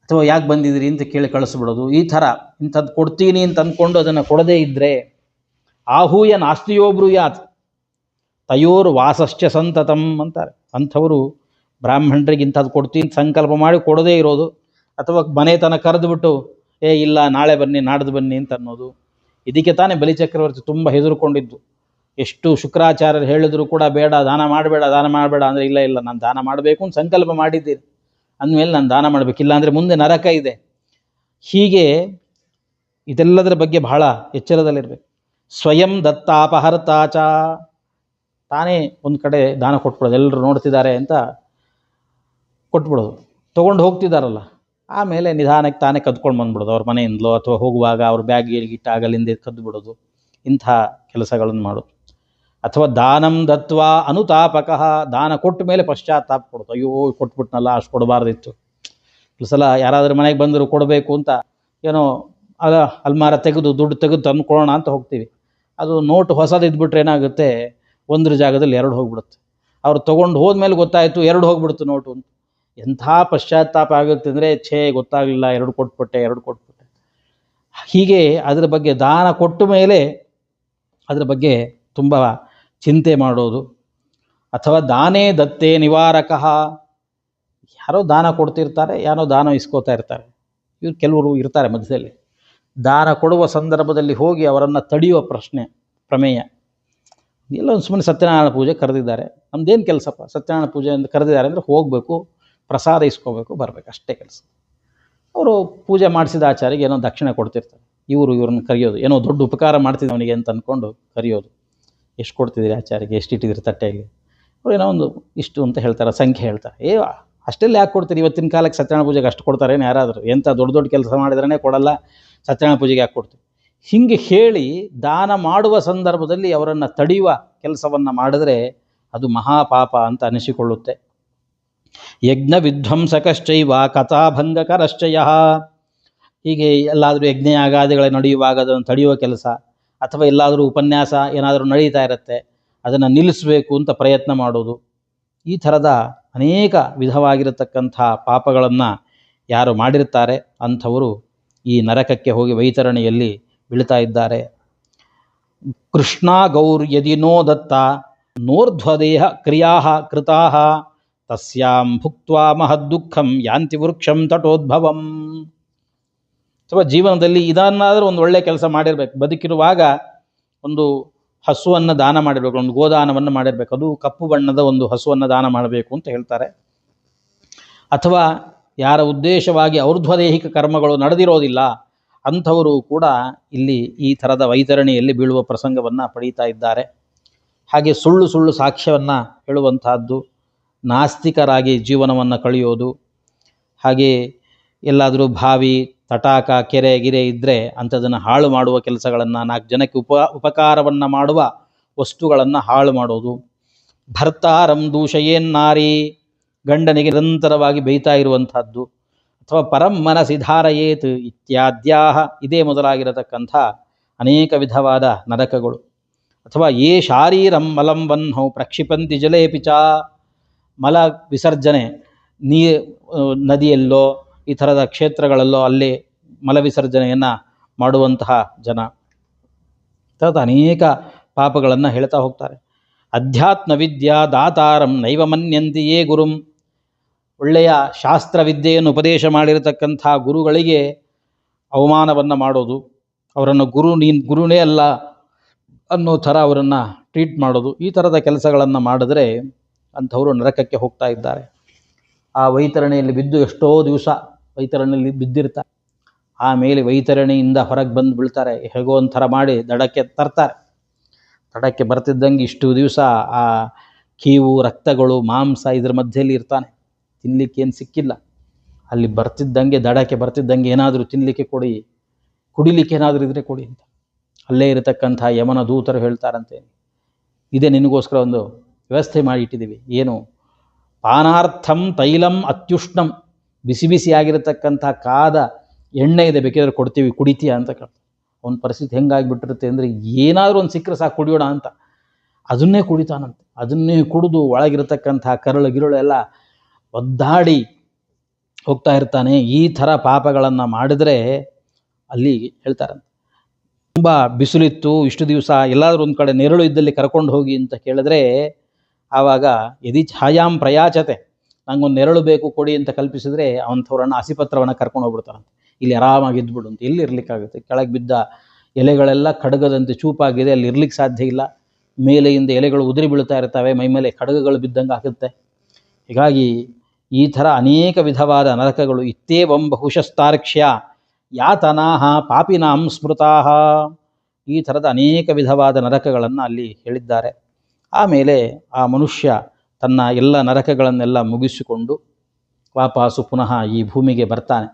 ಅಥವಾ ಯಾಕೆ ಬಂದಿದ್ದೀರಿ ಅಂತ ಕೇಳಿ ಕಳಿಸ್ಬಿಡೋದು. ಈ ಥರ ಇಂಥದ್ದು ಕೊಡ್ತೀನಿ ಅಂತ ಅಂದ್ಕೊಂಡು ಅದನ್ನು ಕೊಡದೇ ಇದ್ದರೆ ಆಹೂಯ ನಾಸ್ತಿಯೋ ಬ್ರೂಯಾತ್ ತಯೋರ್ ವಾಸಶ್ಚ ಸಂತತಂ ಅಂತಾರೆ. ಅಂಥವರು ಬ್ರಾಹ್ಮಣರಿಗೆ ಇಂಥದ್ದು ಕೊಡ್ತೀನಿ ಸಂಕಲ್ಪ ಮಾಡಿ ಕೊಡದೇ ಇರೋದು, ಅಥವಾ ಮನೆತನ ಕರೆದುಬಿಟ್ಟು ಇಲ್ಲ ನಾಳೆ ಬನ್ನಿ ನಾಡ್ದು ಬನ್ನಿ ಅಂತ ಅನ್ನೋದು. ಇದಕ್ಕೆ ತಾನೇ ಬಲಿಚಕ್ರವರ್ತಿ ತುಂಬ ಹೆದರ್ಕೊಂಡಿದ್ದು. ಎಷ್ಟು ಶುಕ್ರಾಚಾರ್ಯರು ಹೇಳಿದ್ರು ಕೂಡ ಬೇಡ, ದಾನ ಮಾಡಬೇಡ ಅಂದರೆ ಇಲ್ಲ ನಾನು ದಾನ ಮಾಡಬೇಕು ಅಂತ ಸಂಕಲ್ಪ ಮಾಡಿದ್ದೀನಿ, ಅಂದಮೇಲೆ ನಾನು ದಾನ ಮಾಡಬೇಕಿಲ್ಲ ಅಂದರೆ ಮುಂದೆ ನರಕ ಇದೆ. ಹೀಗೆ ಇದೆಲ್ಲದರ ಬಗ್ಗೆ ಬಹಳ ಎಚ್ಚರದಲ್ಲಿರಬೇಕು. ಸ್ವಯಂ ದತ್ತಾಪಹರ್ತಾಚ, ತಾನೇ ಒಂದು ಕಡೆ ದಾನ ಕೊಟ್ಬಿಡೋದು, ಎಲ್ಲರೂ ನೋಡ್ತಿದ್ದಾರೆ ಅಂತ ಕೊಟ್ಬಿಡೋದು, ತೊಗೊಂಡು ಹೋಗ್ತಿದ್ದಾರಲ್ಲ, ಆಮೇಲೆ ನಿಧಾನಕ್ಕೆ ತಾನೇ ಕದ್ಕೊಂಡು ಬಂದ್ಬಿಡೋದು ಅವ್ರ ಮನೆಯಿಂದಲೋ, ಅಥವಾ ಹೋಗುವಾಗ ಅವ್ರ ಬ್ಯಾಗ್ ಗಿಟ್ಟಾಗಲಿಂದ ಕದ್ದು ಬಿಡೋದು, ಇಂಥ ಕೆಲಸಗಳನ್ನು ಮಾಡೋದು. ಅಥವಾ ದಾನಂ ದತ್ವಾ ಅನುತಾಪಕಃ, ದಾನ ಕೊಟ್ಟ ಮೇಲೆ ಪಶ್ಚಾತ್ತಾಪ ಕೊಡೋದು, ಅಯ್ಯೋ ಕೊಟ್ಬಿಟ್ನಲ್ಲ, ಅಷ್ಟು ಕೊಡಬಾರ್ದಿತ್ತು. ಕೆಲವು ಸಲ ಯಾರಾದರೂ ಮನೆಗೆ ಬಂದರೂ ಕೊಡಬೇಕು ಅಂತ ಏನೋ ಅಲ್ಮಾರ ತೆಗೆದು ದುಡ್ಡು ತೆಗೆದು ತಂದುಕೊಳ್ಳೋಣ ಅಂತ ಹೋಗ್ತೀವಿ, ಅದು ನೋಟು ಹೊಸದು ಇದ್ಬಿಟ್ರೆ ಏನಾಗುತ್ತೆ, ಒಂದ್ರ ಜಾಗದಲ್ಲಿ ಎರಡು ಹೋಗ್ಬಿಡುತ್ತೆ. ಅವ್ರು ತೊಗೊಂಡು ಹೋದ್ಮೇಲೆ ಗೊತ್ತಾಯಿತು ಎರಡು ಹೋಗ್ಬಿಡ್ತು ನೋಟು ಅಂತ. ಎಂಥ ಪಶ್ಚಾತ್ತಾಪ ಆಗುತ್ತೆ ಅಂದರೆ, ಗೊತ್ತಾಗಲಿಲ್ಲ, ಎರಡು ಕೊಟ್ಬಿಟ್ಟೆ. ಹೀಗೆ ಅದರ ಬಗ್ಗೆ ದಾನ ಕೊಟ್ಟ ಮೇಲೆ ಅದರ ಬಗ್ಗೆ ತುಂಬ ಚಿಂತೆ ಮಾಡೋದು. ಅಥವಾ ದಾನೇ ದತ್ತೇ ನಿವಾರಕಃ, ಯಾರೋ ದಾನ ಕೊಡ್ತಿರ್ತಾರೆ, ಯಾರೋ ದಾನ ಇಸ್ಕೋತಾ ಇರ್ತಾರೆ, ಇವ್ರು ಕೆಲವರು ಇರ್ತಾರೆ ಮಧ್ಯದಲ್ಲಿ. ದಾನ ಕೊಡುವ ಸಂದರ್ಭದಲ್ಲಿ ಹೋಗಿ ಅವರನ್ನು ತಡೆಯುವ ಪ್ರಮೇಯ. ಎಲ್ಲ ಒಂದು ಸುಮ್ಮನೆ ಸತ್ಯನಾರಾಯಣ ಪೂಜೆ ಕರೆದಿದ್ದಾರೆ, ನಮ್ದೇನು ಕೆಲಸಪ್ಪ, ಸತ್ಯನಾರಾಯಣ ಪೂಜೆ ಅಂತ ಕರೆದಿದ್ದಾರೆ ಅಂದರೆ ಹೋಗಬೇಕು, ಪ್ರಸಾದ ಇಸ್ಕೋಬೇಕು, ಬರಬೇಕು, ಅಷ್ಟೇ ಕೆಲಸ. ಅವರು ಪೂಜೆ ಮಾಡಿಸಿದ ಆಚಾರಿಗೆ ಏನೋ ದಕ್ಷಿಣೆ ಕೊಡ್ತಿರ್ತಾರೆ, ಇವ್ರನ್ನ ಕರೆಯೋದು, ಏನೋ ದೊಡ್ಡ ಉಪಕಾರ ಮಾಡ್ತಿದ್ದೆ ಅವನಿಗೆ ಅಂತ ಅಂದ್ಕೊಂಡು ಕರೆಯೋದು. ಎಷ್ಟು ಕೊಡ್ತಿದ್ದೀರಿ ಆಚಾರಿಗೆ, ಎಷ್ಟು ಇಟ್ಟಿದ್ದೀರಿ ತಟ್ಟೆಯಲ್ಲಿ, ಅವ್ರು ಏನೋ ಒಂದು ಇಷ್ಟು ಅಂತ ಹೇಳ್ತಾರೆ, ಸಂಖ್ಯೆ ಹೇಳ್ತಾರೆ. ಅಷ್ಟೆಲ್ಲ ಯಾಕೆ ಕೊಡ್ತೀರಿ, ಇವತ್ತಿನ ಕಾಲಕ್ಕೆ ಸತ್ಯನಾರಾಯಣ ಪೂಜೆಗೆ ಅಷ್ಟು ಕೊಡ್ತಾರೇನು ಯಾರಾದರೂ, ಎಂಥ ದೊಡ್ಡ ಕೆಲಸ ಮಾಡಿದ್ರೇ ಕೊಡಲ್ಲ, ಸತ್ಯನಾರಾಯಣ ಪೂಜೆಗೆ ಯಾಕೆ ಕೊಡ್ತೀವಿ, ಹೀಗೆ ಹೇಳಿ ದಾನ ಮಾಡುವ ಸಂದರ್ಭದಲ್ಲಿ ಅವರನ್ನು ತಡೆಯುವ ಕೆಲಸವನ್ನು ಮಾಡಿದ್ರೆ ಅದು ಮಹಾಪಾಪ ಅಂತ ಅನಿಸಿಕೊಳ್ಳುತ್ತೆ. ಯಜ್ಞ ವಿಧ್ವಂಸಕಶ್ಚೈವ ಕಥಾಭಂಗಕರಶ್ಚಯ, ಹೀಗೆ ಎಲ್ಲಾದರೂ ಯಜ್ಞಯಾಗಾದಿಗಳ ನಡೆಯುವಾಗ ಅದನ್ನು ತಡೆಯುವ ಕೆಲಸ, ಅಥವಾ ಎಲ್ಲಾದರೂ ಉಪನ್ಯಾಸ ಏನಾದರೂ ನಡೀತಾ ಇರುತ್ತೆ ಅದನ್ನು ನಿಲ್ಲಿಸಬೇಕು ಅಂತ ಪ್ರಯತ್ನ ಮಾಡೋದು, ಈ ಥರದ ಅನೇಕ ವಿಧವಾಗಿರತಕ್ಕಂಥ ಪಾಪಗಳನ್ನು ಯಾರು ಮಾಡಿರ್ತಾರೆ ಅಂಥವರು ಈ ನರಕಕ್ಕೆ ಹೋಗಿ ವೈತರಣಿಯಲ್ಲಿ ಬೀಳ್ತಾ ಇದ್ದಾರೆ. ಕೃಷ್ಣ ಗೌರ್ ಯದಿ ನೋ ದತ್ತ ನೋರ್ಧ್ವದೇಹ ಕ್ರಿಯಾ ಕೃತಾ ತಸ್ಯಾಂ ಭುಕ್ತ್ವಾ ಮಹದ್ದುಃಖಂ ಯಾಂತಿ ವೃಕ್ಷಂ ತಟೋದ್ಭವಂ. ಅಥವಾ ಜೀವನದಲ್ಲಿ ಇದನ್ನಾದರೂ ಒಂದು ಒಳ್ಳೆಯ ಕೆಲಸ ಮಾಡಿರಬೇಕು. ಬದುಕಿರುವಾಗ ಒಂದು ಹಸುವನ್ನು ದಾನ ಮಾಡಿರಬೇಕು, ಒಂದು ಗೋದಾನವನ್ನು ಮಾಡಿರಬೇಕು. ಅದು ಕಪ್ಪು ಬಣ್ಣದ ಒಂದು ಹಸುವನ್ನು ದಾನ ಮಾಡಬೇಕು ಅಂತ ಹೇಳ್ತಾರೆ. ಅಥವಾ ಯಾರ ಉದ್ದೇಶವಾಗಿ ಔರ್ಧ್ವದೇಹಿಕ ಕರ್ಮಗಳು ನಡೆದಿರೋದಿಲ್ಲ ಅಂಥವರು ಕೂಡ ಇಲ್ಲಿ ಈ ಥರದ ವೈತರಣಿಯಲ್ಲಿ ಬೀಳುವ ಪ್ರಸಂಗವನ್ನು ಪಡೀತಾ ಇದ್ದಾರೆ. ಹಾಗೆ ಸುಳ್ಳು ಸುಳ್ಳು ಸಾಕ್ಷ್ಯವನ್ನು ಹೇಳುವಂತಹದ್ದು, ನಾಸ್ತಿಕರಾಗಿ ಜೀವನವನ್ನು ಕಳೆಯೋದು, ಹಾಗೆ ಎಲ್ಲಾದರೂ ಬಾವಿ, ತಟಾಕ, ಕೆರೆ ಗಿರೆ ಇದ್ದರೆ ಅಂಥದನ್ನು ಹಾಳು ಮಾಡುವ ಕೆಲಸಗಳನ್ನು, 4 ಜನಕ್ಕೆ ಉಪಕಾರವನ್ನು ಮಾಡುವ ವಸ್ತುಗಳನ್ನು ಹಾಳು ಮಾಡೋದು, ಭರ್ತಾರಂ ದೂಷಯೇನ್ನಾರಿ, ಗಂಡನಿಗೆ ನಿರಂತರವಾಗಿ ಬೈತಾ ಇರುವಂತಹದ್ದು, ಅಥವಾ ಪರಂ ಮನಸಿ ಧಾರಯೇತ್ ಇತ್ಯಾದ್ಯಾಹ, ಇದೇ ಮೊದಲಾಗಿರತಕ್ಕಂಥ ಅನೇಕ ವಿಧವಾದ ನರಕಗಳು. ಅಥವಾ ಯೇ ಶಾರೀರಂ ಮಲಂ ವನ್ಹೌ ಪ್ರಕ್ಷಿಪಂತಿ ಜಲೇಪಿಚ, ಮಲ ವಿಸರ್ಜನೆ ನದಿಯಲ್ಲೋ ಈ ಥರದ ಕ್ಷೇತ್ರಗಳಲ್ಲೋ ಅಲ್ಲಿ ಮಲ ವಿಸರ್ಜನೆಯನ್ನು ಮಾಡುವಂತಹ ಜನ, ಥರದ ಅನೇಕ ಪಾಪಗಳನ್ನು ಹೇಳ್ತಾ ಹೋಗ್ತಾರೆ. ಅಧ್ಯಾತ್ಮ ವಿದ್ಯಾ ದಾತಾರಂ ನೈವ ಮನ್ಯಂತಿ ಯೇ ಗುರುಂ, ಒಳ್ಳೆಯ ಶಾಸ್ತ್ರವಿದ್ಯೆಯನ್ನು ಉಪದೇಶ ಮಾಡಿರತಕ್ಕಂಥ ಗುರುಗಳಿಗೆ ಅವಮಾನವನ್ನು ಮಾಡೋದು, ಅವರನ್ನು ನೀನು ಗುರುನೇ ಅಲ್ಲ ಅನ್ನೋ ಥರ ಅವರನ್ನು ಟ್ರೀಟ್ ಮಾಡೋದು, ಈ ಥರದ ಕೆಲಸಗಳನ್ನು ಮಾಡಿದ್ರೆ ಅಂಥವರು ನರಕಕ್ಕೆ ಹೋಗ್ತಾ ಇದ್ದಾರೆ. ಆ ವೈತರಣಿಯಲ್ಲಿ ಬಿದ್ದು ಎಷ್ಟೋ ದಿವಸ ವೈತರಣಿಯಲ್ಲಿ ಬಿದ್ದಿರ್ತಾರೆ. ಆಮೇಲೆ ವೈತರಣಿಯಿಂದ ಹೊರಗೆ ಬಂದು ಬೀಳ್ತಾರೆ. ಹೇಗೋ ಒಂಥರ ಮಾಡಿ ದಡಕ್ಕೆ ತರ್ತಾರೆ. ದಡಕ್ಕೆ ಬರ್ತಿದ್ದಂಗೆ ಇಷ್ಟು ದಿವಸ ಆ ಕೀವು, ರಕ್ತಗಳು, ಮಾಂಸ ಇದ್ರ ಮಧ್ಯೆಯಲ್ಲಿ ಇರ್ತಾನೆ. ತಿನ್ನಲಿಕ್ಕೇನು ಸಿಕ್ಕಿಲ್ಲ. ಅಲ್ಲಿ ಬರ್ತಿದ್ದಂಗೆ, ದಡಕ್ಕೆ ಬರ್ತಿದ್ದಂಗೆ ಏನಾದರೂ ತಿನ್ನಲಿಕ್ಕೆ ಕೊಡಿ, ಕುಡಿಲಿಕ್ಕೆ ಏನಾದರೂ ಇದ್ದರೆ ಕೊಡಿ ಅಂತ ಅಲ್ಲೇ ಇರತಕ್ಕಂಥ ಯಮನ ದೂತರು ಹೇಳ್ತಾರಂತೆ, ಇದೇ ನಿನಗೋಸ್ಕರ ಒಂದು ವ್ಯವಸ್ಥೆ ಮಾಡಿ ಇಟ್ಟಿದ್ದೀವಿ. ಏನು? ಪಾನಾರ್ಥಂ ತೈಲಂ ಅತ್ಯುಷ್ಣಂ, ಬಿಸಿ ಬಿಸಿಯಾಗಿರತಕ್ಕಂಥ ಕಾದ ಎಣ್ಣೆ ಇದೆ, ಬೇಕಾದ್ರೆ ಕೊಡ್ತೀವಿ, ಕುಡಿತೀಯ ಅಂತ ಕೇಳ್ತಾರೆ. ಅವನ ಪರಿಸ್ಥಿತಿ ಹೆಂಗಾಗಿಬಿಟ್ಟಿರುತ್ತೆ ಅಂದರೆ, ಏನಾದರೂ ಒಂದು ಸಿಕ್ಕರೆ ಸಾಕು ಕುಡಿಯೋಣ ಅಂತ ಅದನ್ನೇ ಕುಡಿತಾನಂತೆ. ಅದನ್ನೇ ಕುಡಿದು ಒಳಗಿರತಕ್ಕಂಥ ಕರಳು ಗಿರಳು ಎಲ್ಲ ಒದ್ದಾಡಿ ಹೋಗ್ತಾ ಇರ್ತಾನೆ. ಈ ಥರ ಪಾಪಗಳನ್ನು ಮಾಡಿದ್ರೆ ಅಲ್ಲಿ ಹೇಳ್ತಾರಂತೆ, ತುಂಬ ಬಿಸಿಲಿತ್ತು, ಇಷ್ಟು ದಿವಸ ಎಲ್ಲಾದರೂ ಒಂದು ಕಡೆ ನೆರಳು ಇದ್ದಲ್ಲಿ ಕರ್ಕೊಂಡು ಹೋಗಿ ಅಂತ ಕೇಳಿದ್ರೆ, ಆವಾಗ ಯದಿ ಛಾಯಾಂ ಪ್ರಯಾಚತೆ, ನಂಗೊಂದು ನೆರಳು ಬೇಕು ಕೊಡಿ ಅಂತ ಕಲ್ಪಿಸಿದ್ರೆ ಅವಂಥವ್ರನ್ನ ಆಸಿಪತ್ರವನ್ನು ಕರ್ಕೊಂಡು ಹೋಗ್ಬಿಡ್ತಾರಂತೆ. ಇಲ್ಲಿ ಆರಾಮಾಗಿ ಇದ್ಬಿಡು ಅಂತ. ಎಲ್ಲಿ ಇರಲಿಕ್ಕಾಗುತ್ತೆ? ಕೆಳಗೆ ಬಿದ್ದ ಎಲೆಗಳೆಲ್ಲ ಖಡ್ಗದಂತೆ ಚೂಪಾಗಿದೆ, ಅಲ್ಲಿ ಇರ್ಲಿಕ್ಕೆ ಸಾಧ್ಯ ಇಲ್ಲ. ಮೇಲೆಯಿಂದ ಎಲೆಗಳು ಉದುರಿ ಬೀಳ್ತಾ ಇರ್ತವೆ, ಮೈಮೇಲೆ ಖಡ್ಗಗಳು ಬಿದ್ದಂಗೆ ಆಗುತ್ತೆ. ಹೀಗಾಗಿ ಈ ಥರ ಅನೇಕ ವಿಧವಾದ ನರಕಗಳು. ಇತ್ತೇವಂ ಬಹುಶಸ್ತಾರ್ಕ್ಷ್ಯ ಯಾತನಾಹ ಪಾಪಿನಾಂ ಸ್ಮೃತಾಹ, ಈ ಥರದ ಅನೇಕ ವಿಧವಾದ ನರಕಗಳನ್ನು ಅಲ್ಲಿ ಹೇಳಿದ್ದಾರೆ. ಆಮೇಲೆ ಆ ಮನುಷ್ಯ ತನ್ನ ಎಲ್ಲ ನರಕಗಳನ್ನೆಲ್ಲ ಮುಗಿಸಿಕೊಂಡು ವಾಪಸ್ಸು ಪುನಃ ಈ ಭೂಮಿಗೆ ಬರ್ತಾನೆ.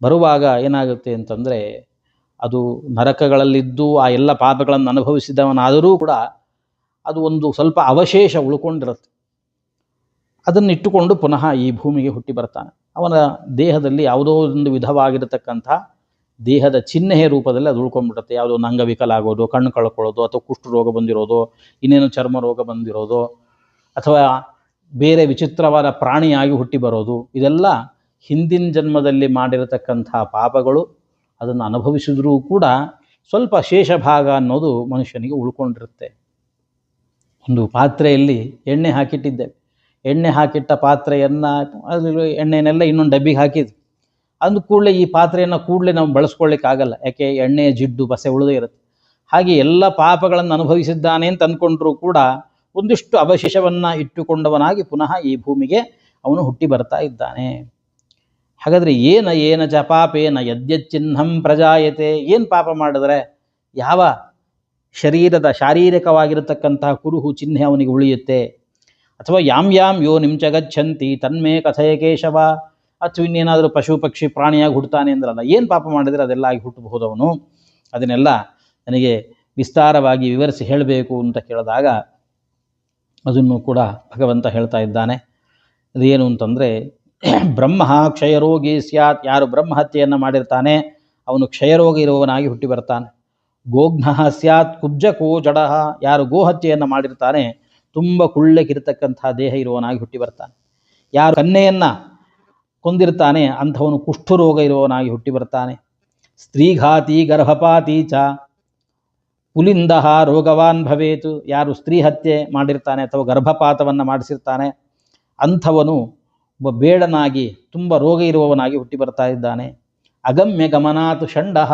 ಬರುವಾಗ ಏನಾಗುತ್ತೆ ಅಂತಂದರೆ, ಅದು ನರಕಗಳಲ್ಲಿದ್ದು ಆ ಎಲ್ಲ ಪಾಪಗಳನ್ನು ಅನುಭವಿಸಿದವನಾದರೂ ಕೂಡ ಅದು ಒಂದು ಸ್ವಲ್ಪ ಅವಶೇಷ ಉಳ್ಕೊಂಡಿರುತ್ತೆ. ಅದನ್ನಿಟ್ಟುಕೊಂಡು ಪುನಃ ಈ ಭೂಮಿಗೆ ಹುಟ್ಟಿ ಬರ್ತಾನೆ. ಅವನ ದೇಹದಲ್ಲಿ ಯಾವುದೋ ಒಂದು ವಿಧವಾಗಿರತಕ್ಕಂಥ ದೇಹದ ಚಿಹ್ನೆ ರೂಪದಲ್ಲಿ ಅದು ಉಳ್ಕೊಂಡ್ಬಿಡುತ್ತೆ. ಯಾವುದೋ ಒಂದು ಅಂಗವಿಕಲ ಆಗೋದು, ಕಣ್ಣು ಕಳ್ಕೊಳ್ಳೋದು, ಅಥವಾ ಕುಷ್ಠ ರೋಗ ಬಂದಿರೋದು, ಇನ್ನೇನು ಚರ್ಮ ರೋಗ ಬಂದಿರೋದು, ಅಥವಾ ಬೇರೆ ವಿಚಿತ್ರವಾದ ಪ್ರಾಣಿಯಾಗಿ ಹುಟ್ಟಿ ಬರೋದು, ಇದೆಲ್ಲ ಹಿಂದಿನ ಜನ್ಮದಲ್ಲಿ ಮಾಡಿರತಕ್ಕಂಥ ಪಾಪಗಳು. ಅದನ್ನು ಅನುಭವಿಸಿದ್ರೂ ಕೂಡ ಸ್ವಲ್ಪ ಶೇಷ ಭಾಗ ಅನ್ನೋದು ಮನುಷ್ಯನಿಗೆ ಉಳ್ಕೊಂಡಿರುತ್ತೆ. ಒಂದು ಪಾತ್ರೆಯಲ್ಲಿ ಎಣ್ಣೆ ಹಾಕಿಟ್ಟಿದ್ದೇವೆ. ಎಣ್ಣೆ ಹಾಕಿಟ್ಟ ಪಾತ್ರೆಯನ್ನು ಅದರಲ್ಲಿ ಎಣ್ಣೆನೆಲ್ಲ ಇನ್ನೊಂದು ಡಬ್ಬಿಗೆ ಹಾಕಿದ್ವಿ. ಅಂದ ಕೂಡಲೇ ಈ ಪಾತ್ರೆಯನ್ನು ಕೂಡಲೇ ನಾವು ಬಳಸ್ಕೊಳ್ಳಿಕ್ಕಾಗಲ್ಲ, ಯಾಕೆ ಎಣ್ಣೆಯ ಜಿಡ್ಡು ಬಸೆ ಉಳಿದೇ ಇರುತ್ತೆ. ಹಾಗೆ ಎಲ್ಲ ಪಾಪಗಳನ್ನು ಅನುಭವಿಸಿದ್ದಾನೆ ಅಂತ ಅಂದ್ಕೊಂಡ್ರೂ ಕೂಡ ಒಂದಿಷ್ಟು ಅವಶೇಷವನ್ನು ಇಟ್ಟುಕೊಂಡವನಾಗಿ ಪುನಃ ಈ ಭೂಮಿಗೆ ಅವನು ಹುಟ್ಟಿ ಬರ್ತಾ ಇದ್ದಾನೆ. ಹಾಗಾದರೆ ಏನ ಚ ಪಾಪೇನ ಯದ್ಯಚ್ಚಿಹ್ನಂ ಪ್ರಜಾಯತೆ, ಏನು ಪಾಪ ಮಾಡಿದ್ರೆ ಯಾವ ಶಾರೀರಿಕವಾಗಿರತಕ್ಕಂತಹ ಕುರುಹು ಚಿಹ್ನೆ ಅವನಿಗೆ ಉಳಿಯುತ್ತೆ? ಅಥವಾ ಯಾಂ ಯೋ ನಿಂಚ ಗಚ್ಚಂತಿ ತನ್ಮೇ ಕಥೆಯ ಕೇಶವ, ಅಥವಾ ಇನ್ನೇನಾದರೂ ಪಶು ಪಕ್ಷಿ ಪ್ರಾಣಿಯಾಗಿ ಹುಡ್ತಾನೆ ಅಂದ್ರಲ್ಲ, ಏನು ಪಾಪ ಮಾಡಿದರೆ ಅದೆಲ್ಲ ಆಗಿ ಹುಟ್ಟಬಹುದು ಅವನು? ಅದನ್ನೆಲ್ಲ ನನಗೆ ವಿಸ್ತಾರವಾಗಿ ವಿವರಿಸಿ ಹೇಳಬೇಕು ಅಂತ ಕೇಳಿದಾಗ ಅದನ್ನು ಕೂಡ ಭಗವಂತ ಹೇಳ್ತಾ ಇದ್ದಾನೆ. ಅದೇನು ಅಂತಂದರೆ, ಬ್ರಹ್ಮ ಕ್ಷಯರೋಗಿ ಸ್ಯಾತ್, ಯಾರು ಬ್ರಹ್ಮಹತ್ಯೆಯನ್ನು ಮಾಡಿರ್ತಾನೆ ಅವನು ಕ್ಷಯರೋಗ ಇರುವವನಾಗಿ ಹುಟ್ಟಿ ಬರ್ತಾನೆ. ಗೋಘ್ನ ಸ್ಯಾತ್ ಕುಬ್ಜಕೋ ಜಡಃ, ಯಾರು ಗೋಹತ್ಯೆಯನ್ನು ಮಾಡಿರ್ತಾನೆ ತುಂಬ ಕುಳ್ಳಕ್ಕಿರತಕ್ಕಂಥ ದೇಹ ಇರುವವನಾಗಿ ಹುಟ್ಟಿ ಬರ್ತಾನೆ. ಯಾರು ಕನ್ಯೆಯನ್ನು ಕೊಂದಿರ್ತಾನೆ ಅಂಥವನು ಕುಷ್ಠರೋಗ ಇರುವವನಾಗಿ ಹುಟ್ಟಿ ಬರ್ತಾನೆ. ಸ್ತ್ರೀಘಾತಿ ಗರ್ಭಪಾತಿ ಚ ಪುಲಿಂದ ರೋಗವಾನ್ ಭವೇತು, ಯಾರು ಸ್ತ್ರೀ ಹತ್ಯೆ ಮಾಡಿರ್ತಾನೆ ಅಥವಾ ಗರ್ಭಪಾತವನ್ನು ಮಾಡಿಸಿರ್ತಾನೆ ಅಂಥವನು ಒಬ್ಬ ಬೇಡನಾಗಿ ತುಂಬ ರೋಗ ಇರುವವನಾಗಿ ಹುಟ್ಟಿ ಬರ್ತಾ ಇದ್ದಾನೆ. ಅಗಮ್ಯ ಗಮನಾತ್ ಷಂಡಃ,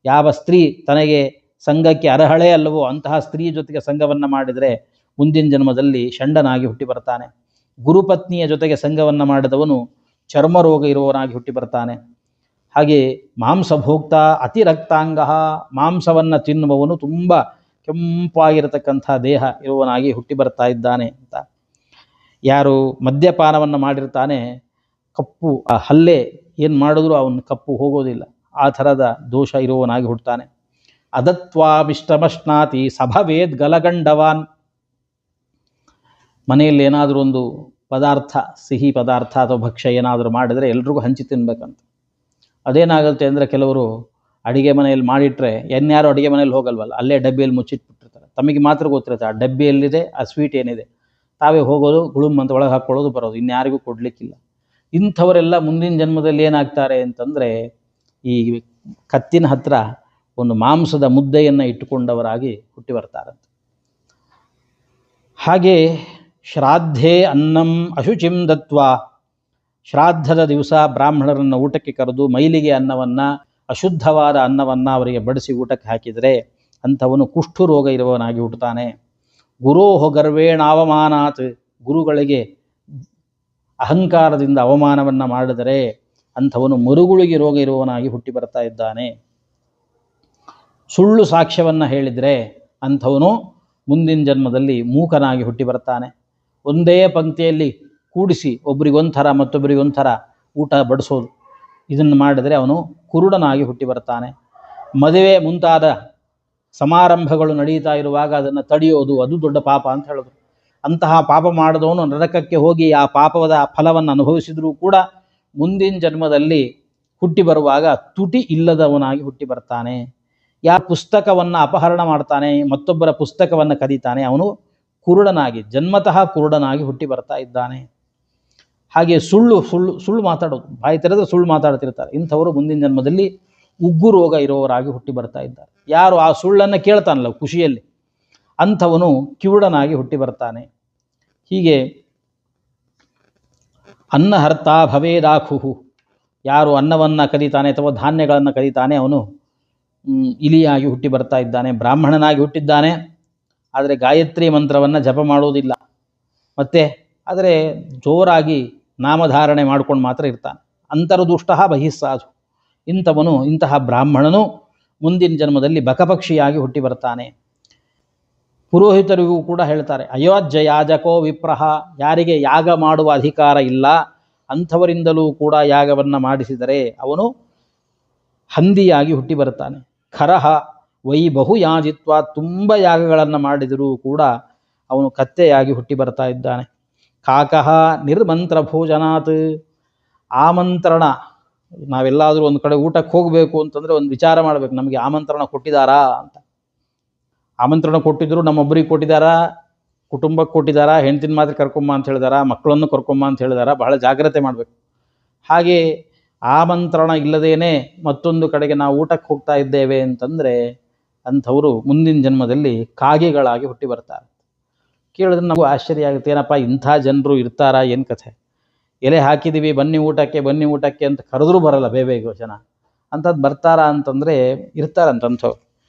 ಯಾವ ಸ್ತ್ರೀ ತನಗೆ ಸಂಘಕ್ಕೆ ಅರ್ಹಳೇ ಅಲ್ಲವೋ ಅಂತಹ ಸ್ತ್ರೀ ಜೊತೆಗೆ ಸಂಘವನ್ನು ಮಾಡಿದರೆ ಮುಂದಿನ ಜನ್ಮದಲ್ಲಿ ಷಂಡನಾಗಿ ಹುಟ್ಟಿ ಬರ್ತಾನೆ. ಗುರುಪತ್ನಿಯ ಜೊತೆಗೆ ಸಂಘವನ್ನು ಮಾಡಿದವನು ಚರ್ಮರೋಗ ಇರುವವನಾಗಿ ಹುಟ್ಟಿ ಬರ್ತಾನೆ. ಹಾಗೆ ಮಾಂಸಭೋಕ್ತ ಅತಿರಕ್ತಾಂಗ, ಮಾಂಸವನ್ನು ತಿನ್ನುವವನು ತುಂಬ ಕೆಂಪಾಗಿರತಕ್ಕಂಥ ದೇಹ ಇರುವವನಾಗಿ ಹುಟ್ಟಿ ಬರ್ತಾ ಇದ್ದಾನೆ ಅಂತ. ಯಾರು ಮದ್ಯಪಾನವನ್ನು ಮಾಡಿರ್ತಾನೆ, ಕಪ್ಪು ಆ ಹಲ್ಲೆ ಏನು ಮಾಡಿದ್ರೂ ಅವನು ಕಪ್ಪು ಹೋಗೋದಿಲ್ಲ, ಆ ಥರದ ದೋಷ ಇರುವವನಾಗಿ ಹುಟ್ಟುತ್ತಾನೆ. ಅದತ್ವಾಮಿಷ್ಟಮಶ್ನಾತಿ ಸಭವೇದ್ ಗಲಗಂಡವಾನ್, ಮನೆಯಲ್ಲಿ ಏನಾದರೂ ಒಂದು ಪದಾರ್ಥ, ಸಿಹಿ ಪದಾರ್ಥ ಅಥವಾ ಭಕ್ಷ್ಯ ಏನಾದರೂ ಮಾಡಿದರೆ ಎಲ್ರಿಗೂ ಹಂಚಿ ತಿನ್ಬೇಕಂತ. ಅದೇನಾಗುತ್ತೆ ಅಂದರೆ ಕೆಲವರು ಅಡುಗೆ ಮನೆಯಲ್ಲಿ ಮಾಡಿಟ್ರೆ ಇನ್ಯಾರು ಅಡುಗೆ ಮನೆಯಲ್ಲಿ ಹೋಗಲ್ವಲ್ಲ, ಅಲ್ಲೇ ಡಬ್ಬಿಯಲ್ಲಿ ಮುಚ್ಚಿಟ್ಬಿಟ್ಟಿರ್ತಾರೆ. ತಮಗೆ ಮಾತ್ರ ಗೊತ್ತಿರುತ್ತೆ ಆ ಡಬ್ಬಿಯಲ್ಲಿದೆ ಆ ಸ್ವೀಟ್ ಏನಿದೆ, ತಾವೇ ಹೋಗೋದು ಗುಳುಮ್ ಅಂತ ಒಳಗೆ ಹಾಕ್ಕೊಳ್ಳೋದು ಬರೋದು, ಇನ್ಯಾರಿಗೂ ಕೊಡಲಿಕ್ಕಿಲ್ಲ. ಇಂಥವರೆಲ್ಲ ಮುಂದಿನ ಜನ್ಮದಲ್ಲಿ ಏನಾಗ್ತಾರೆ ಅಂತಂದರೆ ಈ ಕತ್ತಿನ ಹತ್ರ ಒಂದು ಮಾಂಸದ ಮುದ್ದೆಯನ್ನು ಇಟ್ಟುಕೊಂಡವರಾಗಿ ಹುಟ್ಟಿ ಬರ್ತಾರಂತೆ. ಹಾಗೆ ಶ್ರಾದ್ಧೇ ಅನ್ನಂ ಅಶುಚಿಂ ದತ್ವ, ಶ್ರಾದ್ದದ ದಿವಸ ಬ್ರಾಹ್ಮಣರನ್ನು ಊಟಕ್ಕೆ ಕರೆದು ಮೈಲಿಗೆ ಅನ್ನವನ್ನು, ಅಶುದ್ಧವಾದ ಅನ್ನವನ್ನು ಅವರಿಗೆ ಬಡಿಸಿ ಊಟಕ್ಕೆ ಹಾಕಿದರೆ ಅಂಥವನು ಕುಷ್ಠರೋಗ ಇರುವವನಾಗಿ ಹುಟ್ಟುತ್ತಾನೆ. ಗುರೋಹೋ ಗರ್ವೇಣಾವಮಾನಾತ್, ಗುರುಗಳಿಗೆ ಅಹಂಕಾರದಿಂದ ಅವಮಾನವನ್ನು ಮಾಡಿದರೆ ಅಂಥವನು ಮರುಗುಳಿಗೆ ರೋಗ ಇರುವವನಾಗಿ ಹುಟ್ಟಿ ಬರ್ತಾ ಇದ್ದಾನೆ. ಸುಳ್ಳು ಸಾಕ್ಷ್ಯವನ್ನು ಹೇಳಿದರೆ ಅಂಥವನು ಮುಂದಿನ ಜನ್ಮದಲ್ಲಿ ಮೂಕನಾಗಿ ಹುಟ್ಟಿ ಬರ್ತಾನೆ. ಒಂದೇ ಪಂಕ್ತಿಯಲ್ಲಿ ಕೂಡಿಸಿ ಒಬ್ಬರಿಗೊಂಥರ ಮತ್ತೊಬ್ಬರಿಗೊಂಥರ ಊಟ ಬಡಿಸೋದು, ಇದನ್ನು ಮಾಡಿದರೆ ಅವನು ಕುರುಡನಾಗಿ ಹುಟ್ಟಿ ಬರ್ತಾನೆ. ಮದುವೆ ಮುಂತಾದ ಸಮಾರಂಭಗಳು ನಡೀತಾ ಇರುವಾಗ ಅದನ್ನು ತಡೆಯೋದು, ಅದು ದೊಡ್ಡ ಪಾಪ ಅಂತ ಹೇಳಿದ್ರು. ಅಂತಹ ಪಾಪ ಮಾಡಿದವನು ನರಕಕ್ಕೆ ಹೋಗಿ ಆ ಪಾಪದ ಫಲವನ್ನು ಅನುಭವಿಸಿದರೂ ಕೂಡ ಮುಂದಿನ ಜನ್ಮದಲ್ಲಿ ಹುಟ್ಟಿ ಬರುವಾಗ ತುಟಿ ಇಲ್ಲದವನಾಗಿ ಹುಟ್ಟಿ ಬರ್ತಾನೆ. ಯಾವ ಪುಸ್ತಕವನ್ನು ಅಪಹರಣ ಮಾಡ್ತಾನೆ, ಮತ್ತೊಬ್ಬರ ಪುಸ್ತಕವನ್ನು ಕದೀತಾನೆ, ಅವನು ಕುರುಡನಾಗಿ, ಜನ್ಮತಃ ಕುರುಡನಾಗಿ ಹುಟ್ಟಿ ಬರ್ತಾ ಇದ್ದಾನೆ. ಹಾಗೆ ಸುಳ್ಳು ಮಾತಾಡೋದು, ಬಾಯಿ ತೆರೆದ್ರೆ ಸುಳ್ಳು ಮಾತಾಡ್ತಿರ್ತಾರೆ, ಇಂಥವರು ಮುಂದಿನ ಜನ್ಮದಲ್ಲಿ ಉಗ್ಗು ರೋಗ ಇರುವವರಾಗಿ ಹುಟ್ಟಿ ಬರ್ತಾ ಇದ್ದಾರೆ. ಯಾರು ಆ ಸುಳ್ಳನ್ನು ಕೇಳ್ತಾನಲ್ಲ ಖುಷಿಯಲ್ಲಿ, ಅಂಥವನು ಕಿವುಡನಾಗಿ ಹುಟ್ಟಿ ಬರ್ತಾನೆ. ಹೀಗೆ ಅನ್ನಹರ್ತ ಭವೇದಾಖುಹು, ಯಾರು ಅನ್ನವನ್ನು ಕದೀತಾನೆ ಅಥವಾ ಧಾನ್ಯಗಳನ್ನು ಕದೀತಾನೆ ಅವನು ಇಲಿಯಾಗಿ ಹುಟ್ಟಿ ಬರ್ತಾ ಇದ್ದಾನೆ. ಬ್ರಾಹ್ಮಣನಾಗಿ ಹುಟ್ಟಿದ್ದಾನೆ, ಆದರೆ ಗಾಯತ್ರಿ ಮಂತ್ರವನ್ನು ಜಪ ಮಾಡುವುದಿಲ್ಲ, ಆದರೆ ಜೋರಾಗಿ ನಾಮಧಾರಣೆ ಮಾಡ್ಕೊಂಡು ಮಾತ್ರ ಇರ್ತಾನೆ. ಅಂತರ್ದುಷ್ಟ ಬಹಿಸ್ಸಾಧು, ಇಂತಹ ಬ್ರಾಹ್ಮಣನು ಮುಂದಿನ ಜನ್ಮದಲ್ಲಿ ಬಕಪಕ್ಷಿಯಾಗಿ ಹುಟ್ಟಿ ಬರ್ತಾನೆ. ಪುರೋಹಿತರಿಗೂ ಕೂಡ ಹೇಳ್ತಾರೆ, ಅಯೋಧ್ಯ ಯಾಜಕೋ ವಿಪ್ರಹ, ಯಾರಿಗೆ ಯಾಗ ಮಾಡುವ ಅಧಿಕಾರ ಇಲ್ಲ ಅಂಥವರಿಂದಲೂ ಕೂಡ ಯಾಗವನ್ನು ಮಾಡಿಸಿದರೆ ಅವನು ಹಂದಿಯಾಗಿ ಹುಟ್ಟಿ ಬರ್ತಾನೆ. ಖರಹ ವೈ ಬಹುಯಾಜಿತ್ವ, ತುಂಬ ಯಾಗಗಳನ್ನು ಮಾಡಿದರೂ ಕೂಡ ಅವನು ಕತ್ತೆಯಾಗಿ ಹುಟ್ಟಿ ಬರ್ತಾ ಇದ್ದಾನೆ. ಕಾಕಃ ನಿರ್ಮಂತ್ರ ಭೋಜನಾತ್, ಆಮಂತ್ರಣ, ನಾವೆಲ್ಲಾದರೂ ಒಂದು ಕಡೆ ಊಟಕ್ಕೆ ಹೋಗಬೇಕು ಅಂತಂದರೆ ಒಂದು ವಿಚಾರ ಮಾಡಬೇಕು, ನಮಗೆ ಆಮಂತ್ರಣ ಕೊಟ್ಟಿದ್ದಾರಾ ಅಂತ. ಆಮಂತ್ರಣ ಕೊಟ್ಟಿದ್ರು ನಮ್ಮೊಬ್ಬರಿಗೆ ಕೊಟ್ಟಿದ್ದಾರಾ, ಕುಟುಂಬಕ್ಕೆ ಕೊಟ್ಟಿದ್ದಾರಾ, ಹೆಂಡತಿನ ಮಾತ್ರ ಕರ್ಕೊಂಬ ಅಂತ ಹೇಳಿದಾರಾ, ಮಕ್ಕಳನ್ನು ಕರ್ಕೊಂಬ ಅಂತ ಹೇಳಿದಾರಾ, ಬಹಳ ಜಾಗ್ರತೆ ಮಾಡಬೇಕು. ಹಾಗೆ ಆಮಂತ್ರಣ ಇಲ್ಲದೇನೆ ಮತ್ತೊಂದು ಕಡೆಗೆ ನಾವು ಊಟಕ್ಕೆ ಹೋಗ್ತಾ ಇದ್ದೇವೆ ಅಂತಂದರೆ ಅಂಥವರು ಮುಂದಿನ ಜನ್ಮದಲ್ಲಿ ಕಾಗೆಗಳಾಗಿ ಹುಟ್ಟಿ ಬರ್ತಾರೆ. ಕೇಳಿದ್ರೆ ನಮಗೂ ಆಶ್ಚರ್ಯ ಆಗುತ್ತೆ, ಏನಪ್ಪ ಇಂಥ ಜನರು ಇರ್ತಾರಾ, ಏನು ಕಥೆ, ಎಲೆ ಹಾಕಿದ್ದೀವಿ ಬನ್ನಿ ಊಟಕ್ಕೆ ಅಂತ ಕರೆದ್ರೂ ಬರಲ್ಲ ಬೇಗ ಜನ, ಅಂಥದ್ದು ಬರ್ತಾರಾ ಅಂತಂದರೆ ಇರ್ತಾರಂಥವ್ರು.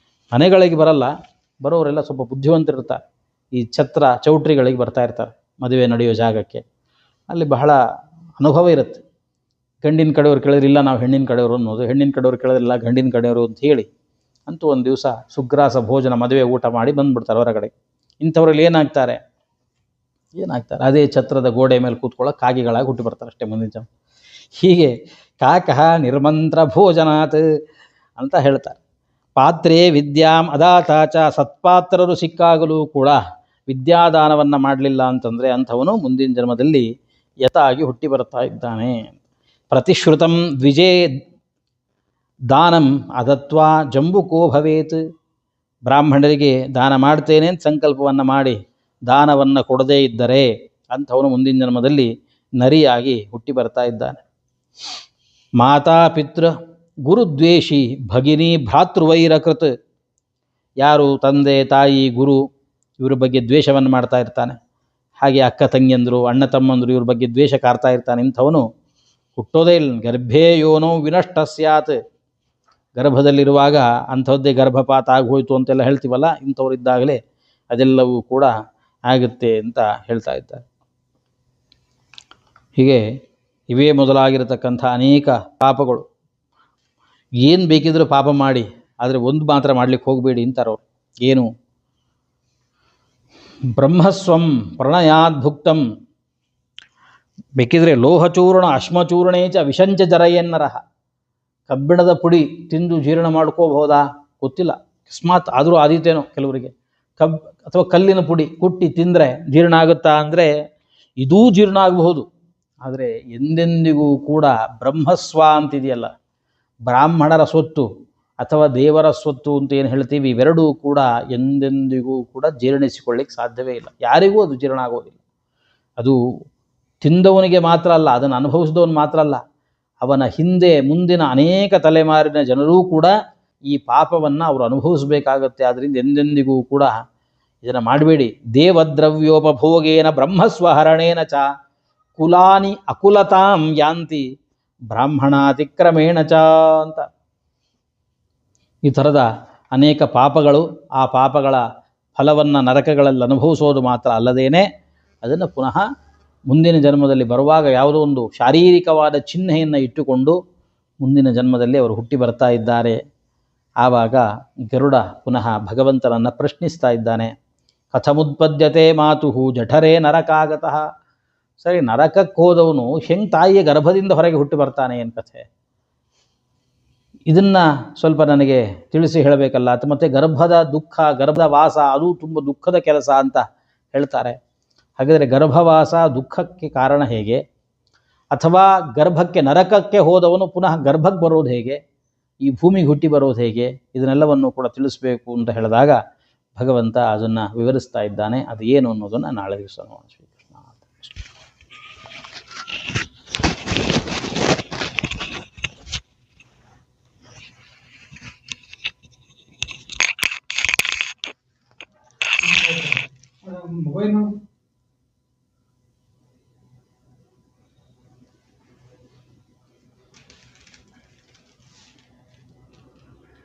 ಮನೆಗಳಿಗೆ ಬರಲ್ಲ, ಬರೋರೆಲ್ಲ ಸ್ವಲ್ಪ ಬುದ್ಧಿವಂತರಿರ್ತಾರೆ, ಈ ಚೌಟ್ರಿಗಳಿಗೆ ಬರ್ತಾ ಇರ್ತಾರೆ ಮದುವೆ ನಡೆಯೋ ಜಾಗಕ್ಕೆ, ಅಲ್ಲಿ ಬಹಳ ಅನುಭವ ಇರುತ್ತೆ. ಗಂಡಿನ ಕಡೆಯವ್ರು ಕೇಳಿದ್ರೆ ಇಲ್ಲ ನಾವು ಹೆಣ್ಣಿನ ಕಡೆಯವರು ಅನ್ನೋದು, ಹೆಣ್ಣಿನ ಕಡೆಯವ್ರು ಕೇಳಿದ್ರಿಲ್ಲ ಗಂಡಿನ ಕಡೆಯವರು ಅಂತ ಹೇಳಿ ಅಂತೂ ಒಂದು ದಿವಸ ಸುಗ್ರಾಸ ಭೋಜನ ಮದುವೆ ಊಟ ಮಾಡಿ ಬಂದುಬಿಡ್ತಾರೆ ಹೊರಗಡೆ. ಇಂಥವ್ರಲ್ಲಿ ಏನಾಗ್ತಾರೆ, ಅದೇ ಛತ್ರದ ಗೋಡೆ ಮೇಲೆ ಕೂತ್ಕೊಳ್ಳೋ ಕಾಗೆಗಳಾಗಿ ಹುಟ್ಟಿ ಬರ್ತಾರೆ ಅಷ್ಟೇ ಮುಂದಿನ ಜನ. ಹೀಗೆ ಕಾಕಃ ನಿರ್ಮಂತ್ರ ಭೋಜನಾತ್ ಅಂತ ಹೇಳ್ತಾರೆ. ಪಾತ್ರೆ ವಿದ್ಯಾಂ ಅದಾತಾಚ, ಸತ್ಪಾತ್ರರು ಸಿಕ್ಕಾಗಲೂ ಕೂಡ ವಿದ್ಯಾದಾನವನ್ನು ಮಾಡಲಿಲ್ಲ ಅಂತಂದರೆ ಅಂಥವನು ಮುಂದಿನ ಜನ್ಮದಲ್ಲಿ ಯತಾಗಿ ಹುಟ್ಟಿ ಬರ್ತಾ ಇದ್ದಾನೆ. ಪ್ರತಿಶ್ರುತಂ ದ್ವಿಜೇ ದಾನಂ ಅದತ್ವಾ ಜಂಬುಕೋ ಭವೇತ್, ಬ್ರಾಹ್ಮಣರಿಗೆ ದಾನ ಮಾಡ್ತೇನೆ ಅಂತ ಸಂಕಲ್ಪವನ್ನು ಮಾಡಿ ದಾನವನ್ನು ಕೊಡದೇ ಇದ್ದರೆ ಅಂಥವನು ಮುಂದಿನ ಜನ್ಮದಲ್ಲಿ ನರಿಯಾಗಿ ಹುಟ್ಟಿ ಬರ್ತಾ ಇದ್ದಾನೆ. ಮಾತಾ ಪಿತೃ ಗುರುದ್ವೇಷಿ ಭಗಿನಿ ಭ್ರಾತೃವೈರಕೃತ್, ಯಾರು ತಂದೆ ತಾಯಿ ಗುರು ಇವರ ಬಗ್ಗೆ ದ್ವೇಷವನ್ನು ಮಾಡ್ತಾ ಇರ್ತಾನೆ, ಹಾಗೆ ಅಕ್ಕ ತಂಗಿಯಂದರು ಅಣ್ಣ ತಮ್ಮಂದರು ಇವ್ರ ಬಗ್ಗೆ ದ್ವೇಷ ಕಾರ್ತಾ ಇರ್ತಾನೆ, ಇಂಥವನು ಹುಟ್ಟೋದೇ ಇಲ್ಲ. ಗರ್ಭೇ ಯೋನೋ ವಿನಷ್ಟ ಸ್ಯಾತ್, ಗರ್ಭದಲ್ಲಿರುವಾಗ ಅಂಥದ್ದೇ ಗರ್ಭಪಾತ ಆಗೋಯ್ತು ಅಂತೆಲ್ಲ ಹೇಳ್ತೀವಲ್ಲ, ಇಂಥವರಿದ್ದಾಗಲೇ ಅದೆಲ್ಲವೂ ಕೂಡ ಆಗುತ್ತೆ ಅಂತ ಹೇಳ್ತಾ ಇದ್ದಾರೆ. ಹೀಗೆ ಇವೇ ಮೊದಲಾಗಿರತಕ್ಕಂಥ ಅನೇಕ ಪಾಪಗಳು. ಏನು ಬೇಕಿದ್ರೂ ಪಾಪ ಮಾಡಿ, ಆದರೆ ಒಂದು ಮಾತ್ರ ಮಾಡಲಿಕ್ಕೆ ಹೋಗಬೇಡಿ ಅಂತಾರವ್ರು. ಏನು? ಬ್ರಹ್ಮಸ್ವಂ ಪ್ರಣಯಾದ್ಭುಕ್ತಂ, ಬೇಕಿದ್ರೆ ಲೋಹಚೂರ್ಣ ಅಶ್ಮಚೂರ್ಣೇಚ ವಿಷಂಚ ಜರಯನ್ನರಹ, ಕಬ್ಬಿಣದ ಪುಡಿ ತಿಂದು ಜೀರ್ಣ ಮಾಡ್ಕೋಬಹುದಾ ಗೊತ್ತಿಲ್ಲ, ಅಕಸ್ಮಾತ್ ಆದರೂ ಆದೀತೇನೋ ಕೆಲವರಿಗೆ. ಅಥವಾ ಕಲ್ಲಿನ ಪುಡಿ ಕುಟ್ಟಿ ತಿಂದರೆ ಜೀರ್ಣ ಆಗುತ್ತಾ ಅಂದರೆ ಇದೂ ಜೀರ್ಣ ಆಗಬಹುದು. ಆದರೆ ಎಂದೆಂದಿಗೂ ಕೂಡ ಬ್ರಹ್ಮಸ್ವ ಅಂತಿದೆಯಲ್ಲ, ಬ್ರಾಹ್ಮಣರ ಸ್ವತ್ತು ಅಥವಾ ದೇವರ ಸ್ವತ್ತು ಅಂತ ಏನು ಹೇಳ್ತೀವಿ, ಇವೆರಡೂ ಕೂಡ ಎಂದೆಂದಿಗೂ ಕೂಡ ಜೀರ್ಣಿಸಿಕೊಳ್ಳಿಕ್ಕೆ ಸಾಧ್ಯವೇ ಇಲ್ಲ. ಯಾರಿಗೂ ಅದು ಜೀರ್ಣ ಆಗೋದಿಲ್ಲ. ಅದು ತಿಂದವನಿಗೆ ಮಾತ್ರ ಅಲ್ಲ, ಅದನ್ನು ಅನುಭವಿಸಿದವನು ಮಾತ್ರ ಅಲ್ಲ, ಅವನ ಹಿಂದೆ ಮುಂದಿನ ಅನೇಕ ತಲೆಮಾರಿನ ಜನರೂ ಕೂಡ ಈ ಪಾಪವನ್ನು ಅವರು ಅನುಭವಿಸಬೇಕಾಗತ್ತೆ. ಆದ್ದರಿಂದ ಎಂದೆಂದಿಗೂ ಕೂಡ ಇದನ್ನು ಮಾಡಬೇಡಿ. ದೇವದ್ರವ್ಯೋಪಭೋಗೇನ ಬ್ರಹ್ಮಸ್ವಹರಣೇನ ಚ ಕುಲಾನಿ ಅಕುಲತಾಂ ಯಾಂತಿ ಬ್ರಾಹ್ಮಣಾತಿಕ್ರಮೇಣ ಚ ಅಂತ. ಈ ಥರದ ಅನೇಕ ಪಾಪಗಳು, ಆ ಪಾಪಗಳ ಫಲವನ್ನು ನರಕಗಳಲ್ಲಿ ಅನುಭವಿಸೋದು ಮಾತ್ರ ಅಲ್ಲದೇನೆ ಅದನ್ನು ಪುನಃ ಮುಂದಿನ ಜನ್ಮದಲ್ಲಿ ಬರುವಾಗ ಯಾವುದೋ ಒಂದು ಶಾರೀರಿಕವಾದ ಚಿಹ್ನೆಯನ್ನು ಇಟ್ಟುಕೊಂಡು ಮುಂದಿನ ಜನ್ಮದಲ್ಲಿ ಅವರು ಹುಟ್ಟಿ ಬರ್ತಾ ಇದ್ದಾರೆ. ಆವಾಗ ಗರುಡ ಪುನಃ ಭಗವಂತನನ್ನು ಪ್ರಶ್ನಿಸ್ತಾ ಇದ್ದಾನೆ. ಕಥಮುತ್ಪದ್ಯತೆ ಮಾತುಹು ಜಠರೇ ನರಕಾಗತಃ. ಸರಿ, ನರಕಕ್ಕೆ ಹೋದವನು ಹೆಂಗೆ ತಾಯಿಯ ಗರ್ಭದಿಂದ ಹೊರಗೆ ಹುಟ್ಟಿ ಬರ್ತಾನೆ, ಏನು ಕಥೆ? ಇದನ್ನು ಸ್ವಲ್ಪ ನನಗೆ ತಿಳಿಸಿ ಹೇಳಬೇಕಲ್ಲ. ಮತ್ತು ಗರ್ಭದ ದುಃಖ, ಗರ್ಭದ ವಾಸ ಅದು ತುಂಬ ದುಃಖದ ಕೆಲಸ ಅಂತ ಹೇಳ್ತಾರೆ. ಹಾಗಾದರೆ ಗರ್ಭವಾಸ ದುಃಖಕ್ಕೆ ಕಾರಣ ಹೇಗೆ? ಅಥವಾ ಗರ್ಭಕ್ಕೆ ನರಕಕ್ಕೆ ಹೋದವನು ಪುನಃ ಗರ್ಭಕ್ಕೆ ಬರೋದು ಹೇಗೆ? ಈ ಭೂಮಿಗೆ ಹುಟ್ಟಿ ಬರೋದು ಹೇಗೆ? ಇದನ್ನೆಲ್ಲವನ್ನು ಕೂಡ ತಿಳಿಸಬೇಕು ಅಂತ ಹೇಳಿದಾಗ ಭಗವಂತ ಅದನ್ನು ವಿವರಿಸ್ತಾ ಇದ್ದಾನೆ. ಅದು ಏನು ಅನ್ನೋದನ್ನು ನಾಳೆ ದಿವಸ ನೋಡೋಣ. ಶ್ರೀಕೃಷ್ಣ. ಮೊಬೈಲ್